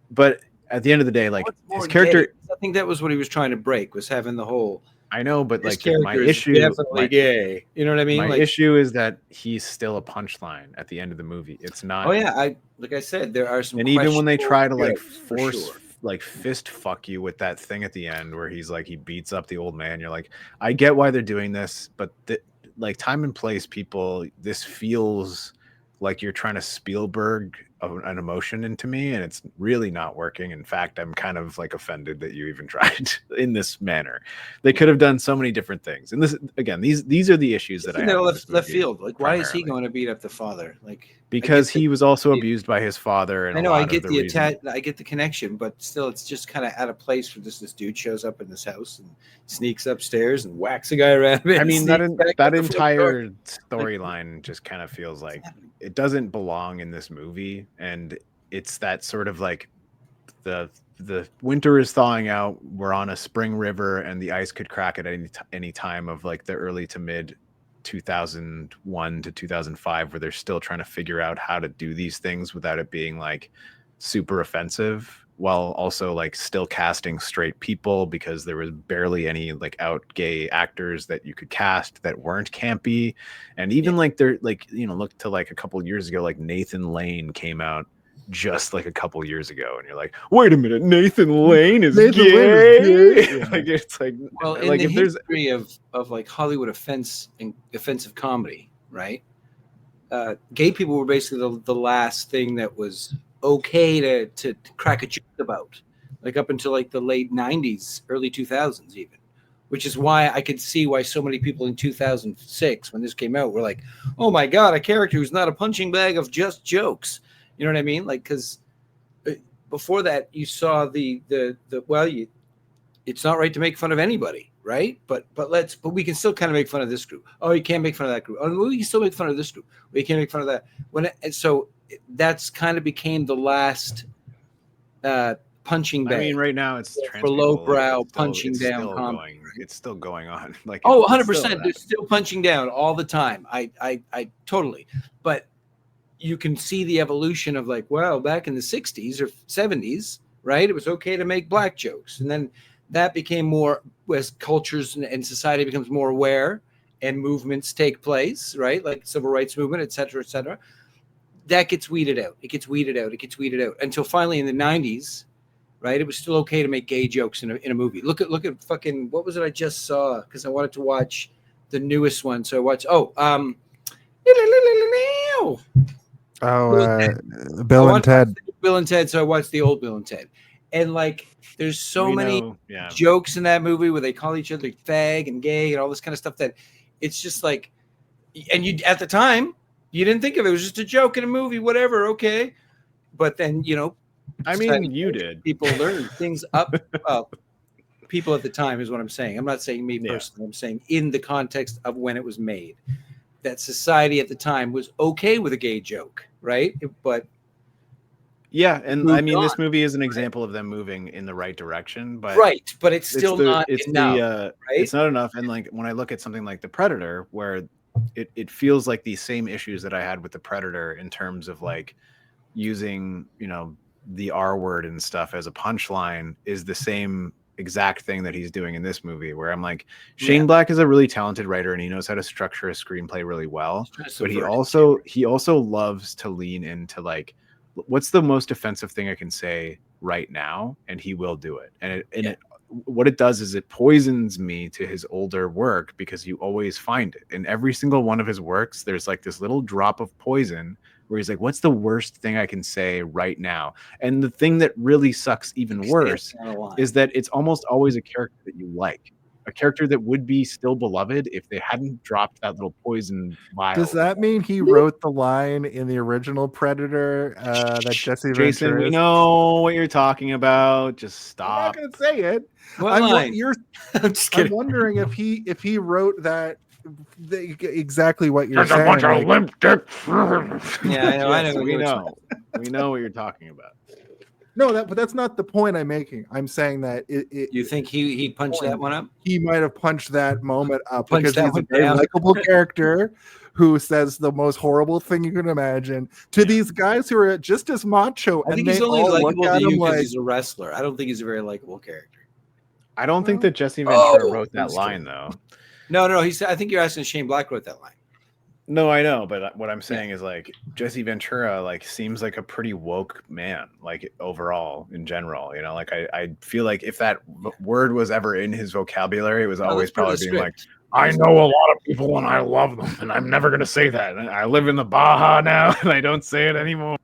but at the end of the day, like his character, gay? I think that was what he was trying to break, was having the whole. I know, but like my issue, definitely gay. You know what I mean? My issue is that he's still a punchline at the end of the movie. It's not. Oh yeah, like I said, there are some. And even when they try to like force, like fist fuck you with that thing at the end, where he's like he beats up the old man, you're like, I get why they're doing this, but like time and place, people, this feels like you're trying to Spielberg an emotion into me, and it's really not working. In fact, I'm kind of like offended that you even tried in this manner. They could have done so many different things. And this, again, these are the issues that I have left field. Like, why is he going to beat up the father? Like, because he was also abused by his father. And I know, I get I get the connection, but still, it's just kind of out of place for this dude shows up in this house and sneaks upstairs and whacks a guy around. I mean, that entire storyline just kind of feels like it doesn't belong in this movie. And it's that sort of like the winter is thawing out, we're on a spring river, and the ice could crack at any time of like the early to mid 2001 to 2005, where they're still trying to figure out how to do these things without it being like super offensive, while also like still casting straight people, because there was barely any like out gay actors that you could cast that weren't campy. And even like they're like, you know, look to like a couple of years ago, like Nathan Lane came out just like a couple years ago, and you're like, wait a minute, Nathan Lane is gay. Like it's like, well, in like the if there's history of like Hollywood offensive comedy, right? Gay people were basically the last thing that was okay to crack a joke about, like up until like the late 90s, early 2000s even, which is why I could see why so many people in 2006, when this came out, were like, oh my God, a character who's not a punching bag of just jokes. You know what I mean? Like, because before that, you saw it's not right to make fun of anybody, right? But we can still kind of make fun of this group. Oh, you can't make fun of that group. Oh, we can still make fun of this group. We can't make fun of that. So that's kind of became the last punching bag. I mean, right now it's for lowbrow punching down comedy. It's still going on. Like, 100%. They're still punching down all the time. I totally. But you can see the evolution of like, well, back in the 60s or 70s, right? It was okay to make black jokes. And then that became more, as cultures and society becomes more aware and movements take place, right? Like civil rights movement, et cetera, that gets weeded out. It gets weeded out until finally in the 90s, right? It was still okay to make gay jokes in a movie. Look at fucking, what was it I just saw? Because I wanted to watch the newest one. So I watched, Bill and Ted. Bill and Ted. So I watched the old Bill and Ted. And like, there's so many jokes in that movie where they call each other fag and gay and all this kind of stuff that it's just like, and you, at the time, you didn't think of it. It was just a joke in a movie, whatever. Okay. But then, you know, I mean, you did. People learn things up. Well, people at the time is what I'm saying. I'm not saying me personally. I'm saying in the context of when it was made, that society at the time was okay with a gay joke, right? But Yeah, and moved I mean, this on, movie is an example of them moving in the right direction, but right, but it's still not it's enough, right? It's not enough. And like when I look at something like The Predator, where it feels like these same issues that I had with The Predator in terms of like using, you know, the R word and stuff as a punchline is the same exact thing that he's doing in this movie, where I'm like, Shane Black is a really talented writer and he knows how to structure a screenplay really well, but he also loves to lean into like, what's the most offensive thing I can say right now, and he will do it. And what it does is it poisons me to his older work, because you always find it in every single one of his works. There's like this little drop of poison where he's like, what's the worst thing I can say right now? And the thing that really sucks even worse is that it's almost always a character that you like, a character that would be still beloved if they hadn't dropped that little poison vial. Does that mean he wrote the line in the original Predator that Jesse Jason, Ventura we know what you're talking about. Just stop. I'm not gonna say it. What line? I'm just kidding. I'm wondering if he wrote that exactly what you're There's saying. a bunch of like- limp dicks. Yeah, I know. I Yes, know. we know what you're talking about. No, but that's not the point I'm making. I'm saying that You think he punched that one up? he might have punched that moment up Punched because that he's a one very down. likable character who says the most horrible thing you can imagine to these guys who are just as macho, I and think they he's only all look likable at to him you because like, he's a wrestler. I don't think he's a very likable character. I don't think that Jesse Ventura wrote that I'm just line kidding. though. No. I think you're asking Shane Black wrote that line. No, I know, but what I'm saying is like Jesse Ventura like seems like a pretty woke man, like overall in general, you know, like I feel like if that word was ever in his vocabulary, it was always probably being like, I know a lot of people and I love them, and I'm never gonna say that. And I live in the Baja now, and I don't say it anymore.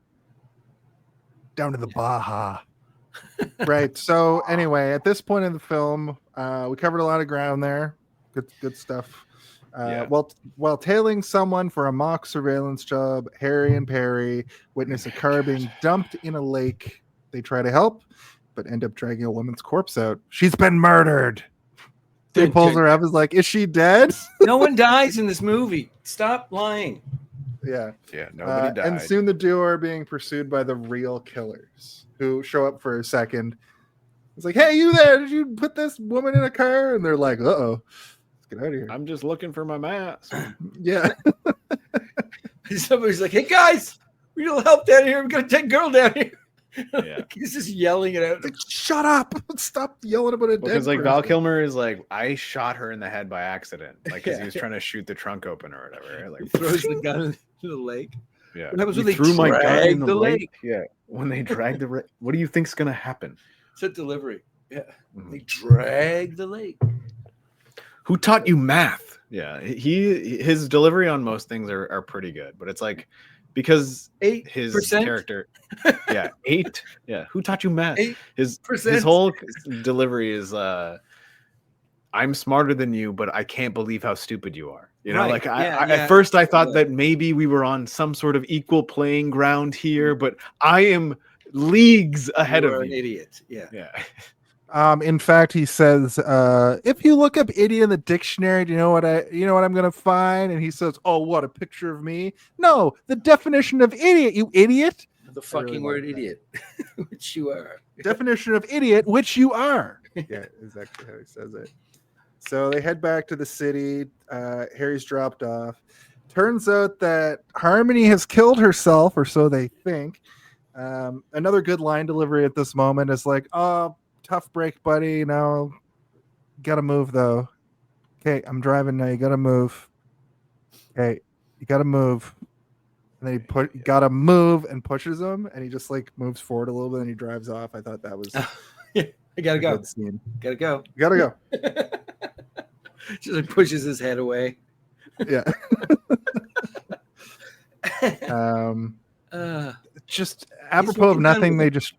down to the Baja. Right. So anyway, at this point in the film, we covered a lot of ground there. Good stuff. While tailing someone for a mock surveillance job, Harry and Perry witness a car being dumped in a lake. They try to help, but end up dragging a woman's corpse out. She's been murdered. They pulls her up. Is like, is she dead? No one dies in this movie. Stop lying. Yeah. Nobody died. And soon the duo are being pursued by the real killers, who show up for a second. It's like, hey, you there? Did you put this woman in a car? And they're like, uh-oh. Get out of here. I'm just looking for my mask. Yeah. Somebody's like, hey guys, we need help down here. We got a dead girl down here. Yeah. He's just yelling it out. Like, shut up. Stop yelling about it. Because like Val Kilmer is like, I shot her in the head by accident. Like, because he was trying to shoot the trunk open or whatever. Like, He throws the gun into the lake. yeah. What happens You when they threw my gun drag in the lake? lake? Yeah. When they drag the what do you think's gonna happen? It's a delivery. Yeah. Mhm. They drag the lake. Who taught you math? Yeah, his delivery on most things are pretty good, but it's like because 8%? his character, yeah, 8, yeah. Who taught you math? 8%? His whole delivery is, I'm smarter than you, but I can't believe how stupid you are. You know, Right. like Yeah, at first I thought that maybe we were on some sort of equal playing ground here, but I am leagues ahead You're of an you. idiot. Yeah. Yeah. In fact, he says, if you look up idiot in the dictionary, do you know what I'm gonna find? And he says, oh, what, a picture of me? No, the definition of idiot, you idiot. The fucking word idiot, which you are. Definition of idiot, which you are. Yeah, exactly how he says it. So they head back to the city. Harry's dropped off. Turns out that Harmony has killed herself, or so they think. Another good line delivery at this moment is like, oh, tough break, buddy. You know, gotta move though. Okay, I'm driving now. You gotta move. Okay, you gotta move. And then he gotta move and pushes him, and he just like moves forward a little bit and he drives off. I thought that was I gotta go. good scene. Gotta go. You gotta go. Just like pushes his head away. Yeah. Just apropos of nothing, they just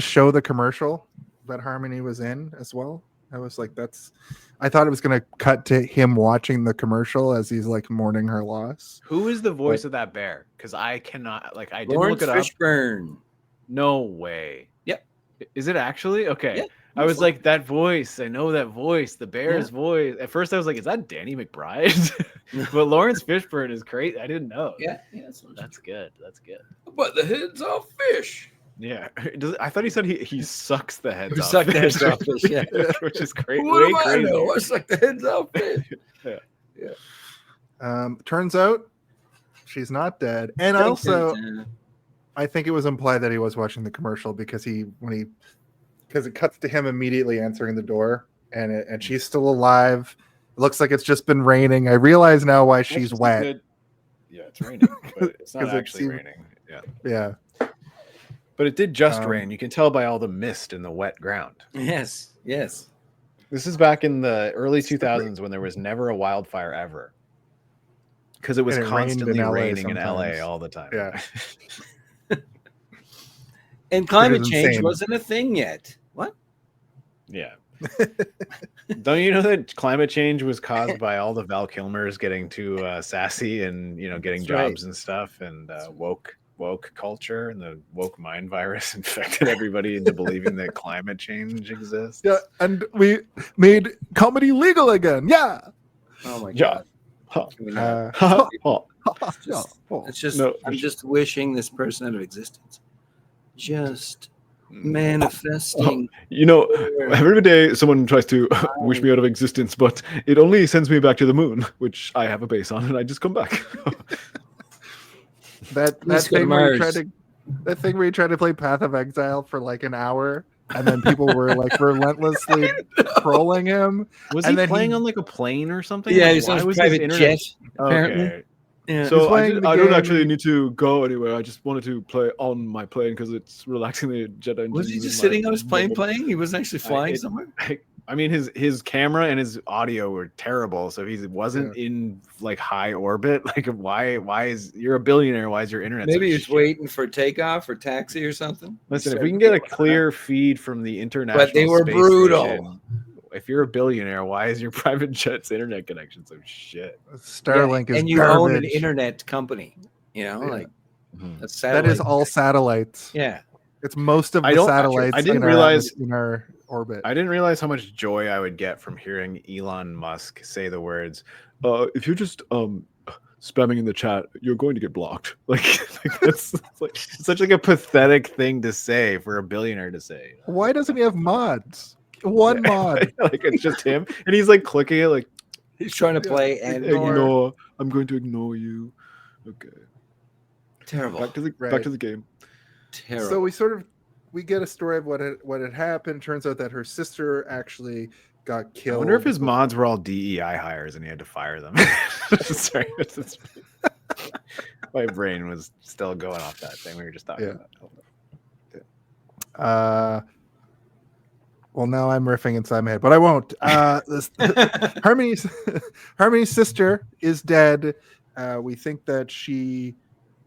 show the commercial that Harmony was in as well. I was like, I thought it was gonna cut to him watching the commercial as he's like mourning her loss. Who is the voice of that bear? Because I cannot, I didn't Lawrence look it up. Fishburne. No way. Yep. Is it actually? Okay. Yeah. I was like, that voice. I know that voice. The bear's voice. At first, I was like, is that Danny McBride? But Lawrence Fishburne is great. I didn't know. Yeah, That's good. That's good. But the heads off fish. Yeah, I thought he said he sucks the heads He off. sucked the fish, heads off fish, yeah. which is great. What do Way I know? crazier. I suck the heads off fish. Turns out she's not dead, and also I think it was implied that he was watching the commercial because because it cuts to him immediately answering the door, and she's still alive. It looks like it's just been raining. I realize now why she's That's wet. good. Yeah, it's raining, but it's not 'Cause it actually seemed- raining. Yeah, Yeah. but it did just rain. You can tell by all the mist in the wet ground. Yes. This is back in the early 2000s when there was never a wildfire ever. Because it was And it rained in constantly LA raining in LA sometimes. all the time. Yeah. And climate was change insane. wasn't a thing yet. What? Yeah. Don't you know that climate change was caused by all the Val Kilmers getting too sassy and getting That's right. jobs and stuff, and woke culture and the woke mind virus infected everybody into believing that climate change exists? Yeah, and we made comedy legal again. Yeah. Oh my Yeah. god. Huh. Can we not- Huh. It's just No. I'm just wishing this person out of existence. Just manifesting. Every day someone tries to wish me out of existence, but it only sends me back to the moon, which I have a base on, and I just come back. That Let's go to thing where you Mars. tried to play Path of Exile for like an hour, and then people were like relentlessly trolling him. Was And he then playing on like a plane or something? Yeah, Like, he's on why his was private internet- jet, apparently. Okay. Yeah. So playing the I don't game. actually need to go anywhere. I just wanted to play on my plane because it's relaxing the jet engine. Was he just sitting on his plane playing? He wasn't actually flying somewhere? I mean, his camera and his audio were terrible. So if he wasn't in like high orbit, like why is you're a billionaire? Why is your internet? Maybe so he's shit? waiting for takeoff or taxi or something. Listen, if we can get a clear feed from the international, But they were Space brutal. Station, if you're a billionaire, why is your private jet's internet connection so shit? Starlink is and you own an garbage. internet company. Like that's That is satellite. all satellites. Yeah. It's most of I the don't- satellites. I didn't in our realize- in our orbit. I didn't realize how much joy I would get from hearing Elon Musk say the words, if you're just spamming in the chat, you're going to get blocked. Like that's like such like a pathetic thing to say for a billionaire to say. Why doesn't he have mods? One mod. Like it's just him, and he's like clicking it like He's trying to play and ignore. I'm going to ignore you. Okay. terrible. Back to the Right. game. Terrible. So we get a story of what had happened. Turns out that her sister actually got I killed. wonder if his mods were all DEI hires and he had to fire them. Sorry, my brain was still going off that thing we were just talking about. Well, now I'm riffing inside my head, but I won't. Harmony's sister is dead. We think that she,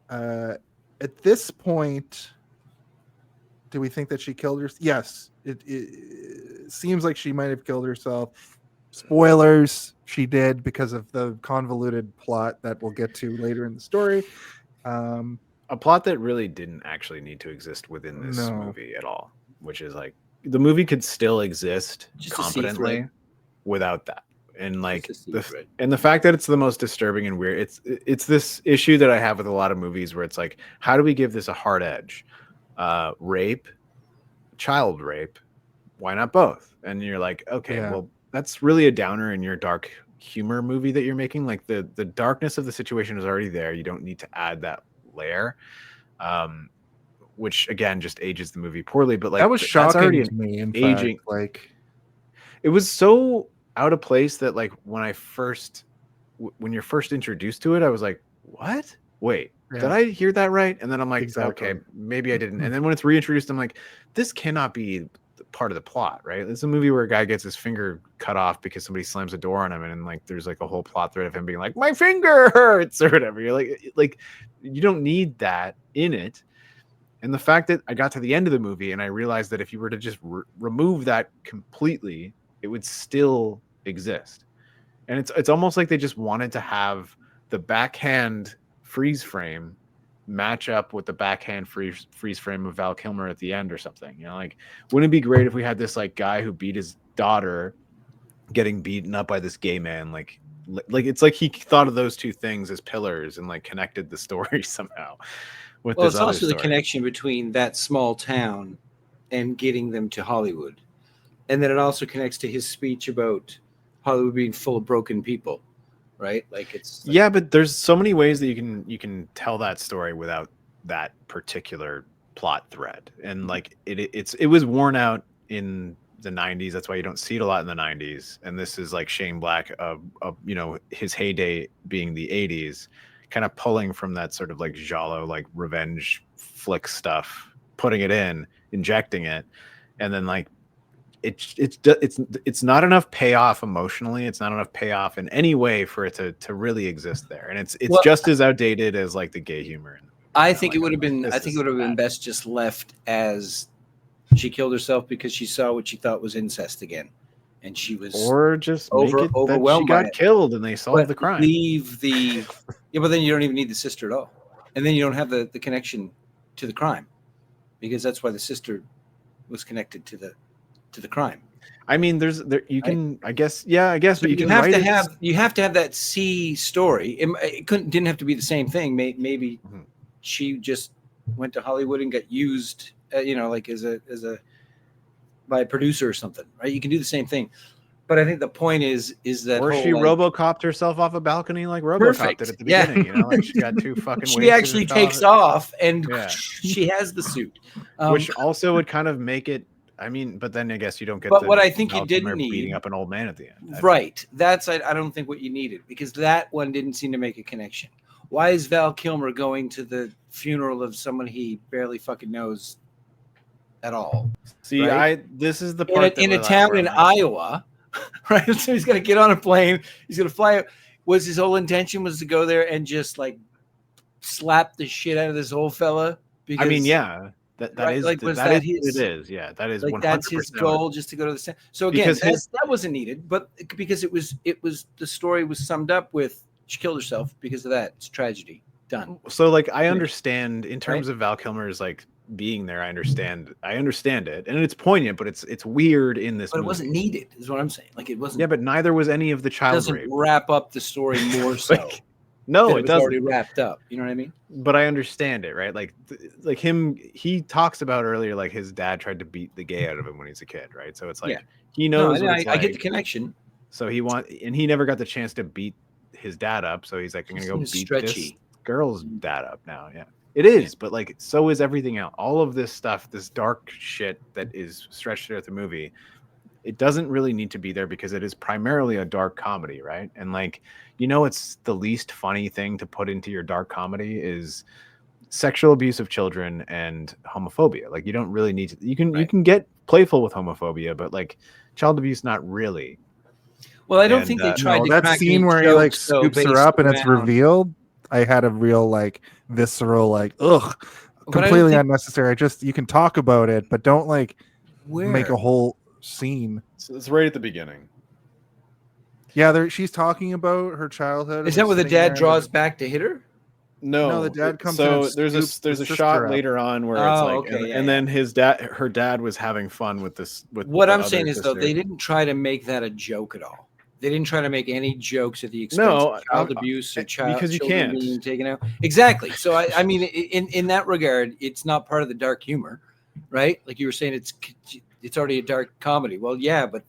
at this point, do we think that she killed herself? Yes, it seems like she might have killed herself. Spoilers, she did because of the convoluted plot that we'll get to later in the story. A plot that really didn't actually need to exist within this No. movie at all, which is like the movie could still exist Just a competently C-thread. without that. And like Just a the C-thread. fact that it's the most disturbing and weird, it's this issue that I have with a lot of movies where it's like, how do we give this a hard edge? Rape, child rape, why not both? And you're like, okay, Yeah. well, that's really a downer in your dark humor movie that you're making. Like the darkness of the situation is already there. You don't need to add that layer. Which again just ages the movie poorly, but like that was that's shocking already to me. In aging. fact, like It was so out of place that like when you're first introduced to it, I was like, what? Wait, Yeah. did I hear that right? And then I'm like, Exactly. okay, maybe I didn't. And then when it's reintroduced, I'm like, this cannot be part of the plot, right? It's a movie where a guy gets his finger cut off because somebody slams a door on him, and like there's like a whole plot thread of him being like, my finger hurts or whatever. You're like you don't need that in it. And the fact that I got to the end of the movie and I realized that if you were to just remove that completely, it would still exist. And it's almost like they just wanted to have the backhand freeze frame match up with the backhand freeze frame of Val Kilmer at the end or something. You know, like, wouldn't it be great if we had this like guy who beat his daughter getting beaten up by this gay man? Like it's like he thought of those two things as pillars and like connected the story somehow with Well, this it's other also the story. connection between that small town and getting them to Hollywood. And then it also connects to his speech about Hollywood being full of broken people, right? Like it's Yeah, but there's so many ways that you can tell that story without that particular plot thread. And like it was worn out in the 90s. That's why you don't see it a lot in the 90s. And this is like Shane Black of you know, his heyday being the 80s, kind of pulling from that sort of like giallo, like revenge flick stuff, putting it in, injecting it, and then like it's not enough payoff emotionally. It's not enough payoff in any way for it to really exist there. And it's Well, just as outdated as like the gay humor. I You know, think like, it would have been. this I think is it would have been bad. best just left as she killed herself because she saw what she thought was incest again, and she was Or just make it that she overwhelmed by got it. killed and they solved But the crime. leave the but then you don't even need the sister at all, and then you don't have the connection to the crime, because that's why the sister was connected to the crime. I mean, you can, I guess, but So you can have write to it as- have that C story. It didn't have to be the same thing. Maybe Mhm. she just went to Hollywood and got used, like as a by a producer or something, right? You can do the same thing. But I think the point is that or whole, she like, RoboCopped herself off a balcony like RoboCop Perfect. did at the Yeah. beginning. You know, like she got two fucking. she wasted actually and fell takes off off and Yeah. she has the suit. which also would kind of make it. I mean, but then I guess you don't get. But the what I think you Val didn't Kilmer need- beating up an old man at the end. Right. That's I don't think what you needed, because that one didn't seem to make a connection. Why is Val Kilmer going to the funeral of someone he barely fucking knows at all? See, right? this is the In part a that town in Iowa, right? So he's going to get on a plane. He's going to fly. Was his whole intention was to go there and just like slap the shit out of this old fella? Because, I mean, yeah, that right, is like, was that that is his- it is. Yeah, that is like 100%. that's his goal, just to go to the. So again, Because his- that wasn't needed, but because it was the story was summed up with she killed herself because of that. It's a tragedy. Done. So like I understand in terms of Val Kilmer's like being there. I understand it, and it's poignant, but it's weird in this. But it movie. wasn't needed, is what I'm saying. Like it wasn't. Yeah, but neither was any of the child doesn't rape. wrap up the story more so. Like, no, than it was doesn't. already wrapped up. You know what I mean? But I understand it, right? Like him, he talks about earlier, like his dad tried to beat the gay out of him when he's a kid, right? So it's like Yeah. he knows. No, what I it's get the like. connection. So and he never got the chance to beat his dad up. So he's like, I'm gonna go beat Seems this stretchy. girl's dad up now. Yeah, it is. But like, so is everything else. All of this stuff, this dark shit that is stretched throughout the movie, it doesn't really need to be there because it is primarily a dark comedy, right? And like, it's the least funny thing to put into your dark comedy is sexual abuse of children and homophobia. Like, you don't really need to. You can get playful with homophobia, but like child abuse, not really. Well, I don't And, think they no, tried to that crack scene any where he like jokes, though, scoops her based up and it's around- revealed, I had a real like visceral like ugh, But I don't completely think- unnecessary. Just you can talk about it, but don't like Where? make a whole scene. So it's right at the beginning. Yeah, she's talking about her childhood. Is and that where the sitting there dad and draws back to hit her? No, the dad comes in So and there's scoops there's the a sister shot up. later on where Oh, it's like, okay, yeah, and then her dad was having fun with this. With What the I'm other saying is, though, sister. they didn't try to make that a joke at all. They didn't try to make any jokes at the expense No, of child abuse or because you children can't. being taken out. Exactly. So I mean, in that regard, it's not part of the dark humor, right? Like you were saying, it's already a dark comedy. Well, yeah, but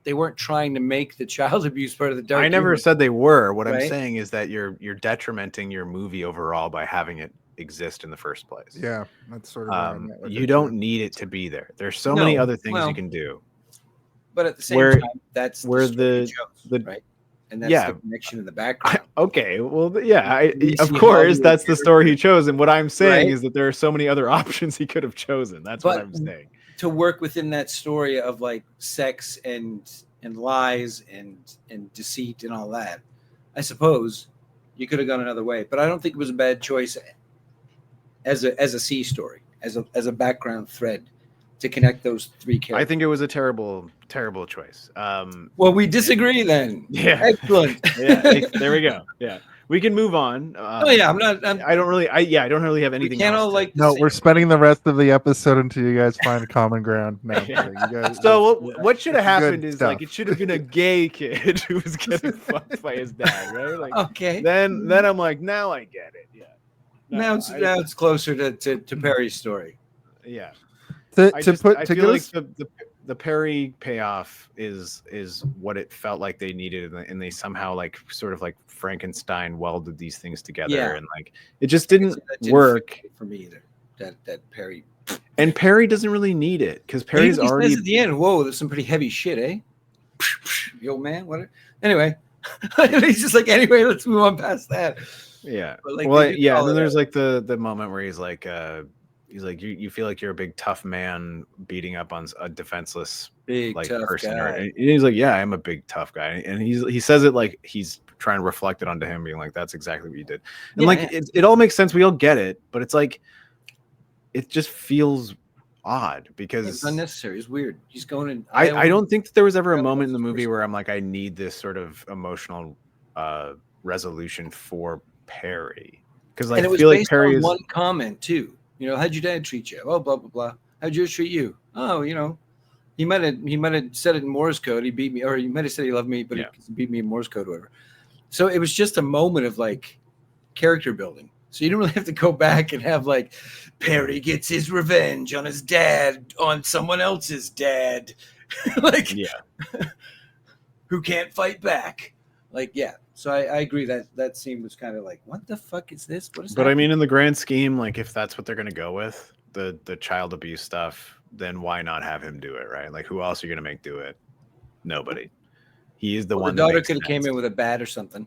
they weren't trying to make the child abuse part of the dark. I never humor. said they were. What I'm Right? saying is that you're detrimenting your movie overall by having it exist in the first place. Yeah, that's sort of. where I'm at with You it, don't too. need it to be there. There's so many No, other things well, you can do. But at the same where- time, that's where story the- chose, right, and that's yeah. the connection in the background. Okay, well, yeah, You of see course, Hollywood that's the story he chose. And what I'm saying Right? is that there are so many other options he could have chosen. That's what But- I'm saying. To work within that story of like sex and lies and deceit and all that, I suppose you could have gone another way. But I don't think it was a bad choice as a C story, as a background thread to connect those three characters. I think it was a terrible choice. Well, we disagree then. Yeah. Excellent. Yeah, there we go. Yeah. we can move on. Oh yeah, I'm not. I don't really. I don't really have We anything. can't else all to- like. the No, same we're thing. spending the rest of the episode until you guys find common ground. No, I'm kidding. You guys, So what should have it's good happened is like stuff. it should have been a gay kid who was getting fucked by his dad, right? Like Okay. then I'm like, now I get it. Yeah. No, Now it's closer to Perry's story. yeah. to I give feel like us the Perry payoff is what it felt like they needed, and they somehow like sort of like Frankenstein welded these things together, Yeah. and like it just didn't That didn't work. fit for me either. That Perry. And Perry doesn't really need it because He Perry's says already at the end. Whoa, there's some pretty heavy shit, eh? Yo, man. What? Anyway, he's just like, anyway, let's move on past that. yeah. But, like, Well, they do yeah. call And then it there's out. like the moment where he's like you feel like you're a big tough man beating up on a defenseless Big like tough person, guy. and he's like, yeah, I'm a big tough guy, and he says it like he's trying to reflect it onto him, being like, that's exactly what you did, and Yeah, like yeah. it all makes sense, we all get it, but it's like it just feels odd because It's unnecessary. It's weird. He's going in. I don't think that there was ever a Yeah, moment in the that's movie person. where I'm like, I need this sort of emotional resolution for Perry, because like, And it I was feel like based Perry on is one comment too. You know, how'd your dad treat you? Oh, blah blah blah. How'd yours treat you? Oh, you know, he might have said it in Morse code. He beat me, or he might have said he loved me, but Yeah. he beat me in Morse code, or whatever. So it was just a moment of like character building. So you don't really have to go back and have like Perry gets his revenge on his dad on someone else's dad, like yeah. who can't fight back. Like, yeah. So I agree that scene was kind of like, what the fuck is this? What is But that? I mean, in the grand scheme, like if that's what they're gonna go with, the child abuse stuff, then why not have him do it, right? Like who else are you gonna make do it? Nobody. He is the Well, one. the that daughter makes could have came sense. in with a bat or something.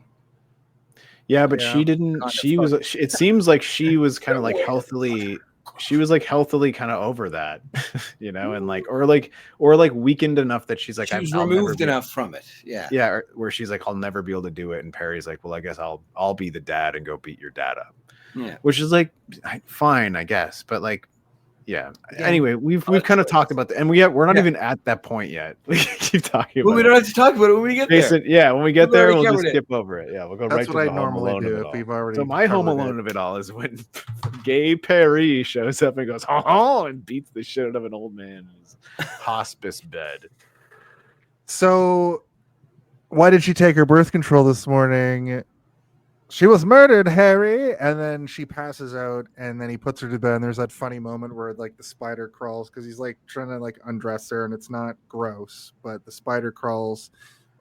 Yeah, but Yeah. she didn't. Kinda She was. fucking- It seems like she was kind of like healthily. She was like healthily kind of over that, you know, and like or like weakened enough that she's like She was I'll never removed be- enough from it. Yeah. Yeah, where she's like, I'll never be able to do it, and Perry's like, well, I guess I'll be the dad and go beat your dad up, Yeah. which is like fine, I guess, but like, yeah. Yeah. Anyway, we've Other kind of choices. talked about that, and we're not Yeah. even at that point yet. We keep talking Well, about we it. don't have to talk about it when we get there. Jason, yeah, when we get We've there, already we'll just covered it. skip over it. Yeah, we'll go right that's to what the I Home normally Alone do of it if all. we've already. So my Home covered it. Alone of it all is when gay Perry shows up and goes, oh, and beats the shit out of an old man in his hospice bed. So, why did she take her birth control this morning? She was murdered, Harry. And then she passes out, and then he puts her to bed. And there's that funny moment where like the spider crawls because he's like trying to like undress her, and it's not gross, but the spider crawls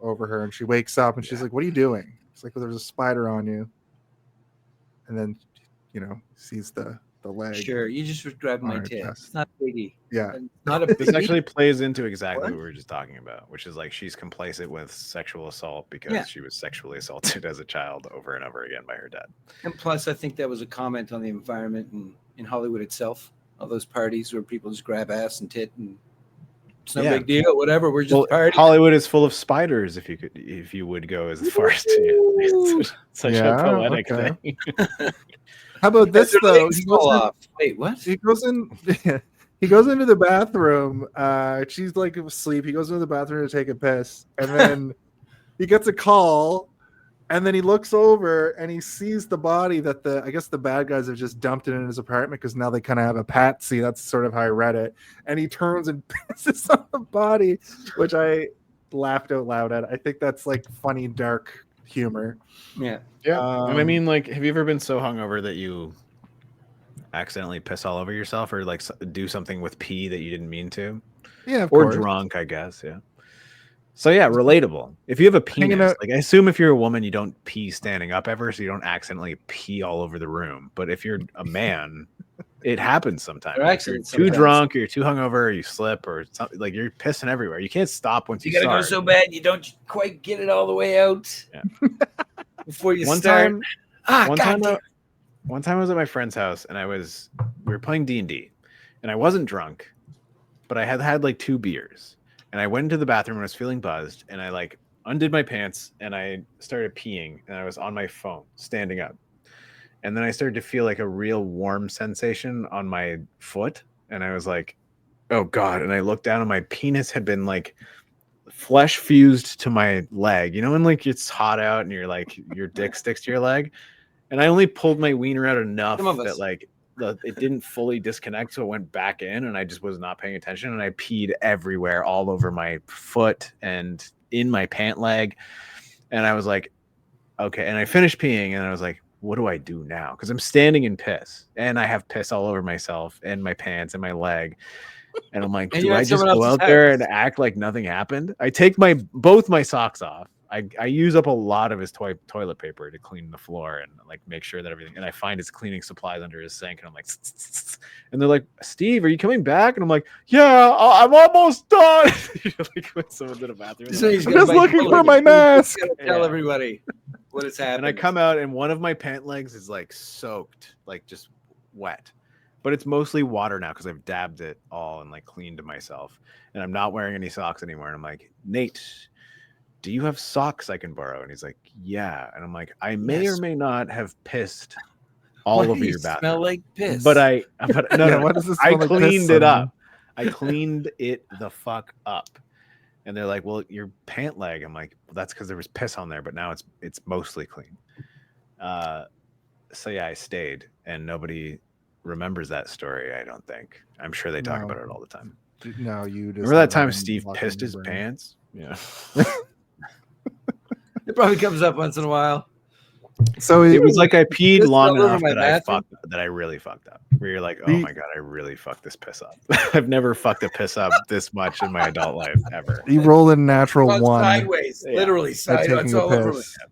over her, and she wakes up, and she's like, "What are you doing?" It's like, "Well, there's a spider on you." And then, sees the leg. Sure, you just was grabbing my on her tit. chest. It's not a biggie. Yeah. It's not a This biggie. actually plays into exactly What? what we were just talking about, which is like she's complacent with sexual assault because Yeah. she was sexually assaulted as a child over and over again by her dad. And plus, I think that was a comment on the environment in Hollywood itself. All those parties where people just grab ass and tit, and it's no Yeah. big deal. Whatever, we're just Well, partying. Hollywood is full of spiders. If you would go as far as to such Yeah, a poetic okay. thing. How about this Their though? legs He goes fall in- off. Wait, what? he goes in he goes into the bathroom, she's like asleep, he goes into the bathroom to take a piss, and then he gets a call, and then he looks over and he sees the body that I guess the bad guys have just dumped it in his apartment because now they kind of have a patsy. That's sort of how I read it. And he turns and pisses on the body, which I laughed out loud at. I think that's like funny dark humor. Yeah. Yeah, and I Um, mean, like, have you ever been so hungover that you accidentally piss all over yourself, or like do something with pee that you didn't mean to, Yeah, of or course. drunk? I guess, yeah. So yeah, relatable. If you have a Hanging penis, out- like I assume if you're a woman, you don't pee standing up ever, so you don't accidentally pee all over the room. But if you're a man, it happens sometimes. There are If you're accidents too sometimes. drunk, or you're too hungover, or you slip, or something, like you're pissing everywhere. You can't stop once You you gotta go start. so bad you don't quite get it all the way out. Yeah. Before you One start. time, Ah, one God time, damn. one time I was at my friend's house and we were playing D&D, and I wasn't drunk, but I had like 2 beers, and I went into the bathroom and I was feeling buzzed, and I like undid my pants and I started peeing, and I was on my phone standing up, and then I started to feel like a real warm sensation on my foot, and I was like, oh God. And I looked down and my penis had been like flesh fused to my leg. You know when like it's hot out and you're like your dick sticks to your leg, and I only pulled my wiener out enough that like it didn't fully disconnect, so it went back in, and I just was not paying attention, and I peed everywhere, all over my foot and in my pant leg, and I was like, okay, and I finished peeing, and I was like, what do I do now? Because I'm standing in piss, and I have piss all over myself and my pants and my leg. And I'm like, do I just go out there and act like nothing happened? I take both my socks off. I use up a lot of his toilet paper to clean the floor and like make sure that everything. And I find his cleaning supplies under his sink, and I'm like, and they're like, Steve, are you coming back? And I'm like, yeah, I'm almost done. Like when someone's in a bathroom, I'm just looking for my mask. Tell everybody what has happened. And I come out, and one of my pant legs is like soaked, like just wet. But it's mostly water now because I've dabbed it all and like cleaned myself, and I'm not wearing any socks anymore. And I'm like, Nate, do you have socks I can borrow? And he's like, yeah. And I'm like, I may or may not have pissed all over your bathroom. Smell like piss. But no, what does this I smell like cleaned piss it on? up. I cleaned it the fuck up. And they're like, well, your pant leg. I'm like, well, that's because there was piss on there, but now it's mostly clean. So yeah, I stayed, and nobody remembers that story. I don't think. I'm sure they talk about it all the time. No, you just remember that time Steve pissed his pants? Yeah. It probably comes up once in a while. So it was like I peed long enough that I really fucked up. Where you're like, oh my god, I really fucked this piss up. I've never fucked a piss up this much in my adult life ever. You roll in natural one sideways, literally sideways, all over my head.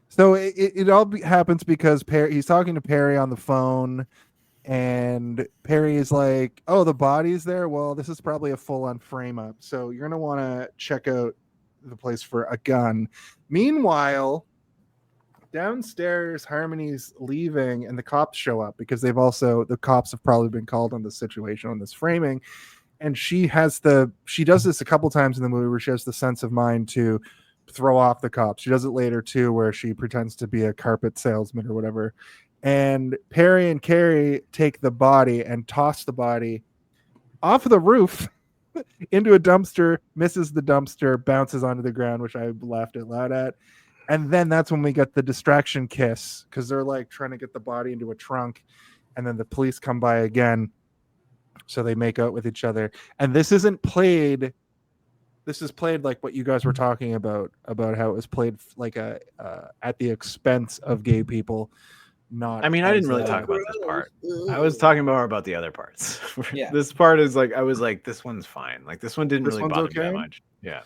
So it all happens because he's talking to Perry on the phone, and Perry is like, oh, the body's there. Well, this is probably a full-on frame up. So you're going to want to check out the place for a gun. Meanwhile, downstairs, Harmony's leaving, and the cops show up because the cops have probably been called on this situation, on this framing. And she does this a couple times in the movie where she has the sense of mind to throw off the cops. She does it later too, where she pretends to be a carpet salesman or whatever. And Perry and Carrie take the body and toss the body off the roof into a dumpster, misses the dumpster, bounces onto the ground, which I laughed out loud at. And then that's when we get the distraction kiss, because they're like trying to get the body into a trunk, and then the police come by again, so they make out with each other. And this isn't played. This is played like what you guys were talking about how it was played like at the expense of gay people. Not. I mean, I didn't really talk about this part. I was talking more about the other parts. Yeah. This part is like, I was like, this one's fine. Like this one didn't really bother me that much. Yeah.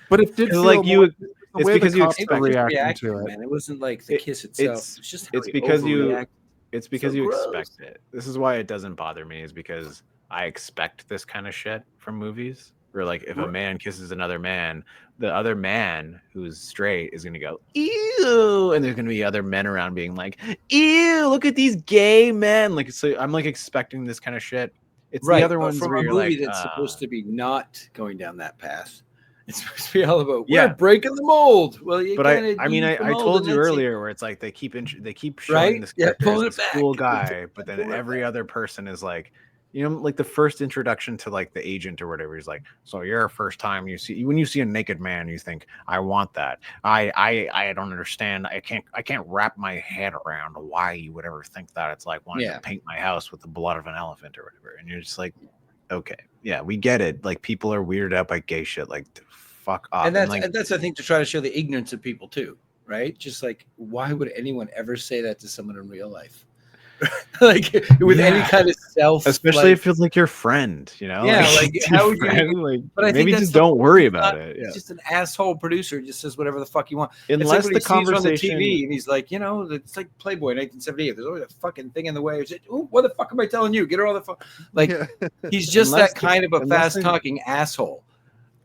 But it did feel like you. It's because you expect reacting to it. Man. It wasn't like the kiss itself. It's because you expect it. This is why it doesn't bother me, is because I expect this kind of shit from movies. Where like if a man kisses another man, the other man who's straight is gonna go ew, and there's gonna be other men around being like ew, look at these gay men. Like, so I'm like expecting this kind of shit. It's the other ones from where a you're movie like, that's supposed to be not going down that path. It's supposed to be all about we're breaking the mold. Well, I told you earlier where it's like they keep showing this character as this cool guy, but then every other person is like, you know, like the first introduction to like the agent or whatever, he's like, so your first time when you see a naked man, you think, I want that. I don't understand. I can't wrap my head around why you would ever think that. It's like wanting to paint my house with the blood of an elephant or whatever. And you're just like, okay, yeah, we get it. Like people are weirded out by gay shit. Like fuck off. And that's I think to try to show the ignorance of people too, right? Just like, why would anyone ever say that to someone in real life? Like with any kind of self, especially if it's like your friend, you know? Yeah, like how would you? Like, but I maybe think just don't worry about it. He's just an asshole producer. He just says whatever the fuck you want. Unless it's like the conversation on the TV and he's like, you know, it's like Playboy 1978. There's always a fucking thing in the way. What the fuck am I telling you? Get her all the fuck. Like he's just that kind of a fast talking asshole.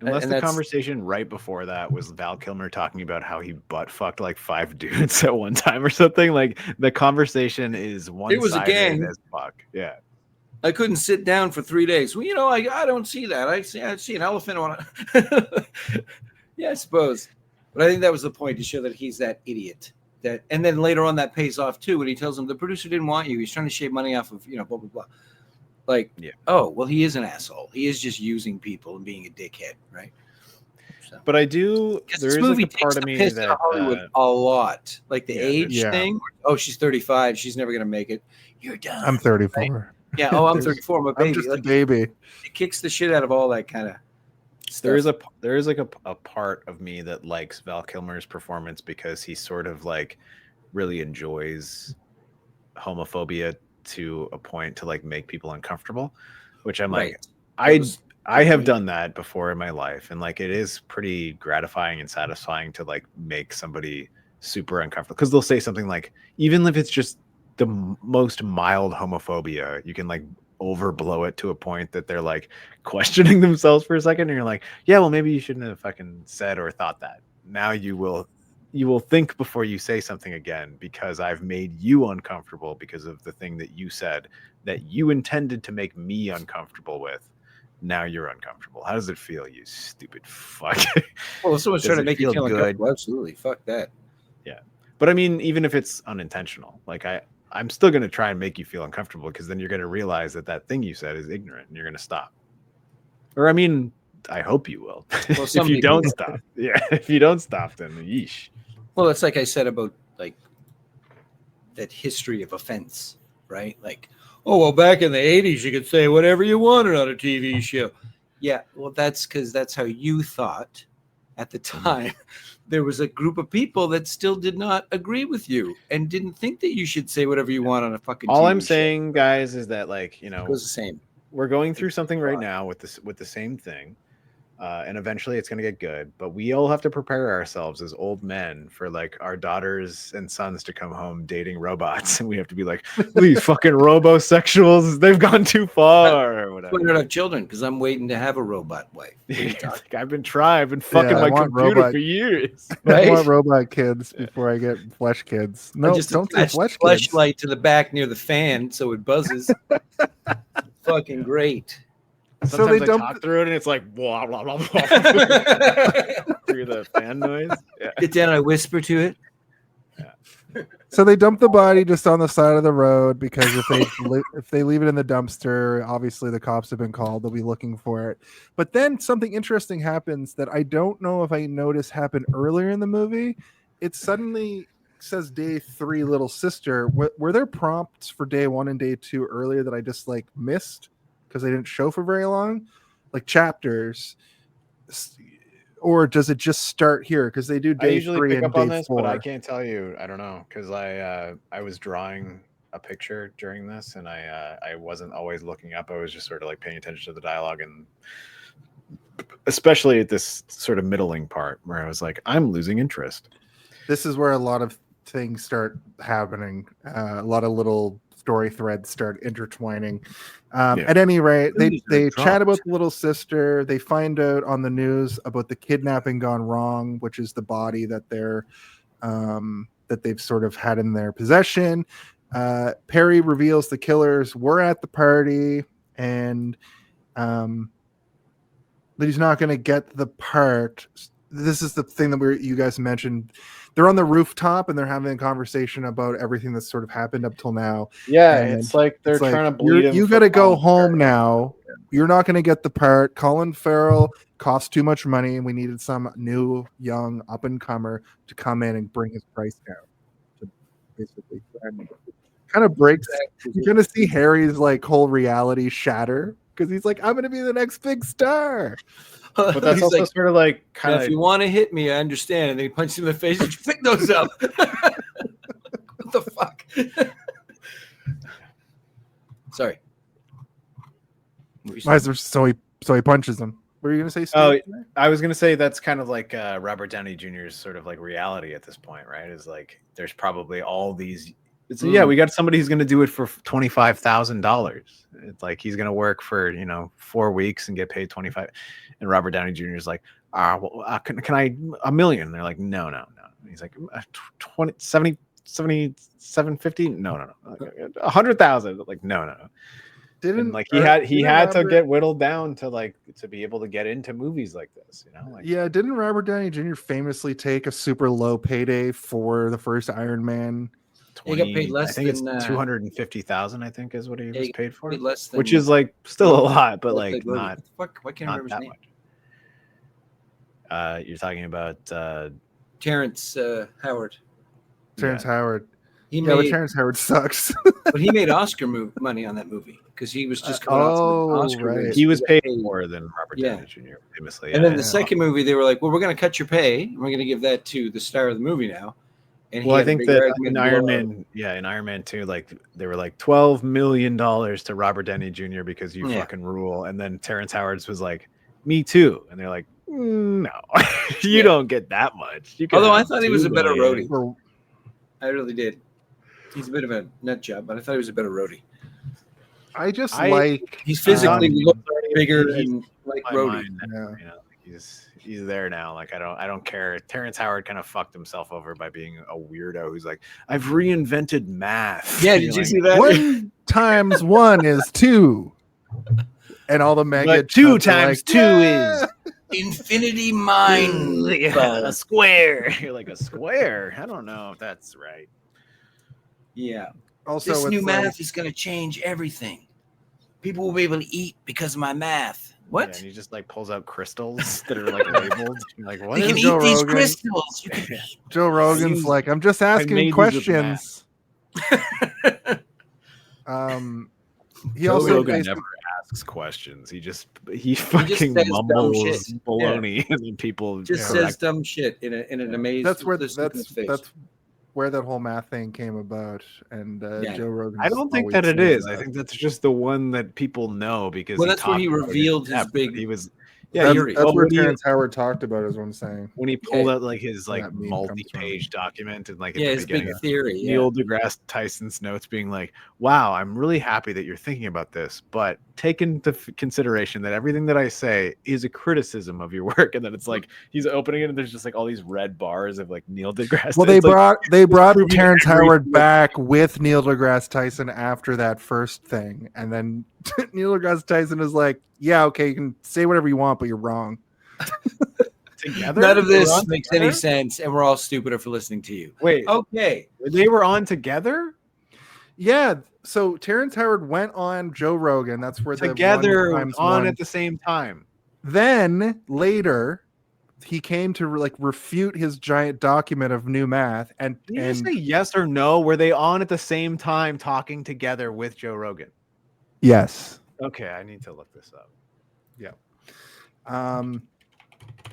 Unless the conversation right before that was Val Kilmer talking about how he butt fucked like 5 dudes at one time or something. Like the conversation is one. It was a gang as fuck. Yeah. I couldn't sit down for 3 days. Well, you know, I don't see that. I see an elephant on yeah, I suppose. But I think that was the point, to show that he's that idiot. And then later on that pays off too when he tells him the producer didn't want you. He's trying to shave money off of, you know, blah blah blah. Like, oh, well, he is an asshole. He is just using people and being a dickhead, right? So. But I do. Because There this is like movie a part takes of the me piss that out of Hollywood a lot, like the Yeah, age yeah. thing. Oh, she's 35. She's never gonna make it. You're done. I'm 34. Yeah. Oh, I'm There's- 34. I'm a I'm baby. just a Like, baby. it kicks the shit out of all that kind of stuff. there is like a part of me that likes Val Kilmer's performance because he sort of like really enjoys homophobia to a point to like make people uncomfortable, which I'm like, I have done that before in my life, and like it is pretty gratifying and satisfying to like make somebody super uncomfortable because they'll say something like, even if it's just the most mild homophobia, you can like overblow it to a point that they're like questioning themselves for a second, and you're like, yeah, well, maybe you shouldn't have fucking said or thought that. Now you will think before you say something again because I've made you uncomfortable because of the thing that you said that you intended to make me uncomfortable with. Now you're uncomfortable. How does it feel, you stupid fuck? Well, if someone's Does trying to it make you feel good? uncomfortable, absolutely. Fuck that. Yeah. But I mean, even if it's unintentional, like I'm still going to try and make you feel uncomfortable because then you're going to realize that that thing you said is ignorant and you're going to stop. Or I mean, I hope you will. Well, if some you people- don't stop. Yeah. If you don't stop, then yeesh. Well, it's like I said about like that history of offense, right? Like, oh, well, back in the 80s, you could say whatever you wanted on a TV show. Yeah, well, that's because that's how you thought at the time. There was a group of people that still did not agree with you and didn't think that you should say whatever you want on a fucking All TV I'm show. saying, guys, is that like, you know, It was the same. we're going through something right now with the same thing. And eventually it's going to get good, but we all have to prepare ourselves as old men for like our daughters and sons to come home dating robots. And we have to be like, these fucking robosexuals, they've gone too far or whatever. But I don't have children because I'm waiting to have a robot wife. It's like, I've been fucking I my want computer robot- for years. I want robot kids before I get flesh kids. No, just don't say attach flesh the kids. flashlight to the back near the fan so it buzzes. Fucking great. Sometimes they I dump- talk through it and it's like blah blah blah blah through the fan noise. Yeah. Get down and I whisper to it. So they dump the body just on the side of the road because if they leave it in the dumpster, obviously the cops have been called. They'll be looking for it. But then something interesting happens that I don't know if I noticed happened earlier in the movie. It suddenly says day 3 little sister. Were there prompts for day 1 and day 2 earlier that I just like missed because they didn't show for very long, like chapters? Or does it just start here? Because they do I day usually 3 pick and up on day this, 4. but I can't tell you. I don't know because I was drawing a picture during this, and I wasn't always looking up. I was just sort of like paying attention to the dialogue, and especially at this sort of middling part where I was like, I'm losing interest. This is where a lot of things start happening. A lot of little story threads start intertwining. At any rate, they chat about the little sister. They find out on the news about the kidnapping gone wrong, which is the body that they've sort of had in their possession. Perry reveals the killers were at the party and that he's not going to get the part. This is the thing that you guys mentioned. They're on the rooftop and they're having a conversation about everything that's sort of happened up till now. Yeah, And it's like they're trying to bleed him. You got to go home now. You're not going to get the part. Colin Farrell cost too much money, and we needed some new, young, up and comer to come in and bring his price down. To basically, kind of breaks. You're going to see Harry's like whole reality shatter because he's like, I'm going to be the next big star. But that's He's also like, sort of like kind of. If you want to hit me, I understand. And then he punched him in the face. Did you pick those up? What the fuck? Sorry. Why is there, so he punches him. What are you gonna say, Steve? Oh, I was gonna say that's kind of like Robert Downey Jr.'s sort of like reality at this point, right? Is like there's probably all these. Yeah, we got somebody who's gonna do it for $25,000. It's like he's gonna work for 4 weeks and get paid 25. And Robert Downey Jr. is like, can I $1 million? And they're like, no. And he's like 750? No. 100,000. Like no. Didn't like he had to get whittled down to be able to get into movies like this, Didn't Robert Downey Jr. famously take a super low payday for the first Iron Man? He got paid less I think than it's 250,000. I think is what he was paid for, less than, which is like still a lot, but like not. Fuck, why can't I remember his name? You're talking about Terrence Howard. Terrence Howard. He But made, Terrence Howard sucks. but he made Oscar money on that movie because he was just coming off oh, an Oscar. right. race. he was paid more than Robert Yeah. Downey Jr. famously. And then the yeah. second movie, they were like, "Well, we're going to cut your pay. And we're going to give that to the star of the movie now." And he Well, I had a think big that argument in below. Iron Man, in Iron Man 2, like they were like $12 million to Robert Downey Jr. because you Yeah. fucking rule. And then Terrence Howard's was like, me too. And they're like, no, you Yeah. don't get that much. You can Although I have thought he was a $2 better million. roadie. I really did. He's a bit of a nut job, but I thought he was a better roadie. I just I- like. He's physically looked bigger He's and like my roadie. mind now, Yeah. you know, like he's there now. Like I don't care. Terrence Howard kind of fucked himself over by being a weirdo who's like, I've reinvented math. Yeah, And did you're you like, see that? 1 times 1 is 2. And all the mega But 2 chubs are times like, 2 "Yeah." Infinity Mind. a square. You're like a square. I don't know if that's right. Yeah. Also, This it's new like- math is going to change everything. People will be able to eat because of my math. Yeah, What? and he just like pulls out crystals that are like labeled. You're like, what You is can eat Joe these Rogan? crystals. You can eat. Joe Rogan's Seems- like, I'm just made asking these with questions. He Joe also Rogan basically- never asks questions. He fucking says dumb mumbles shit. baloney, and then people Just correct says dumb shit in an amazing. that's where that's where that whole math thing came about, and Yeah. Joe Rogan. I don't think that it is. I think that's just the one that people know because Well, that's when he talked about it in revealed his depth, big but he was that's, theory. that's well, where when he- Terrence Howard talked about, is what I'm saying. when he pulled out like his like that meme comes from. multi-page document and like at Yeah, the his beginning big of theory. Yeah. Neil deGrasse Tyson's notes being like, wow, I'm really happy that you're thinking about this, but take into consideration that everything that I say is a criticism of your work. And then it's like he's opening it and there's just like all these red bars of like Neil deGrasse. Well, they It's like, brought proving Terrence every- Howard back with Neil deGrasse Tyson after that first thing, and then Neil deGrasse Tyson is like, "Yeah, okay, you can say whatever you want, but you're wrong." together. None of They were this on makes together? any sense, and we're all stupider for listening to you. Wait, Okay. they were on together? Yeah. So Terrence Howard went on Joe Rogan. That's where Together the 1 times on 1. at the same time. Then later, he came to like refute his giant document of new math, and Can you just say yes or no? Were they on at the same time talking together with Joe Rogan? yes. Okay, I need to look this up.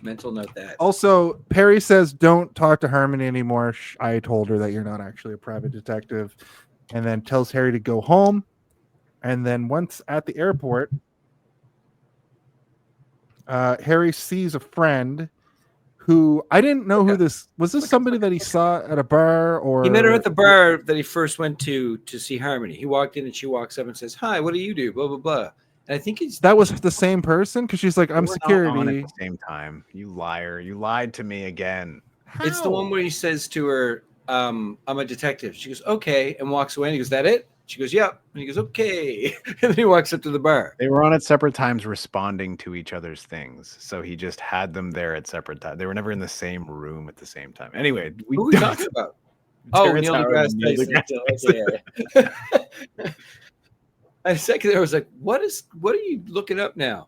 Mental note that. Also, Perry says, "Don't talk to Harmony anymore." I told her that you're not actually a private detective, and then tells Harry to go home. And then once at the airport, Harry sees a friend who I didn't know who this was. This somebody that he saw at a bar, or He met her at the bar that he first went to see Harmony. He walked in and she walks up and says, "Hi, what do you do?" Blah blah blah. And I think it's That was the same person because she's like, "I'm We're not on security." at the same time. You liar. You lied to me again. it's the one where he says to her, "I'm a detective." She goes, "Okay," and walks away. And he goes, "That it?" She goes, "Yep." And he goes, "Okay." And then he walks up to the bar. They were on at separate times responding to each other's things. So he just had them there at separate times. They were never in the same room at the same time. Anyway, Who are we talking about? Oh, Terrence Neil Howard deGrasse and Neil Tyson. deGrasse Okay, yeah. A second there, I was like, what are you looking up now?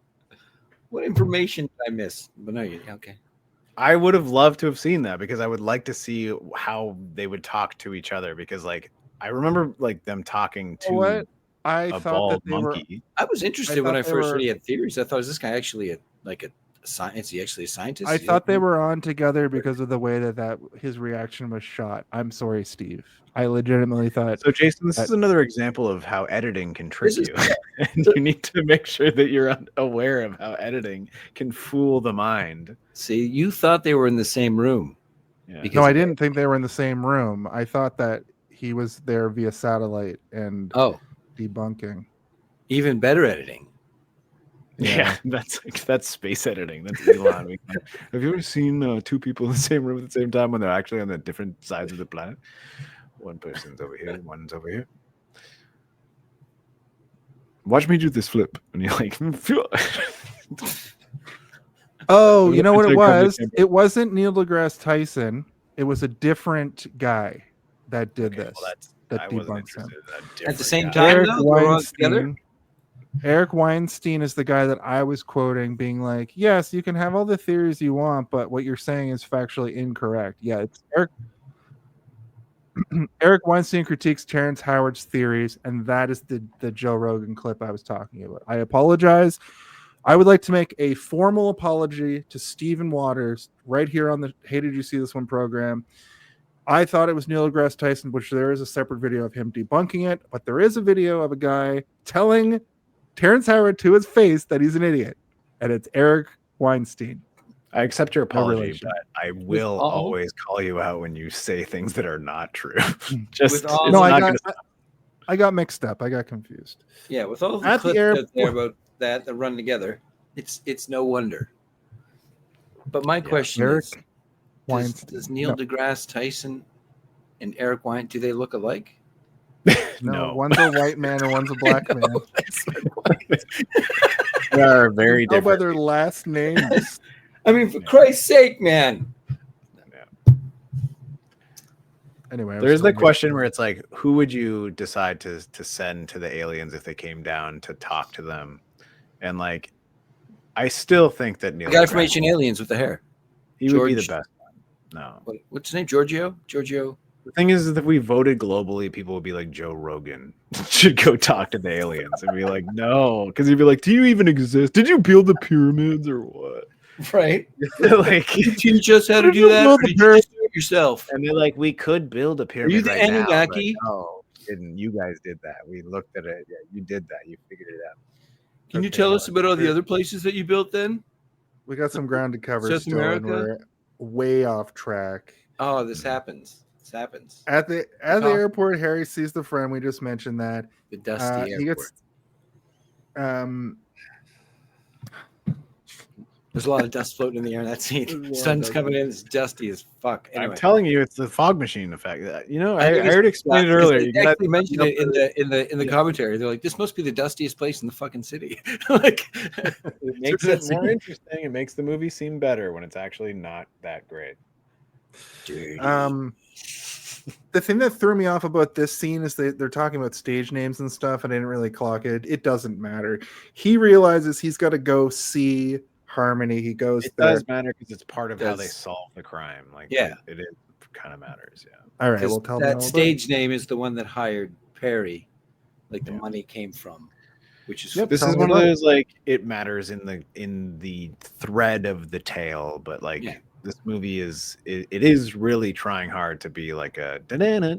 What information did I miss? But no, you okay. I would have loved to have seen that because I would like to see how they would talk to each other because like I remember like them talking to What? I a thought that bald they were. monkey. I was interested when thought I they first were- heard he had theories. I thought, is this guy actually a science? Is he actually a scientist? I Is he thought they like- were on together because of the way that his reaction was shot. I'm sorry, Steve. I legitimately thought. So Jason, this that- is another example of how editing can trick This is- you. And you need to make sure that you're aware of how editing can fool the mind. See, you thought they were in the same room. Yeah. Because No, I of- didn't think they were in the same room. I thought that he was there via satellite and Oh, debunking. even better editing. Yeah, that's space editing. That's Elon. Have you ever seen two people in the same room at the same time when they're actually on the different sides of the planet? One person's over here, one's over here. Watch me do this flip, and you're like, Oh, you know what it It's like was? Camera. It wasn't Neil deGrasse Tyson. It was a different guy that did Okay, this. well, that I wasn't debunks him. interested in that At the different same guy. time, Eric though, they were all together. Weinstein. Eric Weinstein is the guy that I was quoting, being like, "Yes, you can have all the theories you want, but what you're saying is factually incorrect." Yeah, it's Eric. Eric Weinstein critiques Terrence Howard's theories, and that is the Joe Rogan clip I was talking about. I apologize. I would like to make a formal apology to Stephen Waters right here on the Hey Did You See This One program. I thought it was Neil deGrasse Tyson, which there is a separate video of him debunking it, but there is a video of a guy telling Terrence Howard to his face that he's an idiot, and it's Eric Weinstein. I accept your apology, relation. but I will all- always call you out when you say things that are not true. Just With all- it's No, not gonna I got mixed up. I got confused. Yeah, with all the At the clips airport- out there about that run together, it's no wonder. But my question Eric is, Weinstein. does Neil deGrasse Tyson and Eric Weinstein, do they look alike? No, No. one's a white man and one's a black man. They are very How by different. their last names? I mean, for Christ's sake, man. Anyway, I was There's the told me- question where it's like, who would you decide to send to the aliens if they came down to talk to them? And like, I still think that Neil The guy from deGrasse- Ancient Aliens with the hair. he would be the George- best one. No, What's his name? Giorgio? the thing is that if we voted globally, people would be like, Joe Rogan should go talk to the aliens and be like, no, because he'd be like, do you even exist? Did you build the pyramids or what? Right. Like, Can you teach us how to do You that? build Or the did you just do it yourself? and they're like, we could build a pyramid. you the right now, but Anunnaki? no, didn't. You guys did that. We looked at it. Yeah, you did that. You figured it out. Can you Okay, tell well, us about all the other places that you built then? We got some ground to cover South still, and America? we're way off track. Oh, this happens. This happens. At the Talk- airport, Harry sees the friend. We just mentioned that. The dusty He airport. gets There's a lot of dust floating in the air in that scene. There's a lot of Sun's dust. coming in. It's dusty as fuck. Anyway. I'm telling you, it's the fog machine effect. You know, I think it's- already explained it because earlier. They You gotta- actually mentioned it in the commentary. They're like, "This must be the dustiest place in the fucking city." Like, It makes it more interesting. It makes the movie seem better when it's actually not that great. the thing that threw me off about this scene is they're talking about stage names and stuff, and I didn't really clock it. It doesn't matter. He realizes he's got to go see Harmony. He goes It there. does matter because it's part of how they Does. solve the crime. Like, Yeah. it kind of matters. Yeah. All right, 'cause well, tell me all that about it. stage name is the one that hired Perry. Like the Yeah. money came from, which is Yep. This Tell is me one of about it. those like it matters in the thread of the tale, but like Yeah. this movie is it is really trying hard to be like a da-da-da,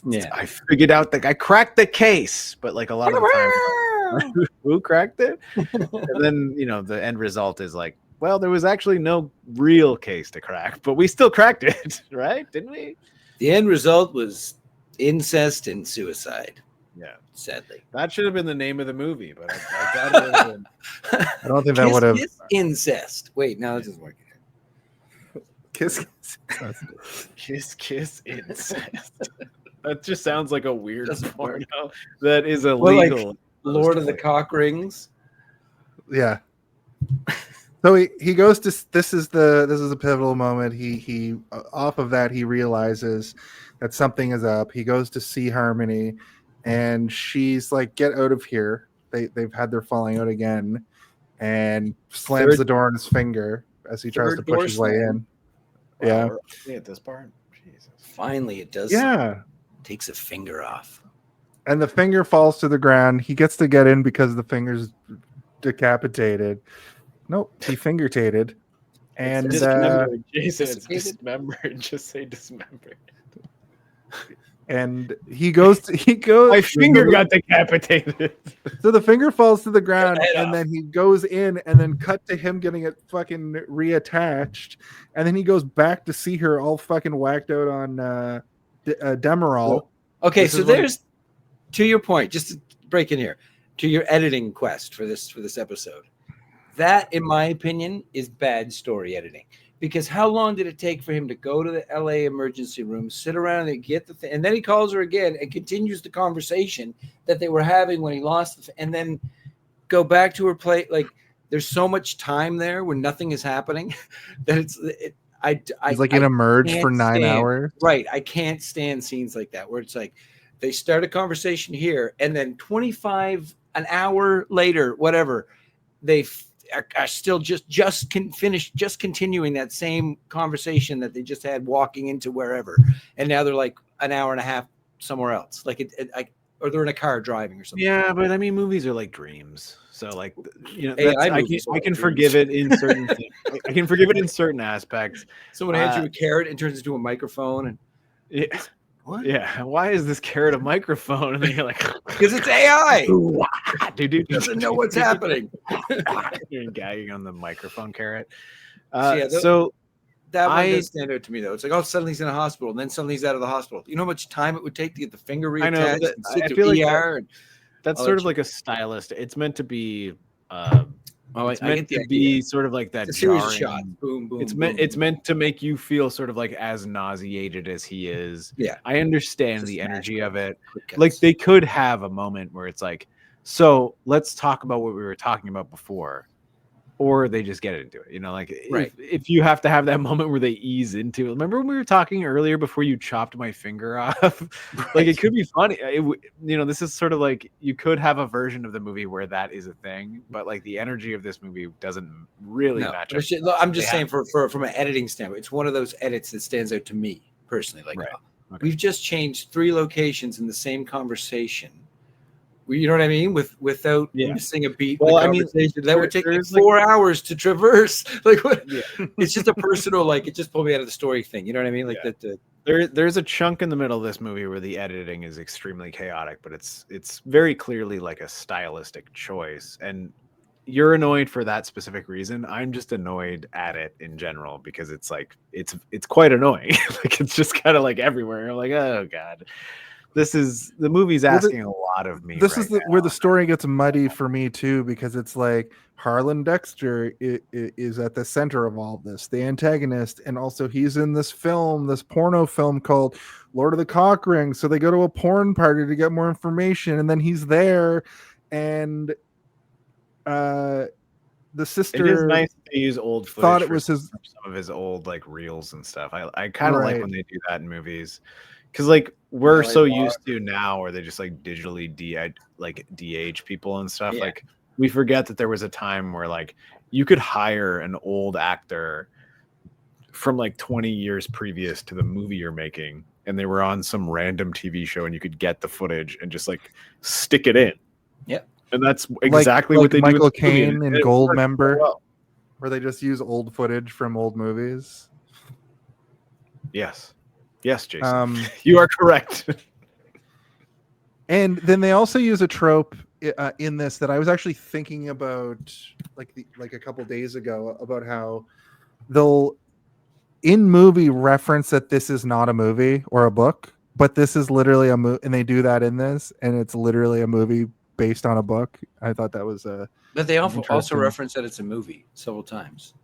Yeah. I figured out I cracked the case, but like a lot of the time who cracked it? And then the end result is like, well, there was actually no real case to crack, but we still cracked it, right? Didn't we? the end result was incest and suicide. Yeah. Sadly, That should have been the name of the movie, but I doubt it would have been. I don't think that would have. incest. Wait, no, that doesn't work. Kiss. Kiss incest. That just sounds like a weird Doesn't work. porno that is Well, like, illegal. Lord of the Cock Rings. Yeah. So he goes to this is a pivotal moment. He off of that he realizes that something is up. He goes to see Harmony, and she's like, "Get out of here!" They've had their falling out again, and slams Third- the door on his finger as he tries to third push door his way slam. in. Yeah. Wow, we're at this part. Jesus. Finally, it does. Yeah. Takes a finger off. And the finger falls to the ground. He gets to get in because the finger's decapitated. Nope, he fingertated. And Dismembered, Jason, it's dislocated? dismembered. Just say dismembered. and he goes. My finger got decapitated. So the finger falls to the ground, head and off. then he goes in, and then cut to him getting it fucking reattached, and then he goes back to see her all fucking whacked out on Demerol. Okay, This so is what- there's to your point, just to break in here, to your editing quest for this episode. That, in my opinion, is bad story editing. Because how long did it take for him to go to the LA emergency room, sit around and get the thing, and then he calls her again and continues the conversation that they were having when he lost the and then go back to her plate. Like, there's so much time there where nothing is happening that He's like in a merge for can't 9 stand- hours. Right. I can't stand scenes like that where it's like they start a conversation here and then 25 an hour later, whatever, they are still just continuing that same conversation that they just had walking into wherever, and now they're like an hour and a half somewhere else, like or they're in a car driving or something. Yeah, but I mean, movies are like dreams. So, like, you know, Hey, I can forgive it in certain things. I can forgive it in certain aspects. Someone hands you a carrot and turns into a microphone, and Yeah. what? Yeah. Why is this carrot a microphone? And then you're like, Because it's AI. dude, Doesn't know what's happening. You're gagging on the microphone carrot. Yeah, So that one does stand out to me, though. It's like, oh, suddenly he's in a hospital, and then suddenly he's out of the hospital. You know how much time it would take to get the finger reattached? I know. And sit I through feel like ER that's all sort that of like a stylist. It's meant to be. it's It's meant to be sort of like that It's a series of jarring. shots. Boom, boom. It's meant to make you feel sort of like as nauseated as he is. Yeah. I understand Just the energy natural. of it. Quick cuts. Like they could have a moment where it's like, so let's talk about what we were talking about before, or they just get into it. You know, like Right. if you have to have that moment where they ease into it. Remember when we were talking earlier before you chopped my finger off? Like it could be funny. This is sort of like you could have a version of the movie where that is a thing, but like the energy of this movie doesn't really No, match but up. look, I'm just saying from an editing standpoint, it's one of those edits that stands out to me personally. Like, Right. Okay. we've just changed 3 locations in the same conversation. You know what I mean? Without Yeah. missing a beat. Well, in the I mean, conversation. That would take like there's, like- 4 hours to traverse. Like, what? Yeah. It's just a personal, like, it just pulled me out of the story thing. You know what I mean? Like Yeah. that. There's a chunk in the middle of this movie where the editing is extremely chaotic, but it's very clearly like a stylistic choice. And you're annoyed for that specific reason. I'm just annoyed at it in general because it's like it's quite annoying. Like it's just kind of like everywhere. I'm like, oh god. The movie's asking a lot of me. This right is now. where the story gets muddy for me too, because it's like Harlan Dexter is at the center of all this, the antagonist, and also he's in this porno film called Lord of the Cock Ring. So they go to a porn party to get more information, and then he's there, and the sister. It is nice to use old footage. Thought it for was his some of his old like reels and stuff. I kind of like Right. when they do that in movies, because like we're Yeah, so like used to now where they just like digitally de-age people and stuff. Yeah. Like we forget that there was a time where like you could hire an old actor from like 20 years previous to the movie you're making, and they were on some random TV show, and you could get the footage and just like stick it in. Yep. And that's exactly like what they Michael do. in this movie, Caine and in it Gold works so Member. well. where they just use old footage from old movies. Yes, Jason. You are correct. And then they also use a trope in this that I was actually thinking about, like a couple days ago, about how they'll in movie reference that this is not a movie or a book, but this is literally a movie, and they do that in this, and it's literally a movie based on a book. I thought that was But they also interesting. reference that it's a movie several times.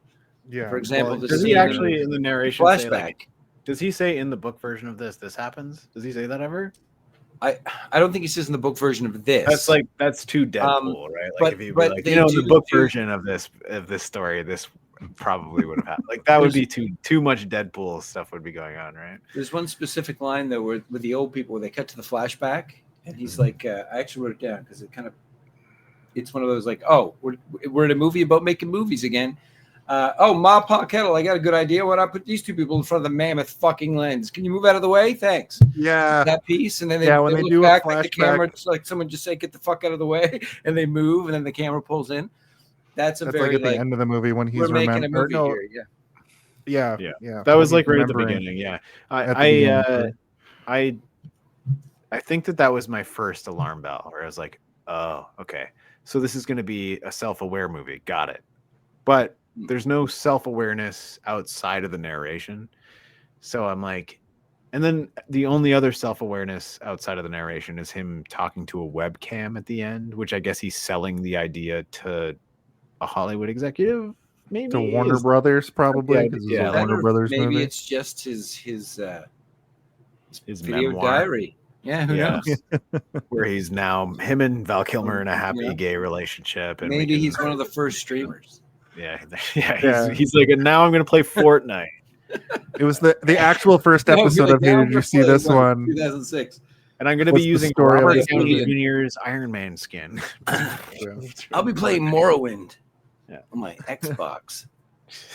Yeah. For example, the does scene he actually in the narration say, flashback. like, does he say in the book version of this happens? Does he say that ever? I don't think he says in the book version of this. That's too Deadpool, right? Like but- if he but like, they in the do book version of this story, this probably would have happened. Like that would be too much Deadpool stuff would be going on, right? There's one specific line though where with the old people where they cut to the flashback and he's like, I actually wrote it down because it's one of those like, oh, we're in a movie about making movies again. Ma Pa Kettle, I got a good idea. Why not put these two people in front of the mammoth fucking lens? Can you move out of the way? Thanks. Yeah. That piece, and then when they look do a back, like the flashback- camera, just like someone just say, "Get the fuck out of the way," and they move, and then the camera pulls in. That's That's very like at the end of the movie when he's we're making a remembered. movie here. Yeah. Yeah. That was when like he's right at the remembering. beginning. Yeah, At the beginning, I think that was my first alarm bell where I was like, oh, okay, so this is going to be a self-aware movie. Got it. But there's no self-awareness outside of the narration. So I'm like, and then the only other self-awareness outside of the narration is him talking to a webcam at the end, which I guess he's selling the idea to a Hollywood executive, maybe To Warner Brothers, probably. Yeah, 'cause it's yeah, a Warner Or Brothers maybe movie. it's just his video memoir. diary. Yeah, who Yeah. knows? Where he's now him and Val Kilmer in a happy Yeah. gay relationship, and we Maybe can- he's one of the first streamers. yeah. Yeah. He's like, and now I'm gonna play Fortnite. It was the actual first No, episode like, of Hey, now did you we're see this playing one? 2006. And I'm going to What's be the using story of Robert this Downey movie? Jr.'s Iron Man skin. I'll be playing Morrowind Yeah. on my Xbox.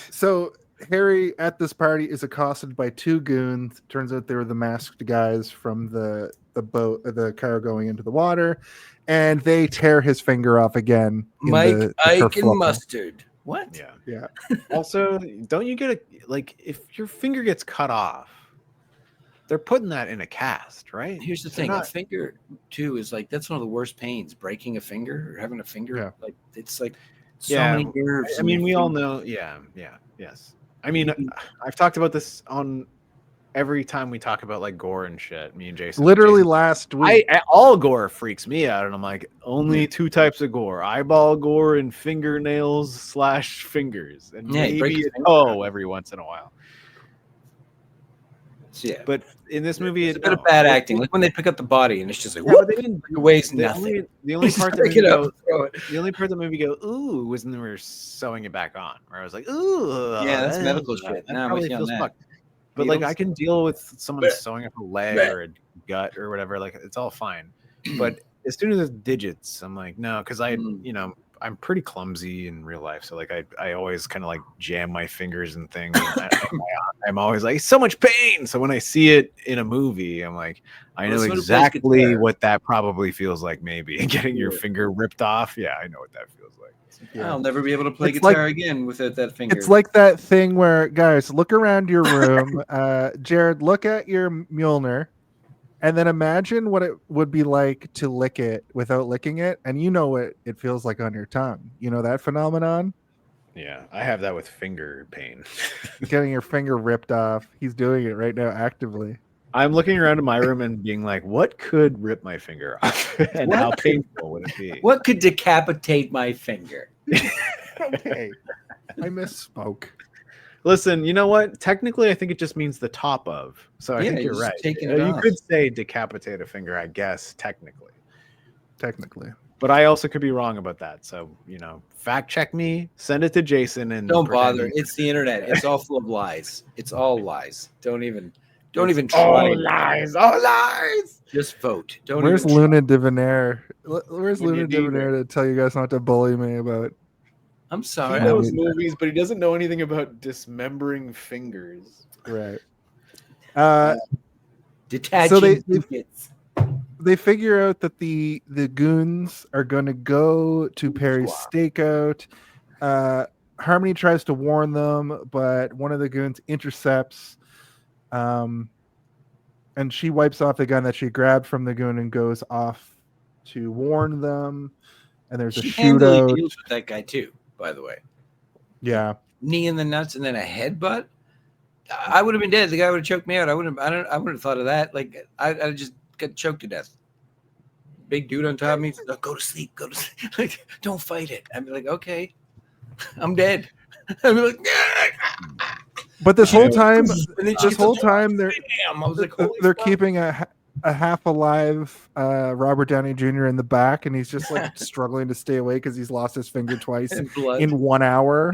So Harry at this party is accosted by two goons. Turns out they were the masked guys from the boat, the car going into the water, and they tear his finger off again. In Mike, the Ike, and kerfuffle. Mustard. What? Yeah. Yeah. Also, don't you get if your finger gets cut off, they're putting that in a cast, right? Here's the They're thing: a not- finger too is like that's one of the worst pains. Breaking a finger or having a finger, Yeah. like it's like so Yeah, many nerves. I in mean, your we all finger. know. Yes. I mean, I've talked about this on every time we talk about like gore and shit. Me and Jason. Literally Jason, last week. all gore freaks me out, and I'm like, only two types of gore: eyeball gore and fingernails / fingers, and Yeah, you break maybe your a finger. toe every once in a while. Yeah, But in this movie, it's a bit of bad acting. Like when they pick up the body and it's just like, Yeah, but they didn't. it weighs The nothing. only part that Pick movie it up go, and throw it. the only part that movie go ooh was when they were sewing it back on. Where I was like, ooh, Yeah, that's medical shit. That Nah, I'm probably with you on feels that. fucked. But like, Needles? I can deal with someone Blech. sewing up a leg Blech. or a gut or whatever. Like, it's all fine. But as soon as it's digits, I'm like, no, because I'm pretty clumsy in real life. So like, I always kind of like jam my fingers and things. And I'm always like, so much pain. So when I see it in a movie, I'm like, I know Well, that's what it exactly plays guitar. what that probably feels like. Maybe getting your Yeah. finger ripped off. Yeah, I know what that feels like. I'll never be able to play It's guitar like- again without that finger. It's like that thing where, guys, look around your room. Jared, look at your Mjolnir, and then imagine what it would be like to lick it without licking it, and you know what it feels like on your tongue. You know that phenomenon? Yeah, I have that with finger pain. Getting your finger ripped off. He's doing it right now actively. I'm looking around in my room and being like, what could rip my finger off? And how painful would it be? What could decapitate my finger? Okay. I misspoke. Listen, you know what? Technically, I think it just means the top of. So I Yeah, think you're you're just right. taking it You off. could say decapitate a finger, I guess, technically. But I also could be wrong about that. So, fact check me, send it to Jason, and Don't pretend bother. he- It's the internet. It's all full of lies. It's all lies. Don't even It's try. all lies. All lies. Just vote. Don't where's even try. Luna Divonair? Where's When you Luna need Divonair to tell you guys not to bully me about? I'm He sorry. knows movies, but he doesn't know anything about dismembering fingers. Right. Detaching So they- digits. They figure out that the goons are going to go to Perry's stakeout. Harmony tries to warn them, but one of the goons intercepts, and she wipes off the gun that she grabbed from the goon and goes off to warn them. And there's She a handily shootout. deals with that guy too, by the way. Yeah, Knee in the nuts and then a headbutt. I would have been dead. The guy would have choked me out. I wouldn't have thought of that. Like I just got choked to death. Big dude on top of me. Like, go to sleep. Go to sleep. Like, don't fight it. I'd be like, okay, I'm dead. I'd be like, but this whole time, And then she this whole goes, time they're damn. I was like, holy they're fuck. keeping a half alive Robert Downey Jr. in the back, and he's just like struggling to stay awake because he's lost his finger twice And blood. in 1 hour.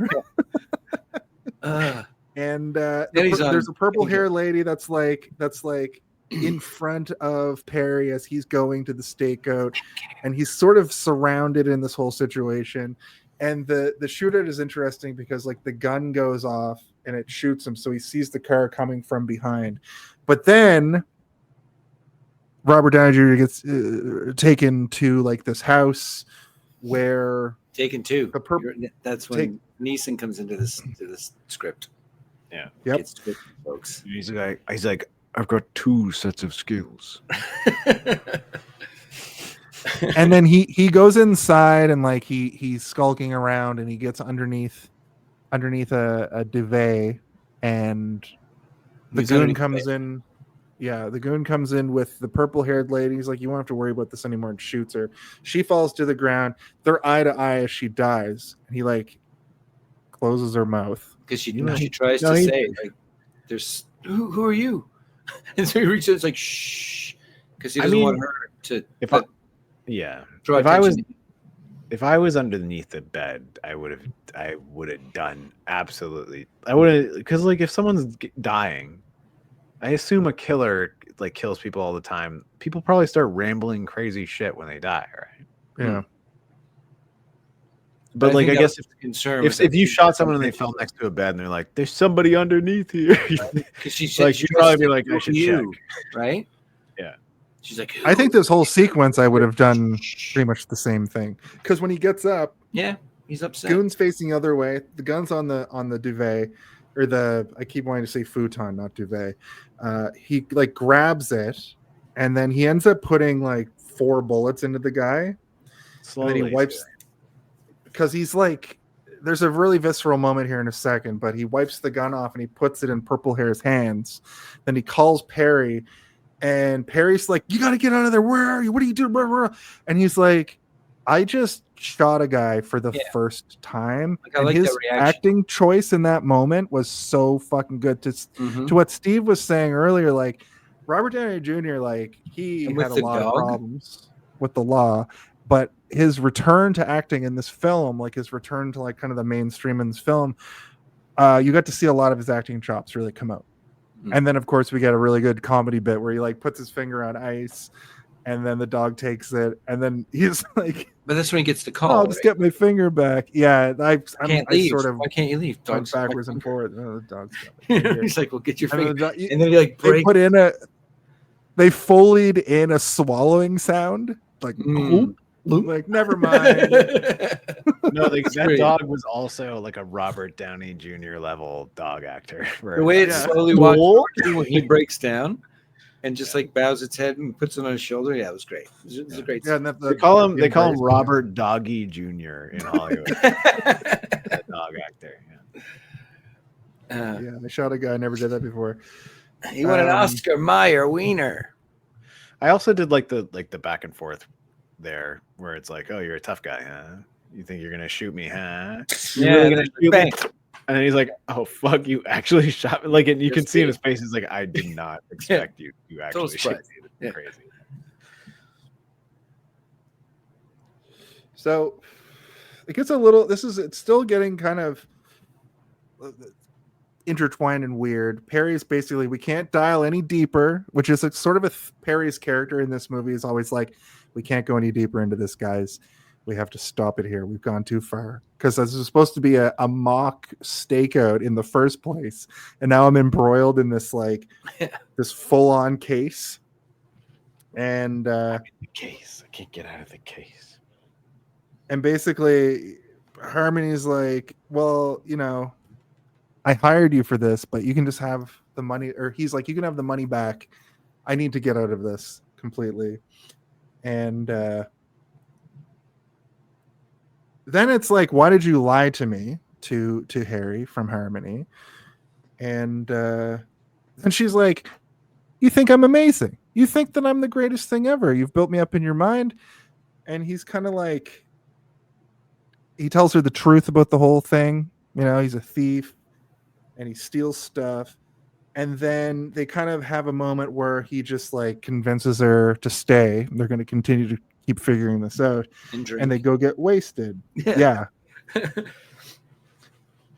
Ugh. And he's on there's a purple painkiller. hair lady that's like in front of Perry as he's going to the stakeout, and he's sort of surrounded in this whole situation. And the shootout is interesting because like the gun goes off and it shoots him, so he sees the car coming from behind. But then Robert Downey Jr. gets taken to like this house where Taken two. The purple- That's when Neeson comes into this script. Yeah. Yep. It's script, folks. He's like, I've got 2 sets of skills. and then he goes inside and like he's skulking around and he gets underneath a duvet, and the He's goon underneath comes in. Yeah, the goon comes in with the purple haired lady. He's like, you won't have to worry about this anymore, and shoots her. She falls to the ground. They're eye to eye as she dies. And he like closes her mouth. Because she You know, tries no, to he- say like, "There's who are you?" And so he reaches. It's like shh, because he I doesn't mean, want her to If I, yeah, draw if I was attention. if I was underneath the bed, I would have done absolutely. I would have, because like if someone's dying, I assume a killer like kills people all the time. People probably start rambling crazy shit when they die, right? Yeah. But like, I guess if you shot someone and they fell fell next to a bed and they're like, "There's somebody underneath here," because she said like, she you'd probably be like, "I should check." right? Yeah. She's like, I think this whole sequence I would have done pretty much the same thing. Because when he gets up, yeah, he's upset. Goon's facing the other way. The gun's on the duvet, or I keep wanting to say futon, not duvet. He like grabs it, and then he ends up putting like 4 bullets into the guy. Slowly, and then he wipes, because he's like, there's a really visceral moment here in a second, but he wipes the gun off and he puts it in Purple Hair's hands. Then he calls Perry, and Perry's like, "You got to get out of there. Where are you? What are you doing?" Blah, blah, blah. And he's like, "I just shot a guy for the first time." Like, I and like his that reaction. acting choice in that moment was so fucking good. To what Steve was saying earlier, like Robert Downey Jr., like he And with had a the lot of dog? problems with the law, but his return to acting in this film, like his return to like kind of the mainstream in this film, you got to see a lot of his acting chops really come out. And then of course we get a really good comedy bit where he like puts his finger on ice, and then the dog takes it, and then he's like, but that's when he gets the call. "I'll just get my finger back." Yeah, I leave. sort of Why can't you leave? went Dog's backwards and forward. Oh, the dog's got my finger. He's like, "Well, get your And then finger." the dog- And then he like they break. put in they foleyed in a swallowing sound, like like never mind. No, that great. dog was also like a Robert Downey Jr. level dog actor. The way it slowly walks forward when he breaks down and just like bows its head and puts it on his shoulder. Yeah, it was great. It was a great. Yeah, and They call him Robert Doggy Jr. in Hollywood. That dog actor. Yeah. Yeah, they shot a guy. Never did that before. He won an Oscar Mayer Wiener. I also did like the back and forth there, where it's like, "Oh, you're a tough guy, huh? You think you're gonna shoot me, huh? You're really gonna shoot me?" And then he's like, "Oh fuck, you actually shot me!" Like, and you can see in his face, he's like, "I did not expect you actually shoot me." It's crazy. So it gets a little. It's still getting kind of intertwined and weird. Perry's basically, we can't dial any deeper, which is sort of Perry's character in this movie is always like, we can't go any deeper into this, guys. We have to stop it here. We've gone too far. Because this is supposed to be a mock stakeout in the first place. And now I'm embroiled in this like this full-on case. And the case. I can't get out of the case. And basically Harmony's like, "Well, you know, I hired you for this, but you can just have the money," or he's like, "You can have the money back. I need to get out of this completely." And then it's like, "Why did you lie to me?" to Harry from Harmony. And she's like, "You think I'm amazing. You think that I'm the greatest thing ever. You've built me up in your mind." And he's kind of like, he tells her the truth about the whole thing. You know, he's a thief and he steals stuff. And then they kind of have a moment where he just like convinces her to stay. They're going to continue to keep figuring this out. And they go get wasted. Yeah.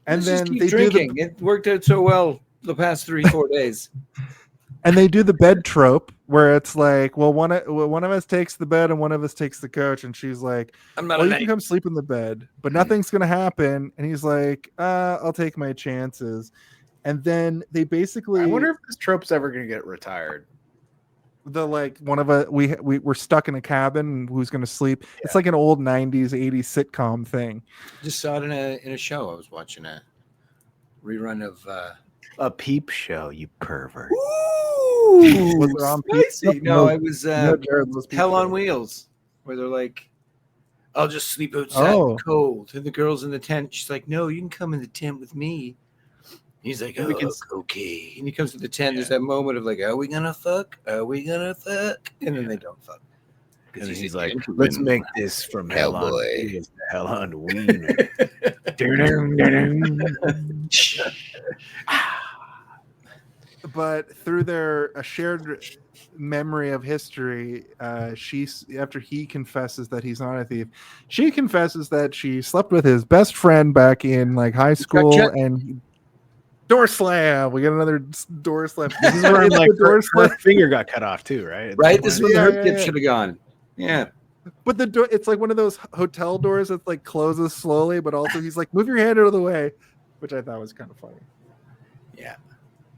And then they drinking. It worked out so well the past 3-4 days. And they do the bed trope where it's like, well, one of us takes the bed and one of us takes the couch, and she's like, "I'm not well, a you can come sleep in the bed, but nothing's gonna happen." And he's like, "I'll take my chances." And then they basically, I wonder if this trope's ever gonna get retired. The like one of us, we're stuck in a cabin, and who's gonna sleep? Yeah. It's like an old 90s 80s sitcom thing. Just saw it in a show. I was watching a rerun of a Peep Show, you pervert. Ooh, was it on spicy. No, it was Jared, Hell on Wheels, where they're like, "I'll just sleep outside in the cold." And the girl's in the tent. She's like, "No, you can come in the tent with me." He's like, "Oh, okay." And he comes to the tent. There's that moment of like, "Are we gonna fuck? Are we gonna fuck?" And then they don't fuck. And he's like, "Let's make this from Hell on Wheels to Hell on Wiener." But through their shared memory of history, after he confesses that he's not a thief, she confesses that she slept with his best friend back in like high school, and Door slam. We got another door slam. This is where I'm like, door her finger got cut off too, right? Right. This is where the hurt tip yeah. should have gone. Yeah. But the door, it's like one of those hotel doors that like closes slowly, but also he's like, move your hand out of the way, which I thought was kind of funny. Yeah.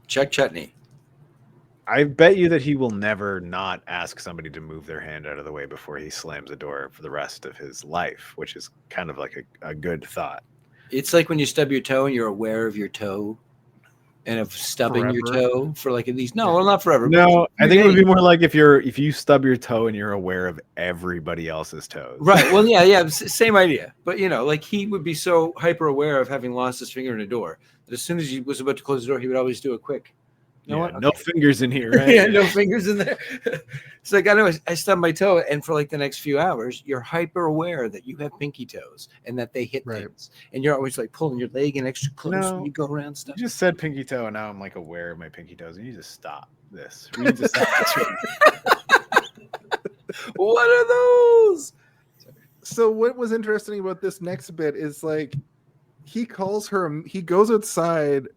Chuck Chutney. I bet you that he will never not ask somebody to move their hand out of the way before he slams a door for the rest of his life, which is kind of like a good thought. It's like when you stub your toe and you're aware of your toe and of stubbing your Forever. toe for like at least well, not forever. No, but I think it would be more like if you stub your toe and you're aware of everybody else's toes. right. Well, yeah, same idea. But like he would be so hyper aware of having lost his finger in a door that as soon as he was about to close the door, he would always do a quick. You know what? No fingers in here, right? Yeah, no fingers in there. It's like I stubbed my toe, and for like the next few hours, you're hyper aware that you have pinky toes and that they hit things, and you're always like pulling your leg in extra close when you go around stuff. You just said pinky toe, and now I'm like aware of my pinky toes. You need to stop this. We need to stop this. What are those? So what was interesting about this next bit is like he calls her. He goes outside.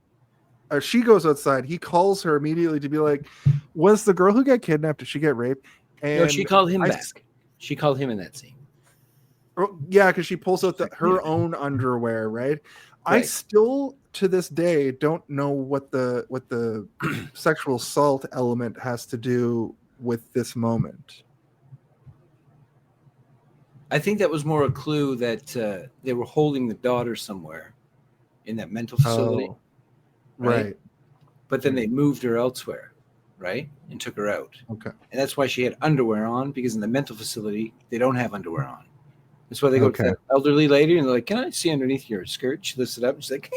Or she goes outside. He calls her immediately to be like, "Was the girl who got kidnapped? Did she get raped?" And No, she called him back. She called him in that scene. Yeah, because she pulls out her own underwear, right? I still, to this day, don't know what the sexual assault element has to do with this moment. I think that was more a clue that they were holding the daughter somewhere in that mental facility. Oh. Right. But then they moved her elsewhere, right? And took her out. Okay. And that's why she had underwear on, because in the mental facility, they don't have underwear on. That's why they go to that elderly lady and they're like, "Can I see underneath your skirt?" She lifts it up and she's like,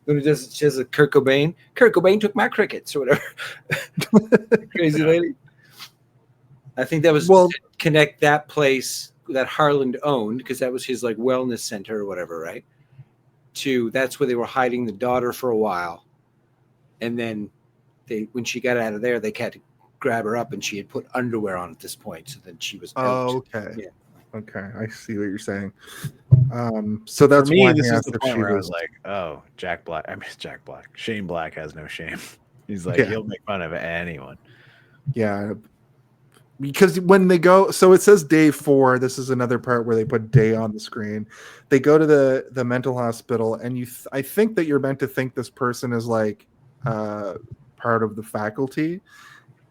then she has a Kurt Cobain. Kurt Cobain took my crickets or whatever. Crazy lady. I think that was to connect that place that Harland owned, because that was his like wellness center or whatever, right? That's where they were hiding the daughter for a while, and then when she got out of there, they had to grab her up, and she had put underwear on at this point, so then she was out. Oh, okay. Yeah. Okay, I see what you're saying. So that's for me. why This is the point where I was like, "Oh, Jack Black. I mean, Jack Black. Shane Black has no shame. He's like he'll make fun of anyone." Yeah. Because when they go, so it says day 4. This is another part where they put day on the screen. They go to the mental hospital, and I think that you're meant to think this person is like part of the faculty.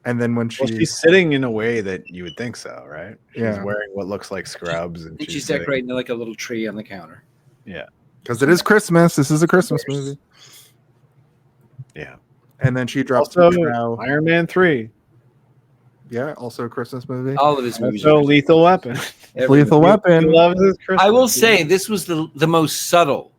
And then when she's sitting in a way that you would think so, right? She's Yeah. wearing what looks like scrubs, and She's decorating like a little tree on the counter. Yeah. Because it is Christmas. This is a Christmas movie. Yeah. And then she drops also Iron Man 3. Yeah, also a Christmas movie. All of his movies. So Lethal Weapon. Lethal Weapon. He loves his Christmas. I will say this was the most subtle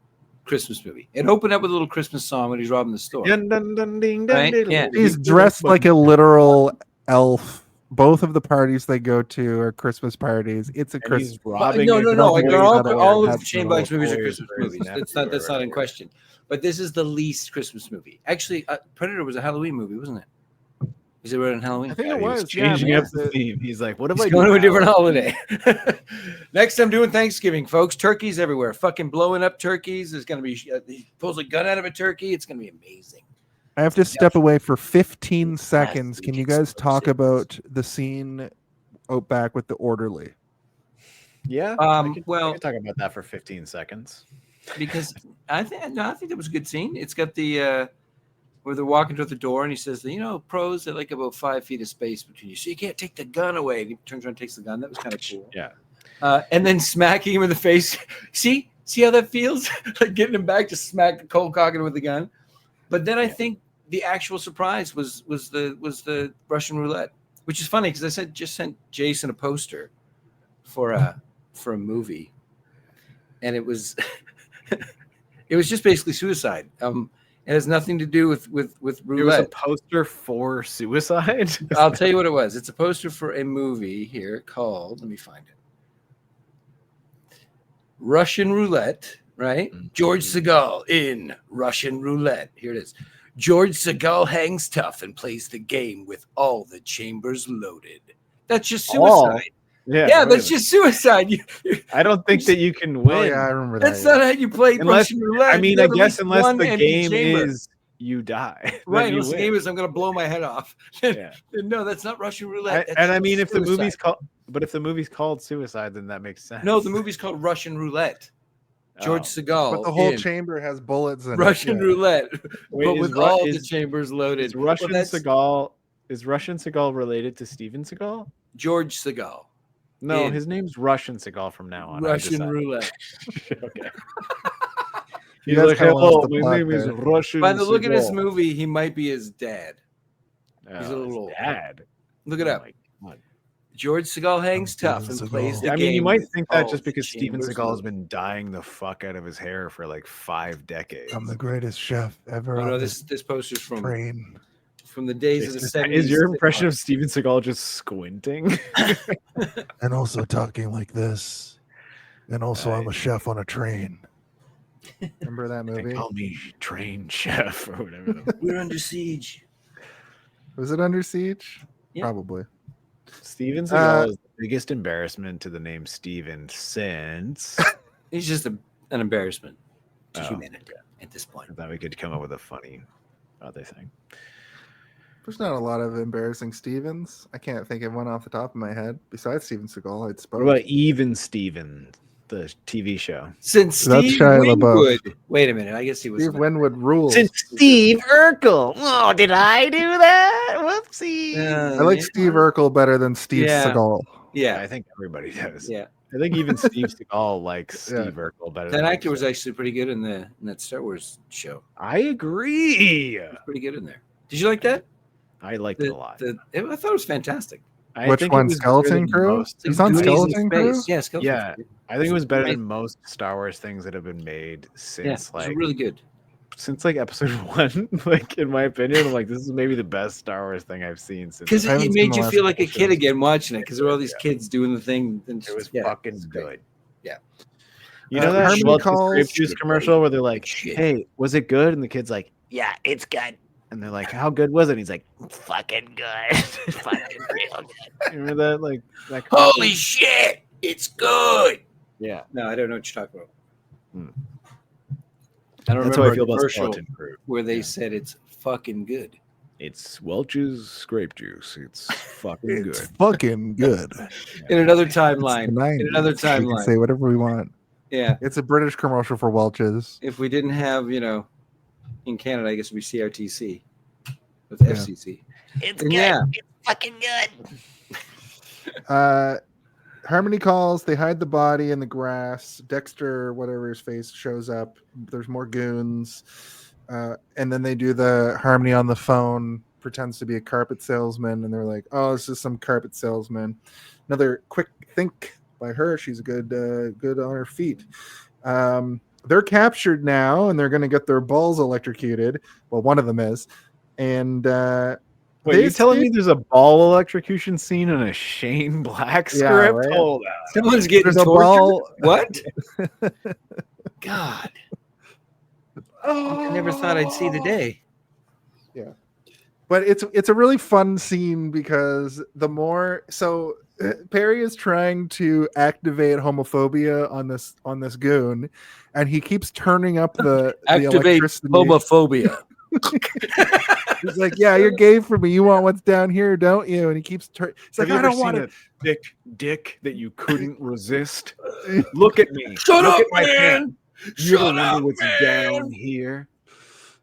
Christmas movie. It opened up with a little Christmas song when he's robbing the store. Right? Yeah. He's dressed like a literal elf. Both of the parties they go to are Christmas parties. It's a Christmas. No. Like they're all of Shane Black's movies are Christmas movies. That's not in question. But this is the least Christmas movie. Actually, Predator was a Halloween movie, wasn't it? Is it right on Halloween? I think it was. Changing up the theme. He's like, "What if I going to a different now?" holiday?" Next, I'm doing Thanksgiving, folks. Turkeys everywhere. Fucking blowing up turkeys. There's going to be he pulls a gun out of a turkey. It's going to be amazing. I have to step away for 15 seconds. Can you guys talk about the scene out back with the orderly? Yeah. Well, I can talk about that for 15 seconds. Because I think that was a good scene. It's got the where they're walking to the door, and he says, pros are like about 5 feet of space between you, so you can't take the gun away. And he turns around and takes the gun. That was kind of cool. Yeah. And then smacking him in the face. See how that feels? Like getting him back to smack the cold cocking with the gun. But then I think the actual surprise was the Russian roulette, which is funny because I just sent Jason a poster for a movie, and it was just basically suicide. It has nothing to do with roulette. It was a poster for suicide. I'll tell you what it was. It's a poster for a movie here called, let me find it, Russian Roulette, right? Mm-hmm. George Segal in Russian Roulette. Here it is. George Segal hangs tough and plays the game with all the chambers loaded. That's just suicide. Yeah, that's just suicide. I don't think that you can win. Oh, yeah, I remember that. That's not how you play Russian roulette. I mean, I guess unless the game is you die. Right. Then you Unless the win. game is I'm going to blow my head off. Yeah. No, that's not Russian roulette. That's And I mean, if the suicide. movie's called, but if the movie's called Suicide, then that makes sense. No, the movie's called Russian Roulette. George Oh. Segal. But the whole in chamber has bullets in Russian it. Yeah. roulette, Wait, but is with Ru- all the is- chambers loaded. Is Russian Well, that's Seagal? Is Russian Seagal related to Steven Seagal? George Segal. No, In his name's Russian Seagal from now on. I Russian decided. roulette. Okay. You He's guys like, kinda lost hello, the my plot name is there. Russian. By the look at this Seagal." movie, he might be his dad. He's a Oh, little his old. dad. Look it Oh up. my God. George Segal hangs tough and Steven plays Seagal. the I game. mean, you might with think that all just the because Steven chambers Seagal has loaded. been dyeing the fuck out of his hair for like 5 decades. I'm the greatest chef ever Oh on no, this this poster's from train. the days of the Is 70s. your impression of Steven Seagal just squinting? And also talking like this. And also, I'm a chef on a train. Remember that They movie? call me Train Chef or whatever. the- We're under siege. Was it Under Siege? Yeah. Probably. Steven Seagal is the biggest embarrassment to the name Steven since. He's just an embarrassment to Oh, humanity at this point. I thought we could come up with a funny other thing. There's not a lot of embarrassing Stevens. I can't think of one off the top of my head. Besides Steven Seagal, I'd What suppose. about Even Steven, the TV show? Since That's Steve Shia LaBeouf. Winwood. Wait a minute. I guess he was. Steve Winwood rules. Since Steve Urkel. Oh, did I do that? Whoopsie. I like Steve Urkel better than Steve Yeah. Seagal. Yeah. I think everybody does. Yeah. I think even Steve Seagal likes Yeah. Steve Urkel better. That than actor was himself. actually pretty good in that Star Wars show. I agree. He was pretty good in there. Did you like that? I liked it a lot. I thought it was fantastic. I Which think it one? was better Skeleton than Crew? most- He's on Goonies in Skeleton Crew? space. Yeah, Skeleton Yeah, Crew. I think it was better than Amazing. most Star Wars things that have been made Yeah, since it was like really good. since like episode 1. Like in my opinion, I'm like, this is maybe the best Star Wars thing I've seen since. Because I haven't it seen made the you last feel like a couple kid shows. again watching it because there were all these kids doing the thing. And It was yeah, fucking it's great. good. Yeah. You know that Harmony Schmaltz's calls- grape juice commercial where they're like, Shit. "Hey, was it good?" And the kid's like, Yeah, it's good. and they're like, "How good was it?" And he's like, Fucking good. Fucking real good. "You remember that?" Like, that Holy shit! It's good. yeah. No, I don't know what you're talking about. Hmm. I don't That's how I remember feel a about commercial Skeleton Crew. where they said it's fucking good. It's Welch's grape juice. It's fucking It's good. fucking good. In another It's the timeline. 90s. In another We can timeline. say whatever we want. Yeah. It's a British commercial for Welch's. If we didn't have, in Canada, I guess it'd be CRTC with Yeah. FCC. It's And good. yeah. It's fucking good. Harmony calls. They hide the body in the grass. Dexter, whatever his face, shows up. There's more goons. And then they do the Harmony on the phone, pretends to be a carpet salesman. And they're like, oh, this is some carpet salesman. Another quick think by her. She's good on her feet. They're captured now, and they're going to get their balls electrocuted. Well, one of them is. And Wait, they you telling me escape- there's a ball electrocution scene in a on Black Yeah, script? right? Hold on. Someone's getting There's a tortured. ball. What? God. I never thought I'd see the day. But it's a really fun scene because the more so Perry is trying to activate homophobia on this goon, and he keeps turning up the Activate electricity. homophobia. He's like, "Yeah, you're gay for me. You want what's down here, don't you?" And he keeps turning. He's like, Have you "I ever don't want seen it." a thick dick that you couldn't resist? Look at me. Shut Look up, at my man. pants. You Shut remember up, what's man. down here?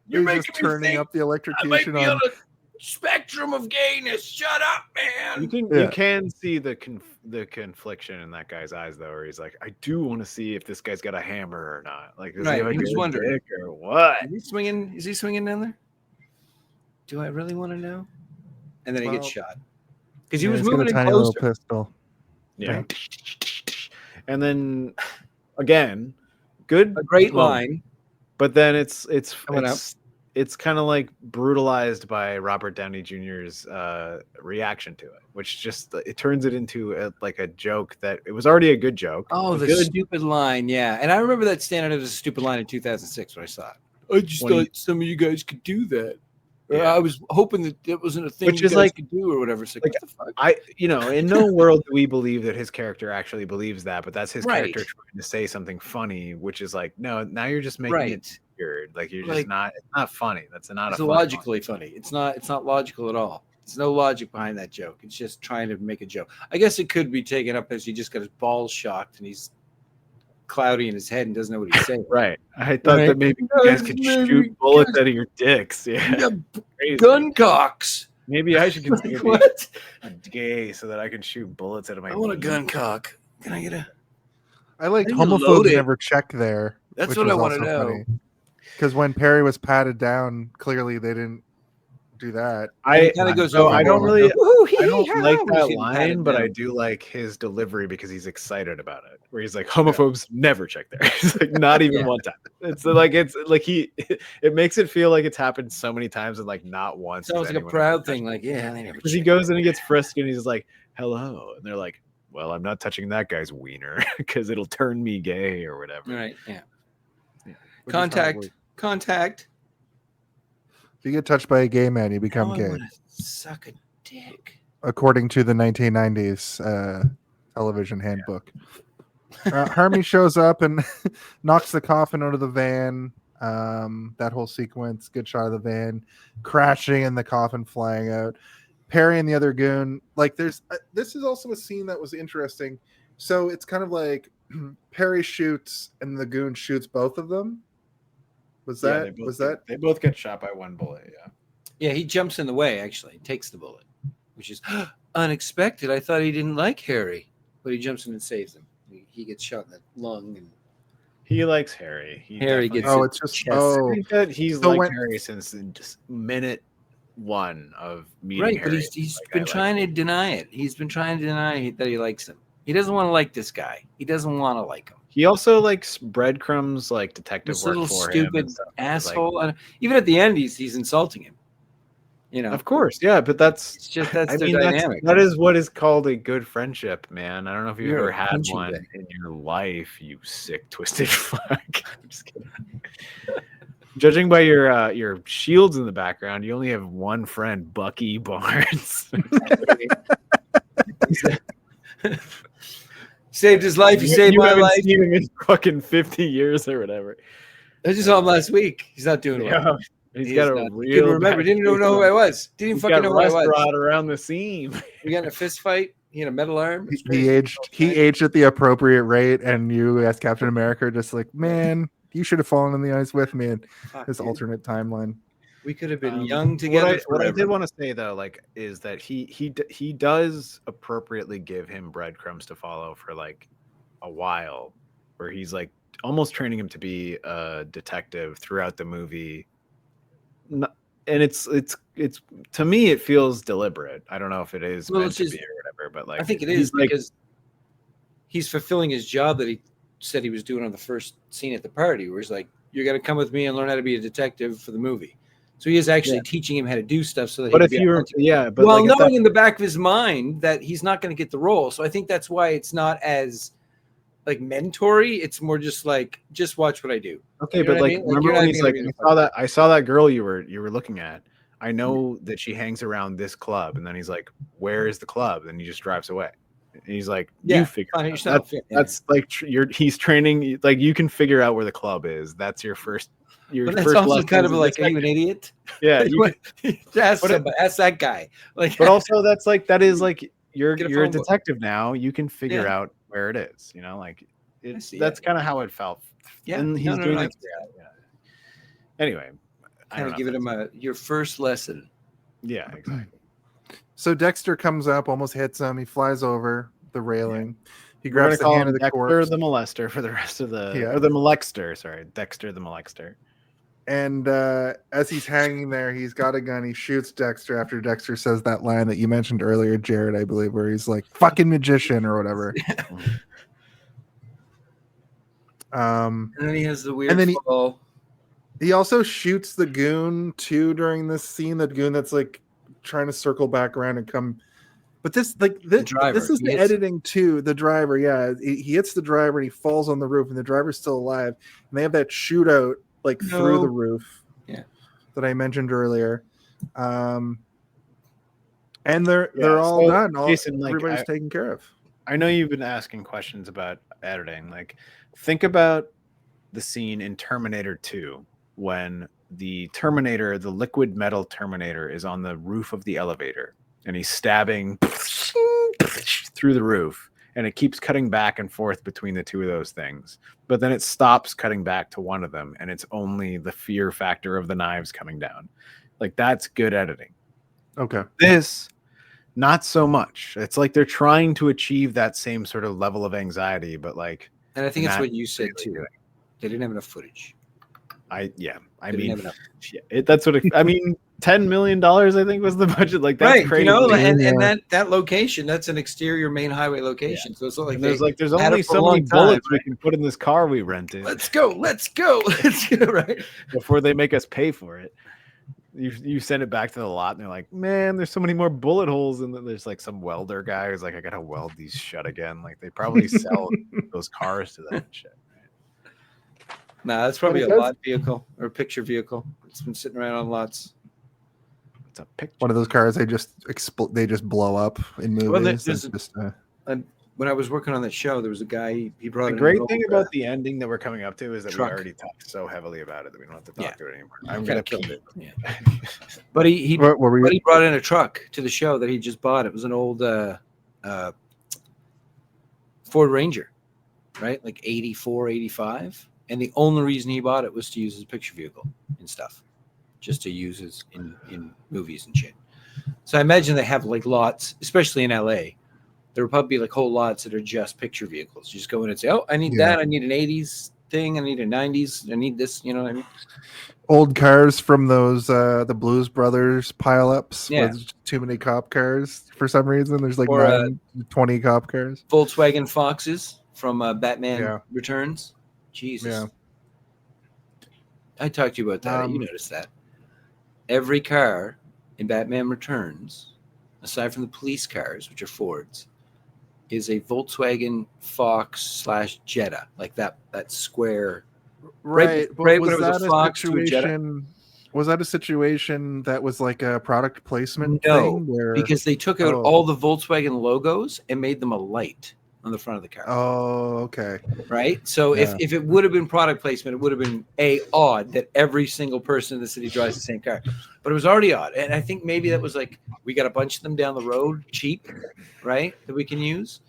You're He's making just me turning think up the I might electrocution be on. on a spectrum of gayness. Shut up, man. You Yeah. can see the confliction in that guy's eyes though, where he's like, I do want to see if this guy's got a hammer or not. Like, does Right, he have a he was good wondering. dick or what? Is he swinging down there? Do I really want to know? And then he gets Well, shot because he Yeah, was he's got moving a in tiny little closer. pistol. Yeah. And then again, good A great moment. line. But then it's Coming up. kind of like brutalized by Robert Downey Jr.'s reaction to it, which just it turns it into like a joke that it was already a good joke. Oh, A the good, stupid line. Yeah. And I remember that standing out as a stupid line in 2006 when I saw it. I just When thought he- some of you guys could do that. Or Yeah. I was hoping that it wasn't a thing Which you is guys like- could do or whatever. It's like, like, what the fuck? in no world do we believe that his character actually believes that, but that's his Right. character trying to say something funny, which is like, no, now you're just making it Right. weird. Like you're just Like- not. It's not funny. That's not It's a funny logically funny. It's not logical at all. There's no logic behind that joke. It's just trying to make a joke. I guess it could be taken up as he just got his balls shocked and he's cloudy in his head and doesn't know what he's saying. Right. I thought Right. that maybe you guys could shoot bullets out of your dicks. Yeah. Crazy. Gun cocks. Maybe I should consider Like, being what? gay so that I can shoot bullets out of my. I want a meat. gun cock. Can I get a? I liked I need to load homophobes it. never check there. That's what I wanna know. Because when Perry was patted down, clearly they didn't do that. I kind of goes so over. I don't really. Woohoo, I don't hee-hee-ha, like when he's that getting line, patted but down. I do like his delivery because he's excited about it. Where he's like, homophobes never check there. It's like not even one time. It's like it makes it feel like it's happened so many times and like not once. Sounds has like a anyone proud ever thing. touched Like, yeah, they never. Because he check. goes and he gets frisked and he's like, hello. And they're like, well, I'm not touching that guy's wiener because it'll turn me gay or whatever. Right. Yeah. Which is Contact. probably- Contact. If you get touched by a gay man, you become Oh, I gay, wanna suck a dick. according to the 1990s television handbook. Harmy shows up and knocks the coffin out of the van. That whole sequence, good shot of the van crashing and the coffin flying out. Perry and the other goon, like there's this is also a scene that was interesting. So it's kind of like Perry shoots and the goon shoots both of them. Was Yeah, that they both get shot by one bullet? Yeah. Yeah, he jumps in the way. Actually, takes the bullet, which is unexpected. I thought he didn't like Harry, but he jumps in and saves him. He gets shot in the lung, and He likes Harry. Harry definitely- gets Oh, it it's just chest. I oh think that he's So liked when- Harry since just minute one of meeting right. Harry. But he's Like, I been like trying him. to deny it. He's been trying to deny that he likes him. He doesn't want to like this guy. He doesn't want to like him. He also likes breadcrumbs, like detective This work little for him. stupid and stuff. Like, asshole. And even at the end, he's insulting him. You know, of course, yeah, but that's it's just that's I their mean, dynamic. that is what is called a good friendship, man. I don't know if you've You're ever a had punching one bag. in your life, you sick, twisted fuck. I'm just kidding. Judging by your shields in the background, you only have one friend, Bucky Barnes. Saved his life. He saved you my haven't life. seen him in fucking 50 years or whatever. I just saw him last week. He's not doing well. He's He got is a not- real. Couldn't remember. bad Didn't even case know who of- I was. Didn't even He's fucking got know who I rust was. rot around the seam. We got in a fist fight. He had a metal arm. It's he crazy. aged at the appropriate rate, and you as Captain America are just like, man, you should have fallen in the ice with me in Fuck, this dude. alternate timeline. We could have been young What together. I forever. did want to say though, like, is that he does appropriately give him breadcrumbs to follow for like a while, where he's like almost training him to be a detective throughout the movie. And it's to me it feels deliberate. I don't know if it is Well, meant it's to just- be or whatever, but like I think it he's is like, because he's fulfilling his job that he said he was doing on the first scene at the party, where he's like, "You're gonna come with me and learn how to be a detective for the movie." So he is actually teaching him how to do stuff so that. but he if can be you a were hunter. but While like at knowing that- in the back of his mind that he's not going to get the role, so I think that's why it's not as like mentory. It's more just like, just watch what I do. okay, You know but what I like mean? Like, remember you're when not he's even like, gonna be I saw that girl you were looking at. I know that she hangs around this club, and then he's like, "Where is the club?" And he just drives away. And he's like, Yeah, "You figure find it it out." yourself. That's like he's training. Like you can figure out where the club is. That's your first. Your But that's first also lesson kind of is like, this are you an idiot? yeah. Like, You what- ask but it- somebody, ask that guy. Like, but also that's like that is like you're Get a a phone book. detective now. You can figure Yeah. out where it is. You know, like see, that's kind of how it felt. Yeah, and no, he's no, doing no, I it. Yeah. Anyway, I kind don't of know give if it him that's- your first lesson. Yeah, exactly. So Dexter comes up, almost hits him. He flies over the railing. He We're gonna grabs the call hand him of the Dexter corpse. the molester for the rest of the Yeah. or the molester. Sorry, Dexter the molester. And as he's hanging there, he's got a gun. He shoots Dexter after Dexter says that line that you mentioned earlier, Jared, I believe, where he's like, fucking magician or whatever. And then he has the weird And then fall. he also shoots the goon too during this scene. That goon that's like trying to circle back around and come. But this driver, this is he the hits- editing too. The driver, yeah, he hits the driver and he falls on the roof, and the driver's still alive. And they have that shootout like through No. the roof. Yeah. That I mentioned earlier. And they're Yeah, all so, done. Jason, like, Everybody's I- taken care of. I know you've been asking questions about editing. Like, think about the scene in Terminator 2 when the Terminator, the liquid metal Terminator, is on the roof of the elevator and he's stabbing through the roof, and it keeps cutting back and forth between the two of those things. But then it stops cutting back to one of them, and it's only the fear factor of the knives coming down. Like, that's good editing. Okay. This, not so much. It's like they're trying to achieve that same sort of level of anxiety, but like, And I think it's not what you said really too. doing. They didn't have enough footage. I They didn't mean, have enough. that's what I mean. $10 million, I think, was the budget. Like, that's Right, crazy. you know, and Yeah. that location, that's an exterior main highway location. So it's not like And there's they there's had only it for a so many long time, bullets we right? can put in this car we rented Let's go, let's go, let's go, right? before they make us pay for it. You send it back to the lot, and they're like, "Man, there's so many more bullet holes." And then there's like some welder guy who's like, "I gotta weld these shut again." Like, they probably sell those cars to them and shit. Nah, that's probably But a it does- lot vehicle or a picture vehicle. It's been sitting around on lots. It's a picture. One of those cars they just they just blow up in movies. Well, It's there's- just, When I was working on that show, there was a guy, he brought The in great an thing old, about the ending that we're coming up to is that truck. we already talked so heavily about it that we don't have to talk Yeah. to it anymore. I'm kinda gonna killed keep it. Yeah. But he what were but we? he brought in a truck to the show that he just bought. It was an old Ford Ranger, right? Like 84, 85. And the only reason he bought it was to use as a picture vehicle and stuff, just to use as in movies and shit. So I imagine they have like lots, especially in LA. There would probably be like whole lots that are just picture vehicles. You just go in and say, "Oh, I need Yeah. that. I need an 80s thing. I need a 90s. I need this." You know what I mean? Old cars from those the Blues Brothers pileups. Yeah. With too many cop cars for some reason. There's like Or, 20 cop cars. Volkswagen Foxes from Batman Yeah. Returns. Jesus. Yeah. I talked to you about that. You noticed that. Every car in Batman Returns, aside from the police cars, which are Fords, is a Volkswagen Fox / Jetta, like that square. Right. But right was when it was that a Fox to a Jetta. situation? Was that a situation that was like a product placement No, thing? Where, because they took out Oh. all the Volkswagen logos and made them a light on the front of the car. Oh, okay. Right. So Yeah. if it would have been product placement, it would have been odd that every single person in the city drives the same car, but it was already odd. And I think maybe that was like, we got a bunch of them down the road, cheap, right, that we can use.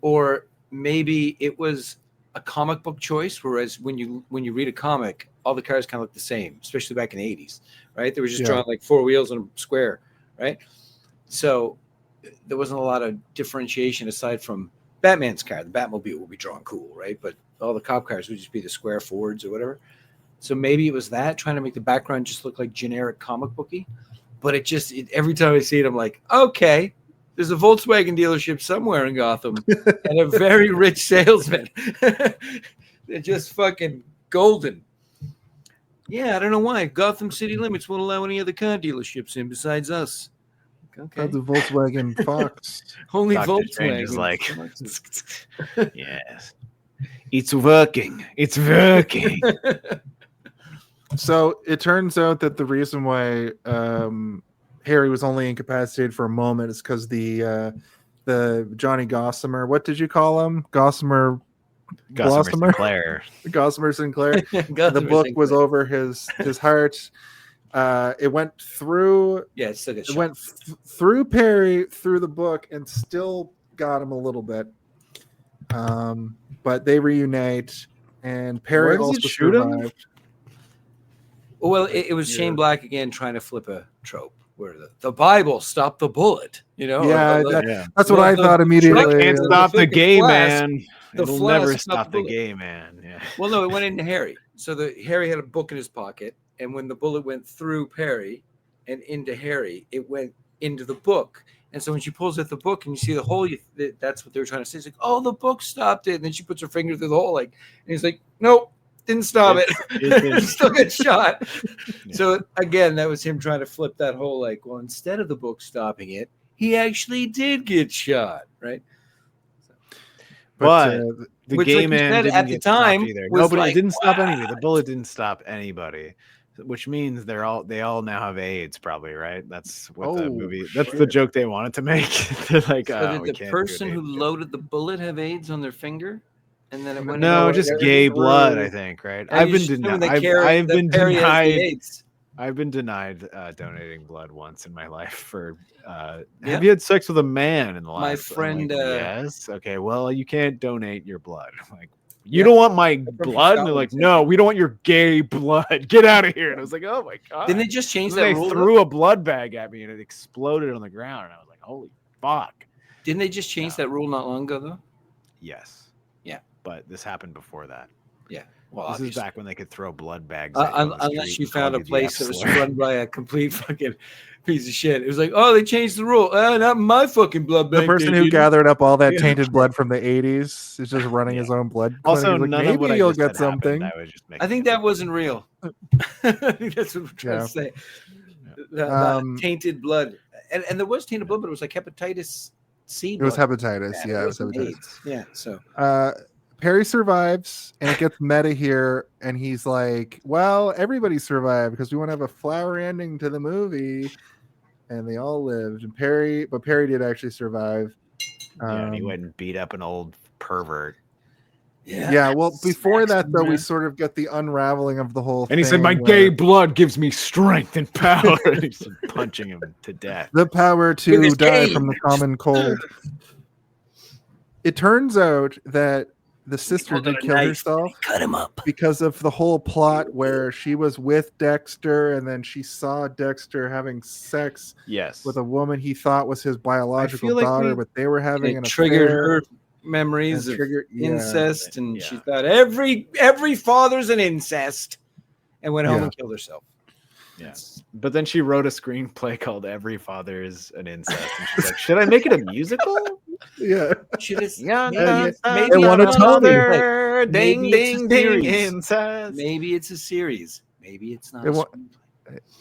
Or maybe it was a comic book choice. Whereas when you read a comic, all the cars kind of look the same, especially back in the 80s, right? They were just Yeah. drawing like four wheels on a square, right? So there wasn't a lot of differentiation aside from Batman's car. The Batmobile will be drawn cool, right? But all the cop cars would just be the square Fords or whatever. So maybe it was that, trying to make the background just look like generic comic booky. But every time I see it, I'm like, okay, there's a Volkswagen dealership somewhere in Gotham and a very rich salesman. They're just fucking golden. Yeah, I don't know why. Gotham city limits won't allow any other car dealerships in besides us. Okay. That's a Volkswagen Fox. Only Dr. Strange Volkswagen. is like, yes, it's working. It's working. So it turns out that the reason why Harry was only incapacitated for a moment is because the Johnny Gossamer, what did you call him? Gossamer Sinclair. Gossamer Sinclair. The Gossamer book Sinclair. was over his heart. It went through. Yeah, it's still got It shot. went through Perry through the book and still got him a little bit. But they reunite, and Perry Where does it also shoot him? survived. Well, it was Shane Black again trying to flip a trope where the Bible stopped the bullet. You know, Yeah, Or the- Yeah. That's what I thought immediately. Can't the stop the fucking gay flask- man. the It'll flask never stopped stop the the bullet. gay man. Yeah. Well, no, it went into Harry. So Harry had a book in his pocket, and when the bullet went through Perry and into Harry, it went into the book. And so when she pulls out the book and you see the hole, that's what they were trying to say. It's like, oh, the book stopped it. And then she puts her finger through the hole, and he's like, nope, didn't stop it. didn't. Still got shot. Yeah. So again, that was him trying to flip that whole, like, well, instead of the book stopping it, he actually did get shot, right? But uh, the Which, gay like you man said, didn't at the get stopped time, either. was Nobody like, it didn't stop "Wow." anybody. The bullet didn't stop anybody, which means they all now have AIDS, probably, right? That's what the Oh, movie. That's the shit. joke they wanted to make. They're like, So "Oh, did we the can't do an person who AIDS joke." loaded the bullet have AIDS on their finger? And then it went No, away, just everything gay blood. grew. I think. Right. And I've you been assume denied. that I've been Perry has the denied. AIDS. I've been denied donating blood once in my life for. Yeah. Have you had sex with a man in the last? My I'm friend, like, yes. Okay. Well, you can't donate your blood. I'm like, you Yeah. don't want my from blood? And they're like, Scotland, no, we don't want your gay blood. Get out of here. And I was like, oh my god. Didn't they just change And that they rule? threw a blood bag at me and it exploded on the ground. And I was like, holy fuck. Didn't they just change that rule not long ago though? Yes. Yeah. But this happened before that. Yeah. Well, This is obviously. back when they could throw blood bags at you on the Unless street you and call found a you the place that was F-slur. run by a complete fucking piece of shit. It was like, oh, they changed the rule. Not my fucking blood The bank. person they who didn't. gathered up all that Yeah. tainted blood from the 80s is just running his own blood clinic. Also, He's like, none of what maybe I you'll just get said happened. something. I was just I making think it that up. wasn't real. I think that's what we're trying Yeah. to say. That Um, tainted blood. And there was tainted blood, but it was like hepatitis C. It was blood. hepatitis. Yeah, it was wasn't hepatitis. AIDS. Yeah. So Perry survives, and it gets meta here, and he's like, "Well, everybody survived because we want to have a flower ending to the movie," and they all lived. And Perry did actually survive. Yeah, and he Um, went and beat up an old pervert. Yeah, well, before Smacks that him, though, we man. sort of get the unraveling of the whole And he said, thing my where gay blood gives me strength and power. And he's punching him to death. the power With to his die cane. from the common cold. It turns out that the sister pulled out did a kill knife. herself Cut him up. because of the whole plot where she was with Dexter and then she saw Dexter having sex Yes. with a woman he thought was his biological feel like daughter, we- but they were having an It triggered affair. her memories and of triggered- yeah. incest, and Yeah. she thought every father's an incest, and went home Yeah. and killed herself. Yes. But then she wrote a screenplay called Every Father is an Incest. And she's like, should I make it a musical? Yeah. Should have They want a Tony. Ding, Maybe it's a ding, ding, series. incest. Maybe it's a series. Maybe it's not. They want-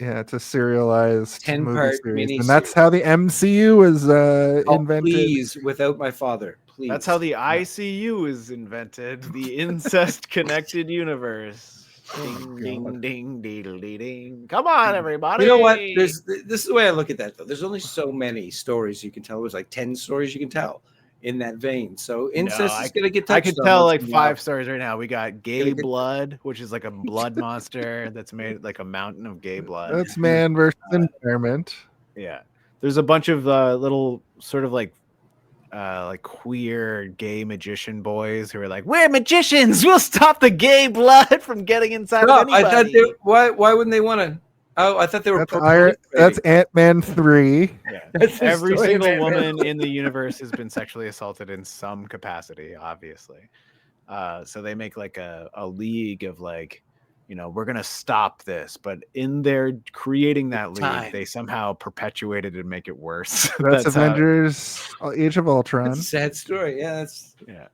Yeah, it's a serialized 10-part movie series. mini And that's how the MCU was Oh, invented. please, without my father, please. That's how the ICU is invented. The incest connected universe. Ding, ding, ding, deedle, dee, ding. Come on, everybody. You know what? This is the way I look at that, though. There's only so many stories you can tell. It was like 10 stories you can tell in that vein. So incest is going to get touched I could on tell once like in a while. 5 stories right now. We got gay Gotta get- blood, which is like a blood monster that's made like a mountain of gay blood. That's man versus environment. Yeah. There's a bunch of little sort of like queer gay magician boys who are like, we're magicians. We'll stop the gay blood from getting inside Stop. of anybody. I thought they, why wouldn't they want to? Oh, I thought they were. That's Ant-Man 3. Yeah. That's the Every story of single Ant-Man. woman in the universe has been sexually assaulted in some capacity, obviously. So they make like a league of like, we're gonna stop this, but in their creating that league, Time. they somehow perpetuate it and make it worse. That's how- Avengers Age of Ultron. That's a sad story. Yeah, that's yeah.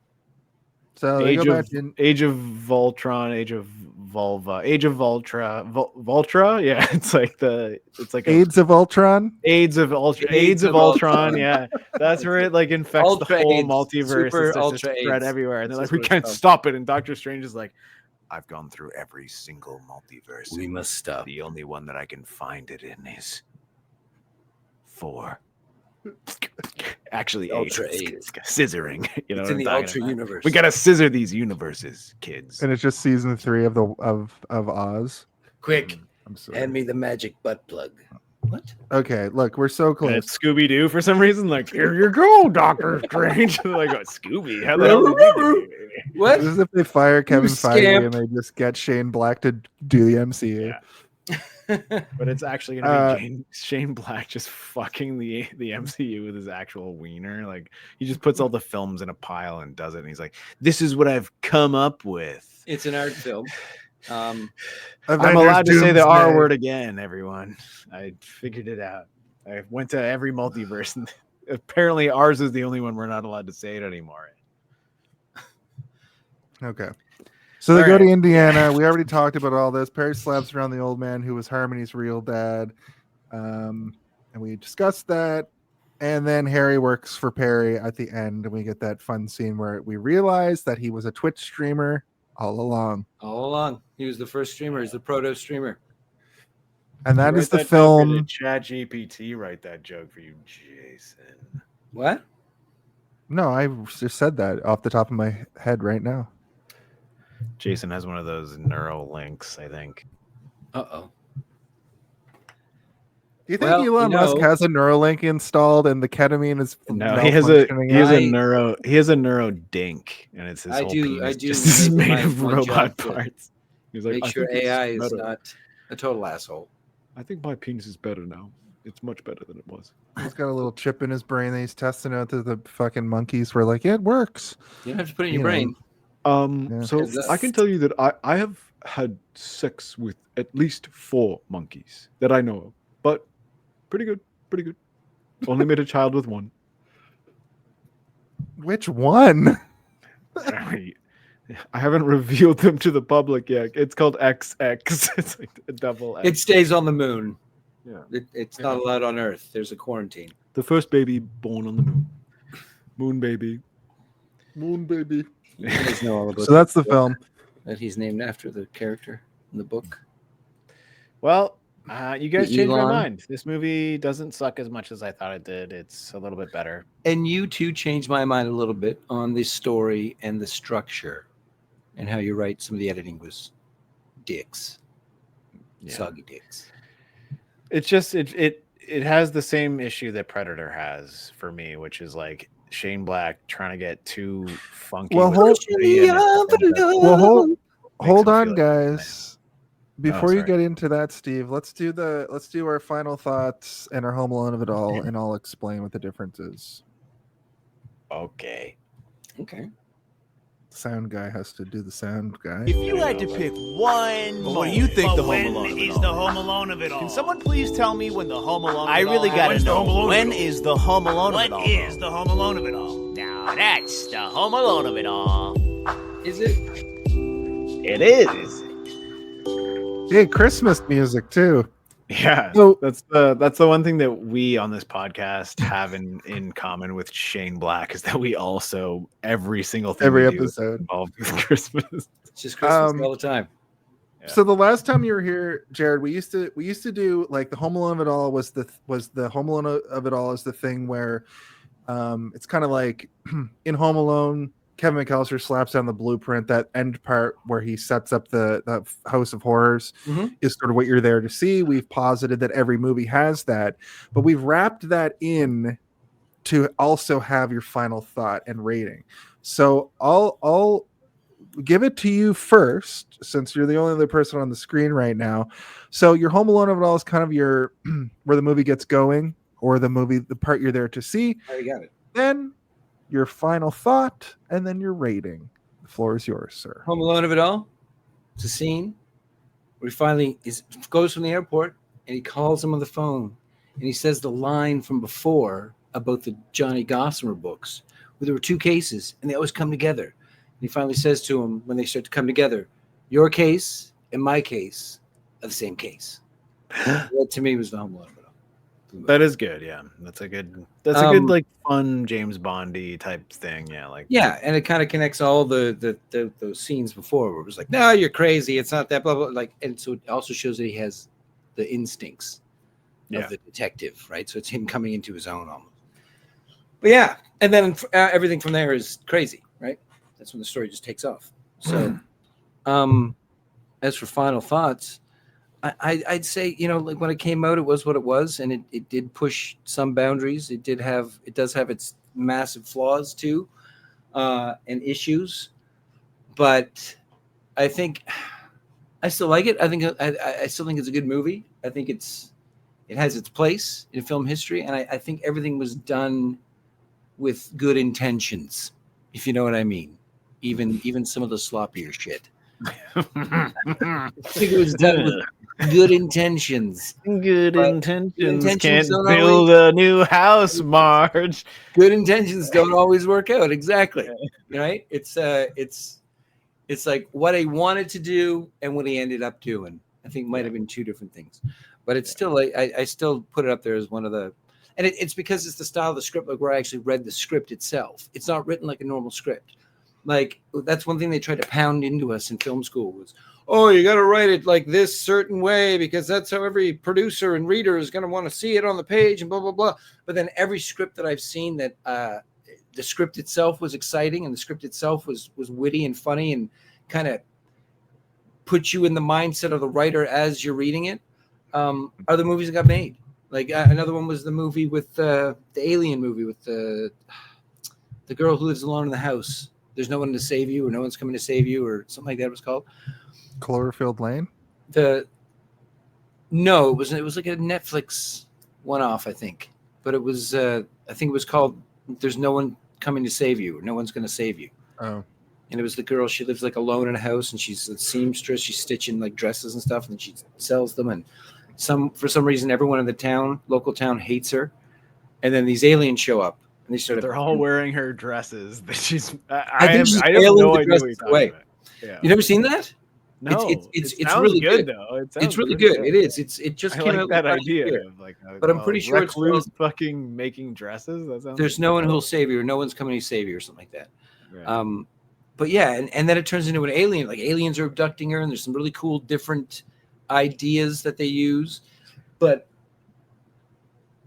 So they Age go of, back in. Age of Voltron, Age of Vulva, Age of Voltra. Yeah, it's like AIDS of Ultron. AIDS of Ultra, AIDS of Ultron. Yeah, that's where it like infects Ultra the whole AIDS, multiverse. super It's just ultra spread AIDS. everywhere, and they're That's like, we what it's can't called. stop it. And Doctor Strange is like, I've gone through every single multiverse. we must stop. The only one that I can find it in is 4. Actually, Ultra 8. eight. It's scissoring. You know It's what in I'm the talking Ultra about? universe. We gotta scissor these universes, kids. And it's just season 3 of Oz. Quick, I'm sorry. hand me the magic butt plug. What? Okay, look, we're so And close. it's Scooby Doo for some reason. Like, here you go, Doctor Strange. Like, oh, Scooby. How the hell did you do it? What? This is if they fire Kevin Feige scamp. and they just get Shane Black to do the MCU. Yeah. But it's actually gonna be Shane Black just fucking the MCU with his actual wiener. Like, he just puts all the films in a pile and does it. And he's like, "This is what I've come up with." It's an art film. I'm Avengers allowed to say the R Doomsday. word again, everyone. I figured it out. I went to every multiverse, and apparently ours is the only one we're not allowed to say it anymore. Okay. So they All go to right. Indiana. We already talked about all this. Perry slaps around the old man who was Harmony's real dad. And we discussed that. And then Harry works for Perry at the end. And we get that fun scene where we realize that he was a Twitch streamer all along. All along, he was the first streamer. He's the proto streamer. And that You is write the joke or film. did ChatGPT write that joke for you, Jason? What? No, I just said that off the top of my head right now. Jason has one of those neuro links, I think. Uh-oh. Do you think Elon Musk has a Neuralink installed and the ketamine is no? He has a neuro dink, and it's his I whole do. penis I do. just made my- of my robot job to parts. He's like, Make "I sure think it's AI is better. not a total asshole. I think my penis is better now. It's much better than it was." He's got a little chip in his brain that he's testing out to the fucking monkeys. We're like, yeah, it works. You don't have to put it in your brain. So Is that- I can tell you that I have had sex with at least 4 monkeys that I know of, but pretty good. Only made a child with one. Which one? I haven't revealed them to the public yet. It's called XX. It's like a double X. It stays on the moon. Yeah. It's not allowed on Earth. There's a quarantine. The first baby born on the moon. Moon baby. Moon baby. You guys know all about So that's the book film. that he's named after the character in the book. Well, you guys The changed my Elon. mind. This movie doesn't suck as much as I thought it did. It's a little bit better. And you too changed my mind a little bit on the story and the structure and how you write some of the editing was dicks. Yeah. Soggy dicks. It's just it has the same issue that Predator has for me, which is like Shane Black trying to get too funky. Well, with hold- the movie and Well, hold makes hold him on, feel like- guys. Before you sorry. get into that, Steve, let's do our final thoughts and our Home Alone of it all, and I'll explain what the difference is. Okay. Okay. Sound guy has to do the sound guy. If you had to pick one, what do you think the Home Alone of it is all? the Home Alone of it all? Can someone please tell me when the Home Alone? I really gotta When's the know. Home Alone of When it all? Is the Home Alone of it all? What is the Home Alone of it all? Now that's the Home Alone of it all. Is it? It is. Hey, Christmas music too. Yeah, So- that's the one thing that we on this podcast have in common with Shane Black is that we also every single thing Every we do is episode. involved with Christmas. It's just Christmas Um, all the time. Yeah. So the last time you were here, Jared, we used to do like the Home Alone of it all was the Home Alone of it all is the thing where it's kind of like in Home Alone, Kevin McAllister slaps down the blueprint. That end part where he sets up the House of Horrors Mhm. is sort of what you're there to see. We've posited that every movie has that, but we've wrapped that in to also have your final thought and rating. So I'll give it to you first, since you're the only other person on the screen right now. So your Home Alone of it all is kind of your where the movie gets going, or the part you're there to see. I already got it. Then your final thought, and then your rating. The floor is yours, sir. Home Alone of it all. It's a scene where he finally goes from the airport and he calls him on the phone and he says the line from before about the Johnny Gossamer books, where there were 2 cases and they always come together. And he finally says to him when they start to come together, your case and my case are the same case. That to me was the Home Alone of it all. That is good. Yeah, that's a good like fun James Bondy type thing. Yeah, like Yeah, and it kind of connects all the those scenes before where it was like, no, you're crazy. It's not that blah blah. Like, and so it also shows that he has the instincts Yeah. of the detective, right? So it's him coming into his own almost. But yeah, and then everything from there is crazy, right? That's when the story just takes off. So, as for final thoughts, I'd say, you know, like when it came out, it was what it was, and it did push some boundaries. It does have its massive flaws too, and issues, but I think I still like it. I think I still think it's a good movie. I think it has its place in film history, and I think everything was done with good intentions, if you know what I mean. Even some of the sloppier shit. I think it was done with good intentions. Good But intentions intentions can't don't build a new house, Marge. Good intentions don't always work out. Exactly. Right? It's like what he wanted to do and what he ended up doing. I think might have been 2 different things. But it's still I still put it up there as one of the, and it's because it's the style of the script, like where I actually read the script itself. It's not written like a normal script. Like that's one thing they tried to pound into us in film school was, oh, you got to write it like this certain way because that's how every producer and reader is going to want to see it on the page and blah blah blah. But then every script that I've seen that the script itself was exciting, and the script itself was witty and funny, and kind of put you in the mindset of the writer as you're reading it. Are the movies that got made? Like another one was the movie with the Alien movie with the girl who lives alone in the house. There's no one to save you, or no one's coming to save you, or something like that. It was called Cloverfield Lane. No, it was like a Netflix one-off, I think. But it was I think it was called "There's No One Coming to Save You," or "No One's Going to Save You." Oh. And it was the girl. She lives like alone in a house, and she's a seamstress. She's stitching like dresses and stuff, and she sells them. And for some reason, everyone in the local town, hates her. And then these aliens show up, and They're all wearing her dresses. That she's. I think she's I have alien no idea what dresses you're talking away. about. Yeah. You never seen that? No, it's sounds really good though. It's really good. It is. It just I came like out that last idea year. of like, but I'm pretty sure it's recluse fucking making dresses. That sounds There's no one who'll save you, or no one's coming to save you, or something like that. Right. But yeah, and then it turns into an alien. Like aliens are abducting her, and there's some really cool different ideas that they use. But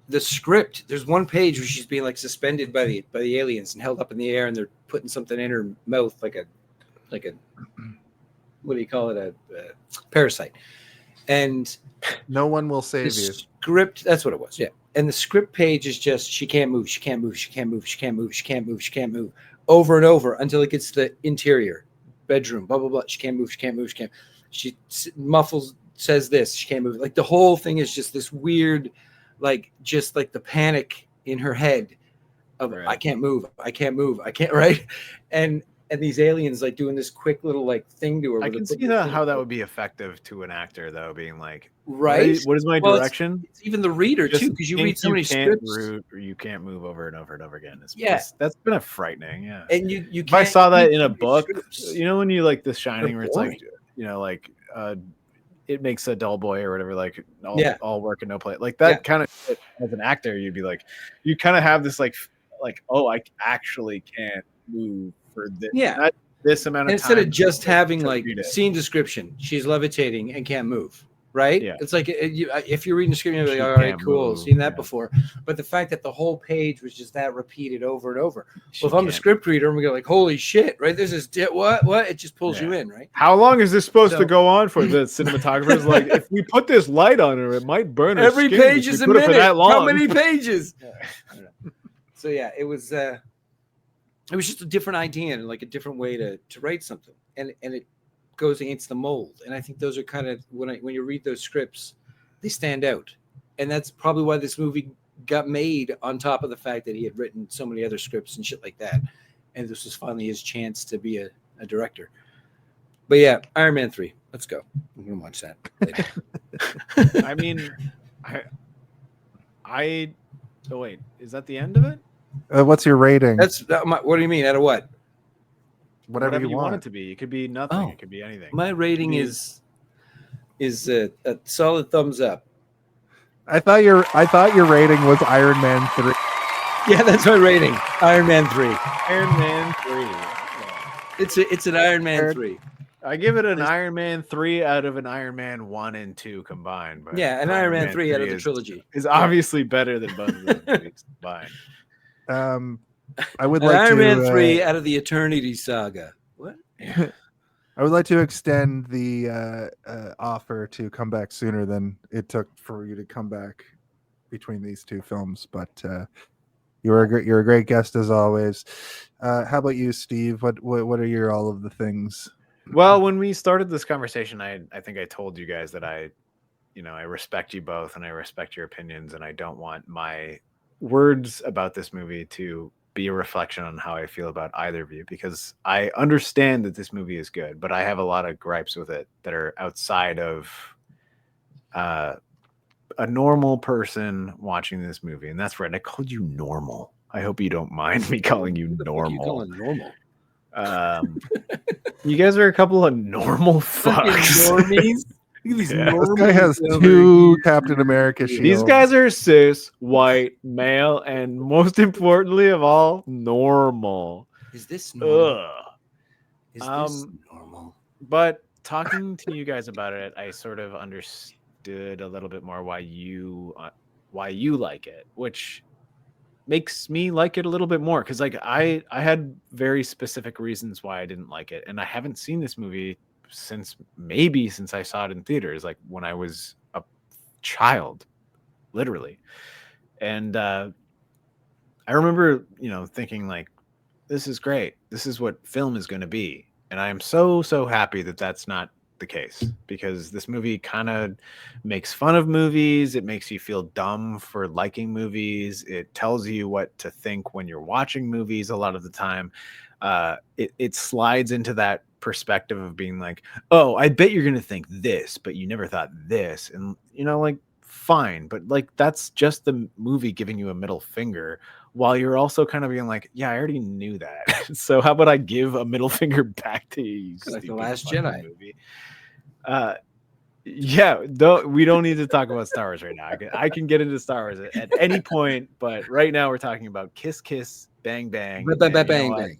the script, there's one page where she's being like suspended by the aliens and held up in the air, and they're putting something in her mouth like a what do you call it, a parasite. And no one will save the you. Script, that's what it was. Yeah. And the script page is just she can't move, she can't move, she can't move, she can't move, she can't move, she can't move, over and over until it gets to the interior bedroom, blah blah blah. She can't move, she can't move, she can't. She muffles, says this, she can't move. Like the whole thing is just this weird, like just like the panic in her head of I can't move, I can't move, I can't, right? And these aliens like doing this quick little like thing to her. I can see how that would be effective to an actor though, being like, right? What is my direction? It's even the reader Just too, because you read so you many can't scripts. or you can't move over and over and over again. Yeah. That's been a frightening. Yeah. And you if I can't saw that read in a so many book, scripts. you know, when you like The Shining, They're where it's like, boring. you know, like it makes a dull boy or whatever, like all work and no play, like that Yeah. kind of. As an actor, you'd be like, you kind of have this like, oh, I actually can't move for this. Yeah. not this amount of And instead time of just to having like read it. scene description, she's levitating and can't move, right? Yeah. It's like if you're reading the script, you're like, She all right, can't cool, move, seen that yeah. before. But the fact that the whole page was just that repeated over and over. She Well, if I'm a can't. script reader, I'm gonna go like, holy shit, right? This is what? It just pulls you Yeah. in, right? How long is this supposed So- to go on for? The cinematographer's like, if we put this light on her, it might burn her Every skin page if is we a put it for minute. that long. How many pages? I don't know. So yeah, it was just a different idea and like a different way to write something, and it goes against the mold. And I think those are kind of when you read those scripts, they stand out, and that's probably why this movie got made. On top of the fact that he had written so many other scripts and shit like that, and this was finally his chance to be a director. But yeah, Iron Man 3. Let's go. I'm gonna watch that later. I mean, oh wait, is that the end of it? What's your rating? What do you mean? Out of what? Whatever you want it to be. It could be nothing. Oh. It could be anything. My rating Be- is a solid thumbs up. I thought your rating was Iron Man 3. Yeah, that's my rating. Iron Man 3. Iron Man 3. Yeah. It's an Iron Man 3. I give it an Iron Man 3 out of an Iron Man 1 and 2 combined. But Yeah, an Iron Man 3 out of the trilogy. is obviously better than both of those movies combined. I would An like Iron to Man 3 out of the Eternity Saga. What? I would like to extend the offer to come back sooner than it took for you to come back between these two films. But you're a great guest as always. How about you, Steve? What are all of the things? Well, when we started this conversation, I think I told you guys that I respect you both and I respect your opinions, and I don't want my words about this movie to be a reflection on how I feel about either of you, because I understand that this movie is good, but I have a lot of gripes with it that are outside of a normal person watching this movie. And that's right. I called you normal. I hope you don't mind me calling you normal. You calling normal? You guys are a couple of normal fucks. Normies. Look at these Yeah. This guy normies has over two here. Captain America shields. These guys are cis, white, male, and most importantly of all, normal. Is this normal? Ugh. Is this normal? But talking to you guys about it, I sort of understood a little bit more why you like it, which makes me like it a little bit more, because like I had very specific reasons why I didn't like it, and I haven't seen this movie since I saw it in theaters, like when I was a child, literally. And I remember, thinking like, this is great. This is what film is going to be. And I am so happy that that's not the case, because this movie kind of makes fun of movies. It makes you feel dumb for liking movies. It tells you what to think when you're watching movies a lot of the time. It slides into that perspective of being like, oh, I bet you're going to think this, but you never thought this. And, like, fine. But like, that's just the movie giving you a middle finger, while you're also kind of being like, yeah, I already knew that. So how about I give a middle finger back to you? Like The Last Jedi movie. Yeah, we don't need to talk about Star Wars right now. I can get into Star Wars at any point, but right now we're talking about Kiss Kiss Bang Bang. Bang.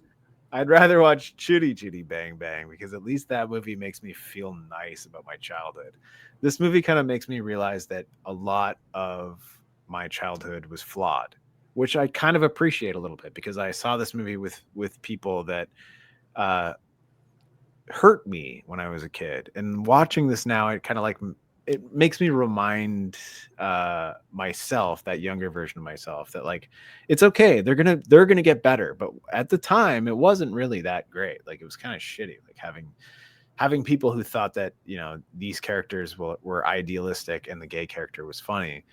I'd rather watch Chitty Chitty Bang Bang, because at least that movie makes me feel nice about my childhood. This movie kind of makes me realize that a lot of my childhood was flawed, which I kind of appreciate a little bit, because I saw this movie with people that hurt me when I was a kid. And watching this now, it makes me remind myself, that younger version of myself, that like, it's okay. They're gonna get better. But at the time, it wasn't really that great. Like, it was kind of shitty. Like having people who thought that, these characters were idealistic and the gay character was funny,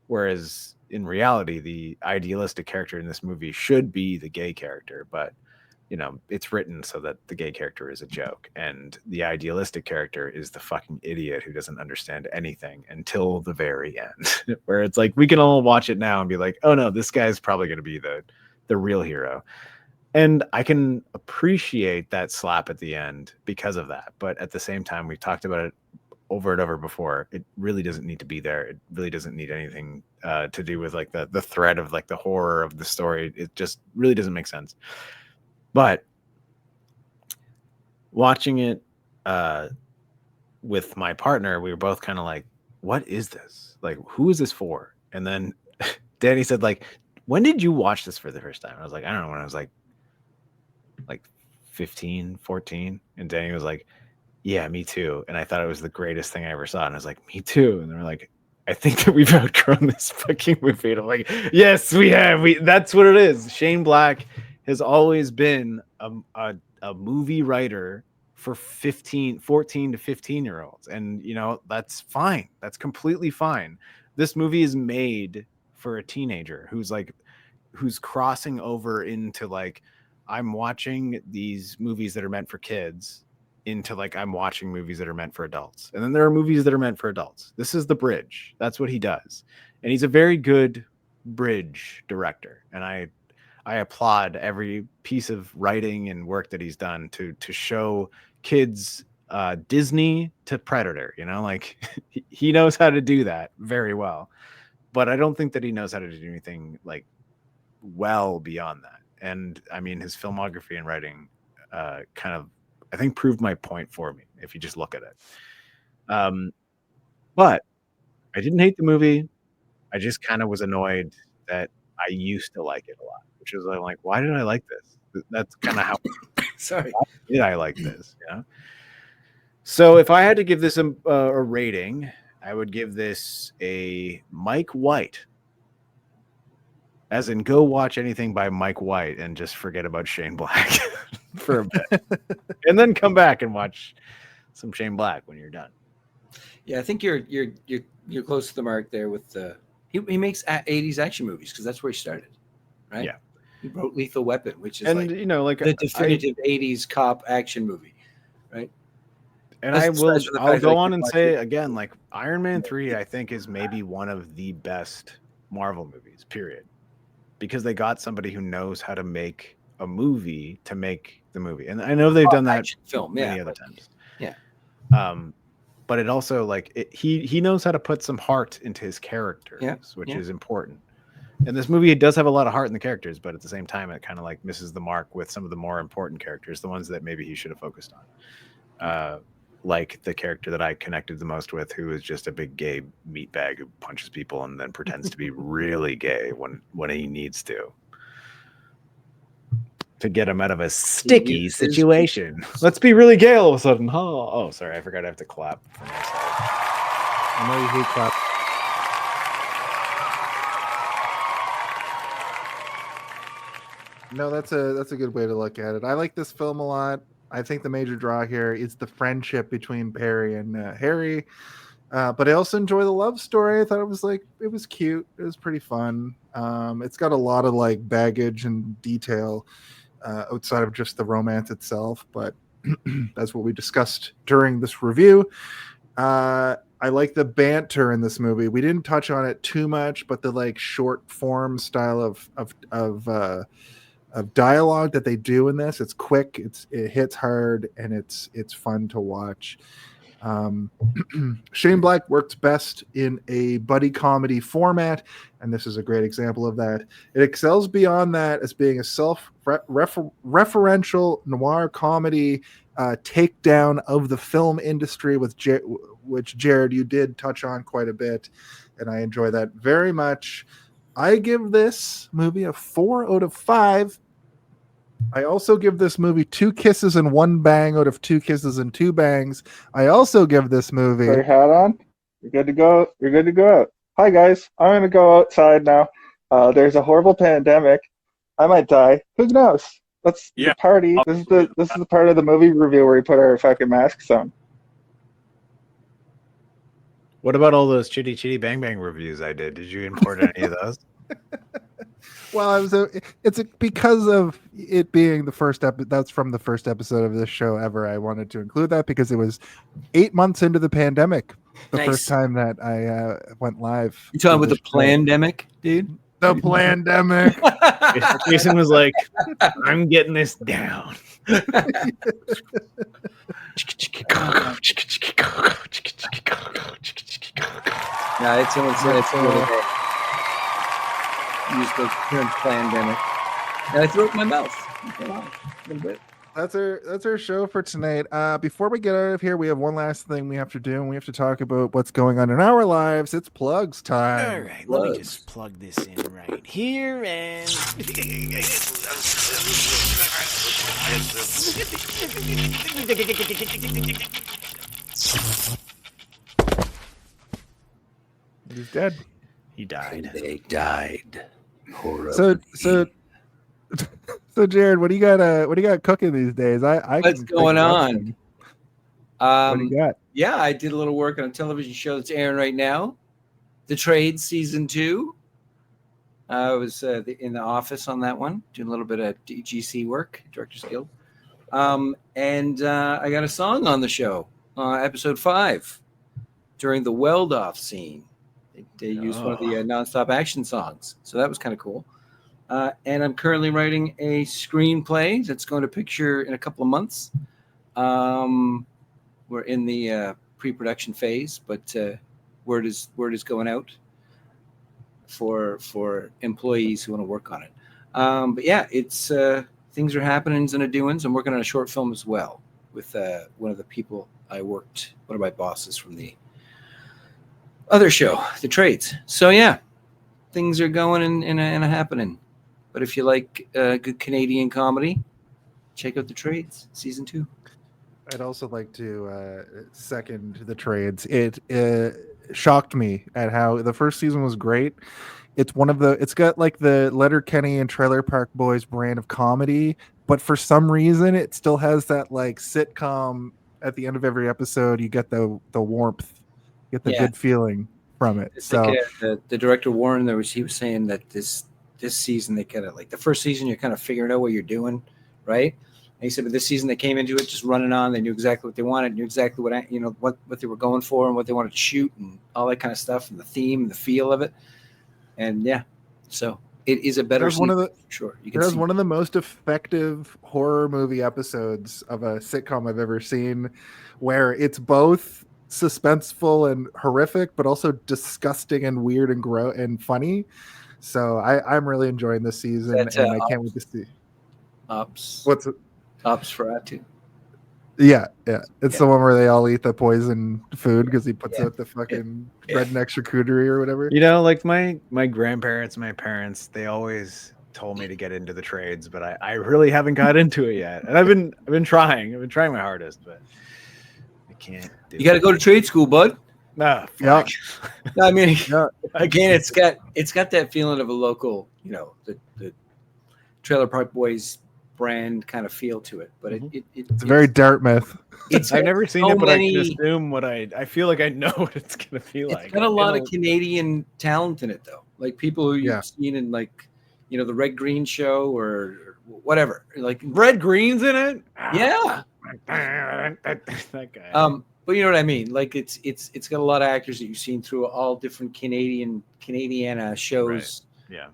whereas in reality, the idealistic character in this movie should be the gay character, but it's written so that the gay character is a joke, and the idealistic character is the fucking idiot who doesn't understand anything until the very end, where it's like, we can all watch it now and be like, oh no, this guy's probably going to be the real hero. And I can appreciate that slap at the end because of that. But at the same time, we've talked about it over and over before. It really doesn't need to be there. It really doesn't need anything to do with like the thread of like the horror of the story. It just really doesn't make sense. But watching it with my partner, we were both kind of like, what is this? Like, who is this for? And then Danny said, like, when did you watch this for the first time? I was like, I don't know, when I was like 15, 14. And Danny was like, yeah, me too. And I thought it was the greatest thing I ever saw. And I was like, me too. And they were like, I think that we've outgrown this fucking movie. And I'm like, yes, we have. That's what it is. Shane Black has always been a movie writer for 14 to 15-year-olds. And, that's fine. That's completely fine. This movie is made for a teenager who's crossing over into like, I'm watching these movies that are meant for kids into like, I'm watching movies that are meant for adults. And then there are movies that are meant for adults. This is the bridge. That's what he does. And he's a very good bridge director. And I applaud every piece of writing and work that he's done to show kids Disney to Predator, like he knows how to do that very well. But I don't think that he knows how to do anything like well beyond that. And I mean, his filmography and writing kind of, I think, proved my point for me, if you just look at it. But I didn't hate the movie. I just kind of was annoyed that I used to like it a lot, which is like, why did I like this? That's kind of how sorry. Why did I like this? So if I had to give this a rating, I would give this a Mike White. As in, go watch anything by Mike White and just forget about Shane Black for a bit. And then come back and watch some Shane Black when you're done. Yeah, I think you're close to the mark there with the he makes 80s action movies, because that's where he started, right? Yeah. He wrote Lethal Weapon, which is like the definitive 80s cop action movie, right? And I'll go on and say again, like Iron Man 3, I think is maybe one of the best Marvel movies, period. Because they got somebody who knows how to make a movie to make the movie. And I know they've done that many other times. Yeah. But it also he knows how to put some heart into his characters, which is important. And this movie, it does have a lot of heart in the characters, but at the same time, it kind of like misses the mark with some of the more important characters, the ones that maybe he should have focused on. like the character that I connected the most with, who is just a big gay meatbag who punches people and then pretends to be really gay when he needs to get him out of a sticky situation. Let's be really gay all of a sudden. Oh, sorry, I forgot I have to clap from my side. I know you hate clap. No, that's a good way to look at it. I like this film a lot. I think the major draw here is the friendship between Barry and Harry. But I also enjoy the love story. I thought it was cute. It was pretty fun. It's got a lot of like baggage and detail outside of just the romance itself. But that's what we discussed during this review. I like the banter in this movie. We didn't touch on it too much, but the like short form style of dialogue that they do in this, it's quick, it hits hard, and it's fun to watch. Shane Black works best in a buddy comedy format, and this is a great example of that. It excels beyond that as being a self-referential noir comedy takedown of the film industry, which Jared, you did touch on quite a bit, and I enjoy that very much. I give this movie a 4 out of 5. I also give this movie 2 kisses and 1 bang out of 2 kisses and 2 bangs. I also give this movie... Put your hat on. You're good to go. You're good to go out. Hi, guys. I'm going to go outside now. There's a horrible pandemic. I might die. Who knows? Let's the party. This is the part of the movie review where we put our fucking masks on. What about all those Chitty Chitty Bang Bang reviews I did? Did you import any of those? Well, because of it being the first episode. That's from the first episode of this show ever. I wanted to include that because it was 8 months into the pandemic, the first time that I went live. You talking about the pandemic, dude? The pandemic. Jason was like, "I'm getting this down." Yeah, it's use the term pandemic, and I threw it in my mouth. That's our show for tonight. Before we get out of here, we have one last thing we have to do, and we have to talk about what's going on in our lives. It's plugs time. All right, let me just plug this in right here and. He's dead. He died. They died. So Jared, what do you got cooking these days? What's going on? What do you got? Yeah, I did a little work on a television show that's airing right now, The Trade Season 2. I was in the office on that one, doing a little bit of DGC work, Directors Guild. And I got a song on the show, episode 5, during the weld-off scene. They used one of the nonstop action songs, so that was kind of cool. And I'm currently writing a screenplay that's going to picture in a couple of months. We're in the pre-production phase, but word is going out for employees who want to work on it. But yeah, it's things are happening and doings. I'm working on a short film as well with one of the people one of my bosses from the other show, The Trades. So yeah, things are going and happening. But if you like good Canadian comedy, check out The Trades Season 2. I'd also like to second The Trades. It shocked me at how the first season was great. It's got like the Letterkenny and Trailer Park Boys brand of comedy, but for some reason it still has that like sitcom at the end of every episode. You get the warmth, you get the good feeling from it. It's so like, the director Warren, he was saying that this season they kind of like the first season you're kind of figuring out what you're doing, right? And he said, but this season they came into it just running on. They knew exactly what they wanted, knew exactly what they were going for and what they wanted to shoot and all that kind of stuff and the theme and the feel of it. And yeah, so it is a better season. There's one of the most effective horror movie episodes of a sitcom I've ever seen, where it's both suspenseful and horrific, but also disgusting and weird and funny. So I'm really enjoying this season, and I can't wait to see. Ops. What's it? Ops for Atu. Yeah. It's the one where they all eat the poison food because he puts out the fucking redneck charcuterie or whatever. You know, like my grandparents, my parents, they always told me to get into the trades, but I really haven't got into it yet. And I've been trying. I've been trying my hardest, but I can't do You got to go to trade school, bud. No, Yeah. I mean, again, it's got that feeling of a local, you know, the Trailer Park Boys brand kind of feel to it. But It's very Dartmouth. I've never seen it, but I can assume what I feel like I know what it's gonna be like. It's got a lot of Canadian talent in it, though. Like people who you've seen in, like, you know, the Red Green Show or whatever. Like Red Green's in it. Yeah. That guy. But you know what I mean? Like it's got a lot of actors that you've seen through all different Canadian shows. Right. Yeah.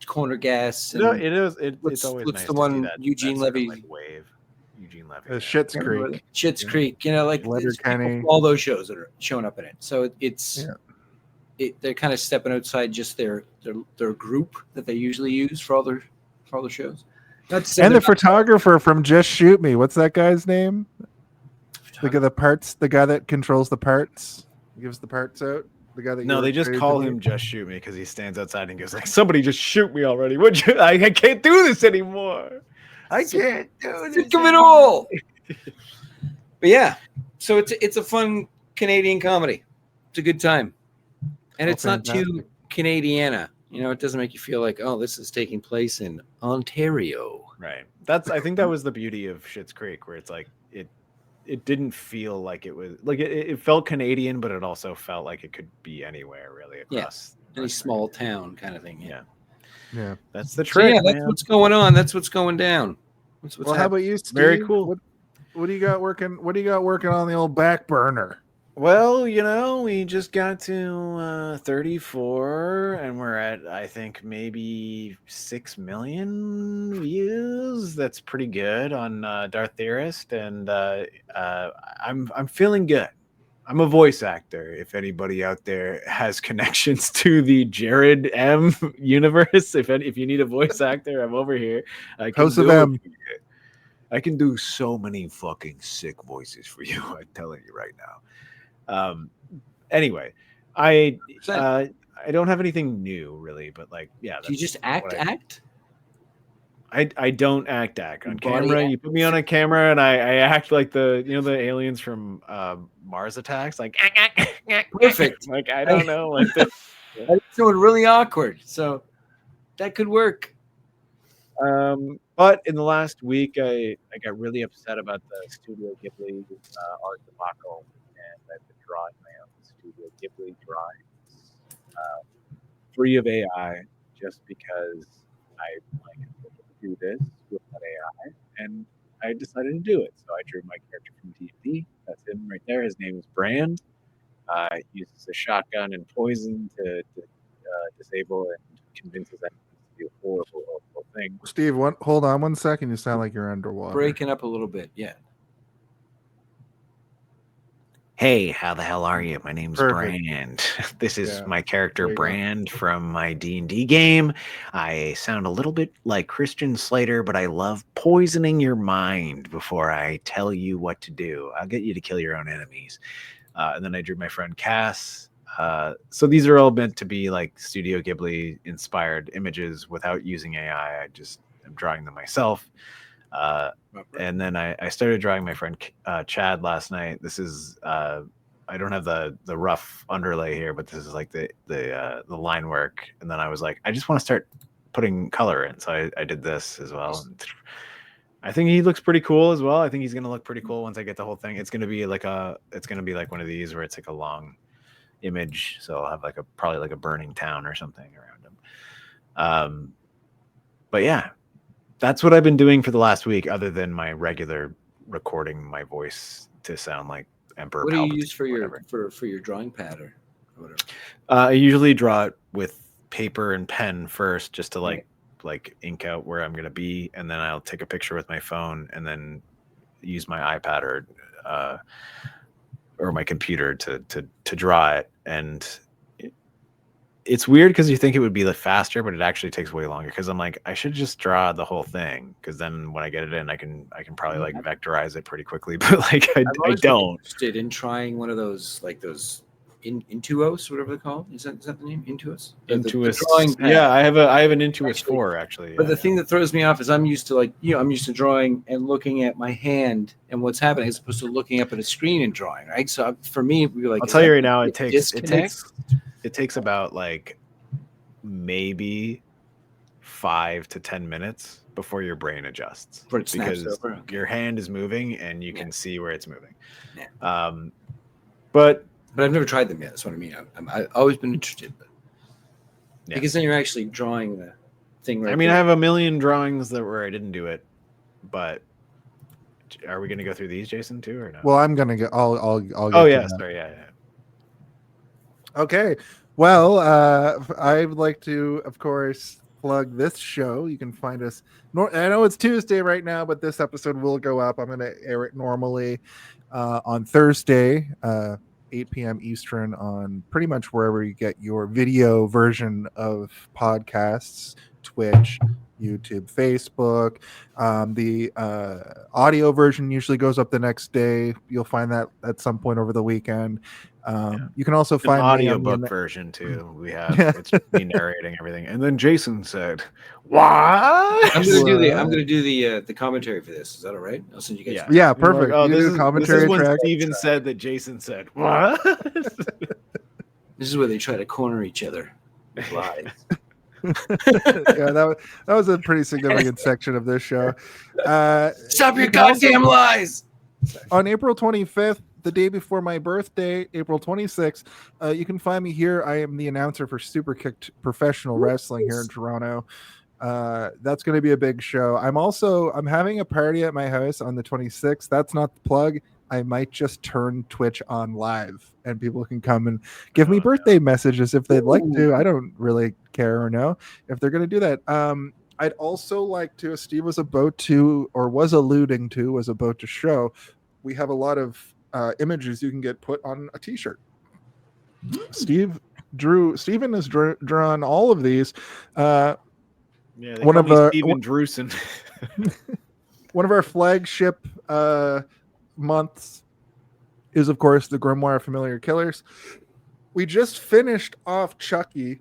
Corner Gas. No, it is. It's always nice the to one see that, Eugene that sort of, Levy. like, wave. Eugene Levy. Schitt's Creek. Schitt's Creek. You know, like Letterkenny. all those shows that are showing up in it. So they're kind of stepping outside just their group that they usually use for all their shows. And the photographer from Just Shoot Me. What's that guy's name? Look at the parts. The guy that controls the parts, gives the parts out. The guy that they just call him Just Shoot Me because he stands outside and goes like, "Somebody just shoot me already! I can't do this anymore. I can't do this. Think of it all." But yeah, so it's a fun Canadian comedy. It's a good time, and it's not too Canadiana. You know, it doesn't make you feel like, oh, this is taking place in Ontario. Right. I think that was the beauty of Schitt's Creek, where it's like it didn't feel like it was like it felt Canadian, but it also felt like it could be anywhere really across any small town kind of thing. Yeah. That's the trick. So that's what's going on. That's what's going down. That's what's how about you, Steve? Very cool. What do you got working? What do you got working on the old back burner? Well, you know, we just got to 34, and we're at, I think, maybe 6 million views. That's pretty good on Darth Theorist, and I'm feeling good. I'm a voice actor. If anybody out there has connections to the Jared M universe, if you need a voice actor, I'm over here. House of M. I can do so many fucking sick voices for you. I'm telling you right now. Anyway, I don't have anything new really, but like, yeah. Do you just act? I don't act on camera. You put me on a camera and I act like the aliens from Mars Attacks, like perfect. Like I don't know, like that's feeling really awkward. So that could work. But in the last week, I got really upset about the Studio Ghibli art debacle, and I've been drawing my own Studio Ghibli drawings, free of AI, just because I like to do this without AI, and I decided to do it. So I drew my character from D&D. That's him right there. His name is Brand. He uses a shotgun and poison to disable and convince his enemies to do horrible thing. Steve, hold on 1 second. You sound like you're underwater. Breaking up a little bit, yeah. Hey, how the hell are you? My name's Perfect. Brand. This is my character Brand from my D&D game. I sound a little bit like Christian Slater, but I love poisoning your mind before I tell you what to do. I'll get you to kill your own enemies. And then I drew my friend Cass. So these are all meant to be like Studio Ghibli inspired images without using AI. I just am drawing them myself. And then I started drawing my friend Chad last night. This is I don't have the rough underlay here, but this is like the line work. And then I was like, I just want to start putting color in, so I did this as well. And I think he looks pretty cool as well. I think he's gonna look pretty cool once I get the whole thing. It's gonna be like one of these where it's like a long image, so I'll have like probably like a burning town or something around him. But yeah, that's what I've been doing for the last week, other than my regular recording my voice to sound like Emperor What do Palpatine you use for or your drawing pad or whatever? I usually draw it with paper and pen first, just to like ink out where I'm gonna be, and then I'll take a picture with my phone and then use my iPad or my computer to draw it. And it's weird because you think it would be like faster, but it actually takes way longer. Because I'm like, I should just draw the whole thing. Because then when I get it in, I can probably like vectorize it pretty quickly. But like I don't. Interested in trying one of those like those Intuos, whatever they're called. Is that the name? Intuos? Intuos. Drawing pad. Yeah, I have an Intuos 4 actually. But the thing that throws me off is I'm used to drawing and looking at my hand and what's happening as opposed to looking up at a screen and drawing, right? So for me, it would be like, I'll tell you right now, it takes about like maybe 5 to 10 minutes before your brain adjusts because your hand is moving and you can see where it's moving. Yeah. But I've never tried them yet. That's what I mean. I've always been interested, but because then you're actually drawing the thing. Right. I mean, I have a million drawings where I didn't do it, but are we going to go through these, Jason, too, or no? Well, I'm gonna go. I'll Oh yeah, sorry, yeah. Okay. Well, I would like to, of course, plug this show. You can find us. I know it's Tuesday right now, but this episode will go up. I'm going to air it normally on Thursday. 8 p.m. Eastern on pretty much wherever you get your video version of podcasts, Twitch, YouTube, Facebook. The audio version usually goes up the next day. You'll find that at some point over the weekend. You can also find an audiobook version too. We have it's me narrating everything. And then Jason said, "What?" I'm gonna do the commentary for this. Is that all right? I'll send you guys. Yeah, perfect. Like, this is when track. Steven said that Jason said, "What?" This is where they try to corner each other with lies. Yeah, that was a pretty significant section of this show. Stop your goddamn lies. On April 25th, the day before my birthday, April 26th, you can find me here. I am the announcer for Super Kicked Professional Wrestling here in Toronto. That's going to be a big show. I'm having a party at my house on the 26th. That's not the plug. I might just turn Twitch on live and people can come and give me birthday messages if they'd like to. I don't really care or know if they're going to do that. I'd also like to, Steve was about to show, we have a lot of images you can get put on a t-shirt. Steven has drawn all of these. One of Steven Drewson. One of our flagship months is, of course, the Grimoire Familiar Killers. We just finished off Chucky.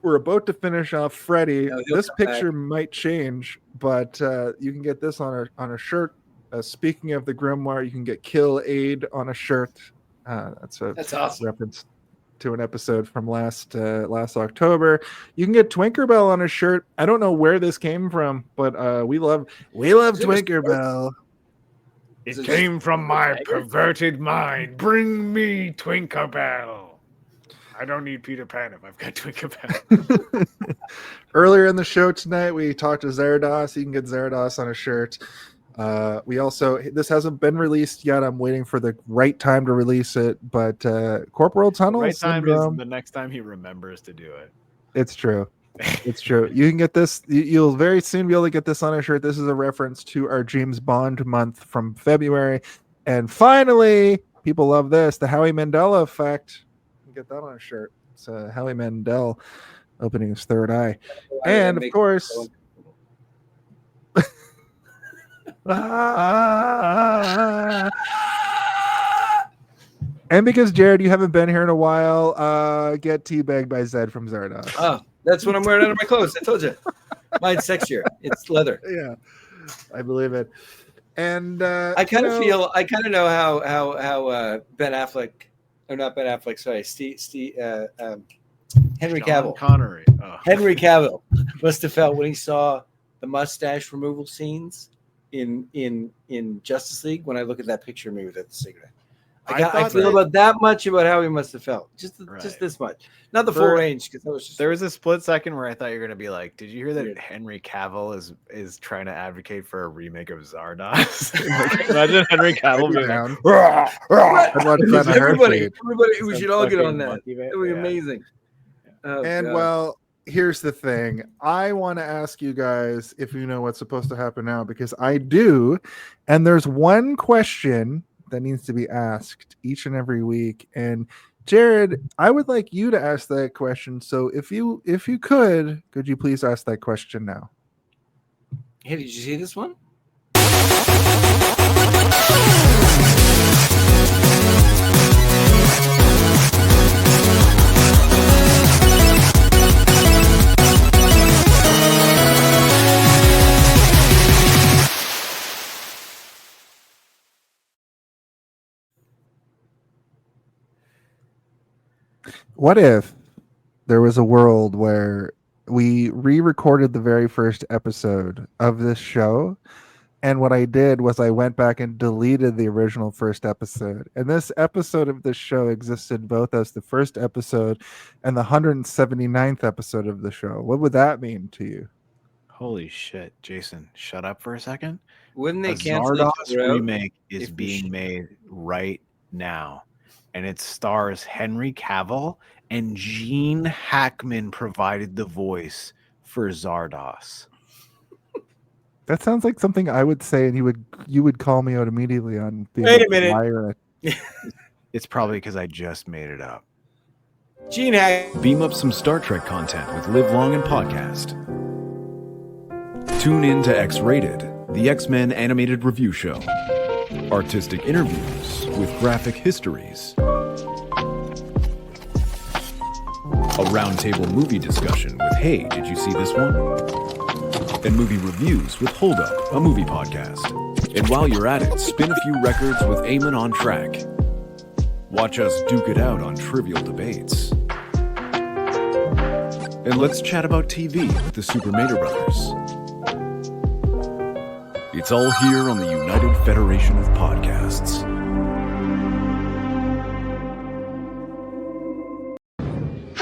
We're about to finish off Freddy. This picture might change, but you can get this on a shirt. Speaking of the Grimoire, you can get Kill Aid on a shirt. That's awesome. Reference to an episode from last October. You can get Twinkerbell on a shirt. I don't know where this came from, but we love Twinkerbell. It came from my perverted mind. Bring me Twinkerbell. I don't need Peter Pan if I've got Twinkerbell. Earlier in the show tonight, we talked to Zarados. You can get Zarados on a shirt. We also, this hasn't been released yet. I'm waiting for the right time to release it. But Corporal Tunnel Right time is Syndrome, the next time he remembers to do it. It's true. It's true. You can get this. You'll very soon be able to get this on a shirt. This is a reference to our James Bond month from February. And finally, people love this, the Howie Mandel effect. You can get that on a shirt. It's Howie Mandel opening his third eye. And of course, and because Jared, you haven't been here in a while, get teabagged by Zed from Zardoz. Oh, that's what I'm wearing under my clothes. I told you. Mine's sexier. It's leather. Yeah, I believe it. And I kind of know how Ben Affleck, or not Ben Affleck, sorry, Henry Cavill. Connery. Oh. Henry Cavill must have felt when he saw the mustache removal scenes in Justice League. When I look at that picture of me with that cigarette, I feel about that much about how he must have felt. Just this much, not the full range. Because there was a split second where I thought you were gonna be like, "Did you hear that Henry Cavill is trying to advocate for a remake of Zardoz?" Like, imagine Henry Cavill being like, everybody, we should all get on that. It would be amazing. Oh, and God. Well, here's the thing. I want to ask you guys if you know what's supposed to happen now, because I do. And there's one question that needs to be asked each and every week. And Jared, I would like you to ask that question. So if you could you please ask that question now? Hey, did you see this one? What if there was a world where we re-recorded the very first episode of this show, and what I did was I went back and deleted the original first episode, and this episode of this show existed both as the first episode and the 179th episode of the show? What would that mean to you? Holy shit, Jason, shut up for a second. Wouldn't they A cancel Zardoz each other out remake is if we being made right now, and it stars Henry Cavill, and Gene Hackman provided the voice for Zardoz. That sounds like something I would say, and you would call me out immediately on being Wait a minute. liar. It's probably because I just made it up. Gene Hack. Beam up some Star Trek content with Live Long and Podcast. Tune in to X-Rated, the X-Men animated review show. Artistic interviews with graphic histories. A roundtable movie discussion with Hey, did you see this one? And movie reviews with Hold Up, a movie podcast. And while you're at it, spin a few records with Eamon on Track. Watch us duke it out on trivial debates. And let's chat about TV with the Super Mater Brothers. It's all here on the United Federation of Podcasts.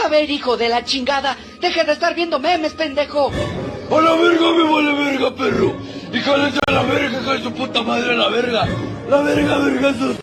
A ver, hijo de la chingada, deja de estar viendo memes, pendejo. ¡A la verga, me vale verga, perro! ¡Y cállate a la verga, hija de su puta madre, a la verga! ¡La verga, vergazos!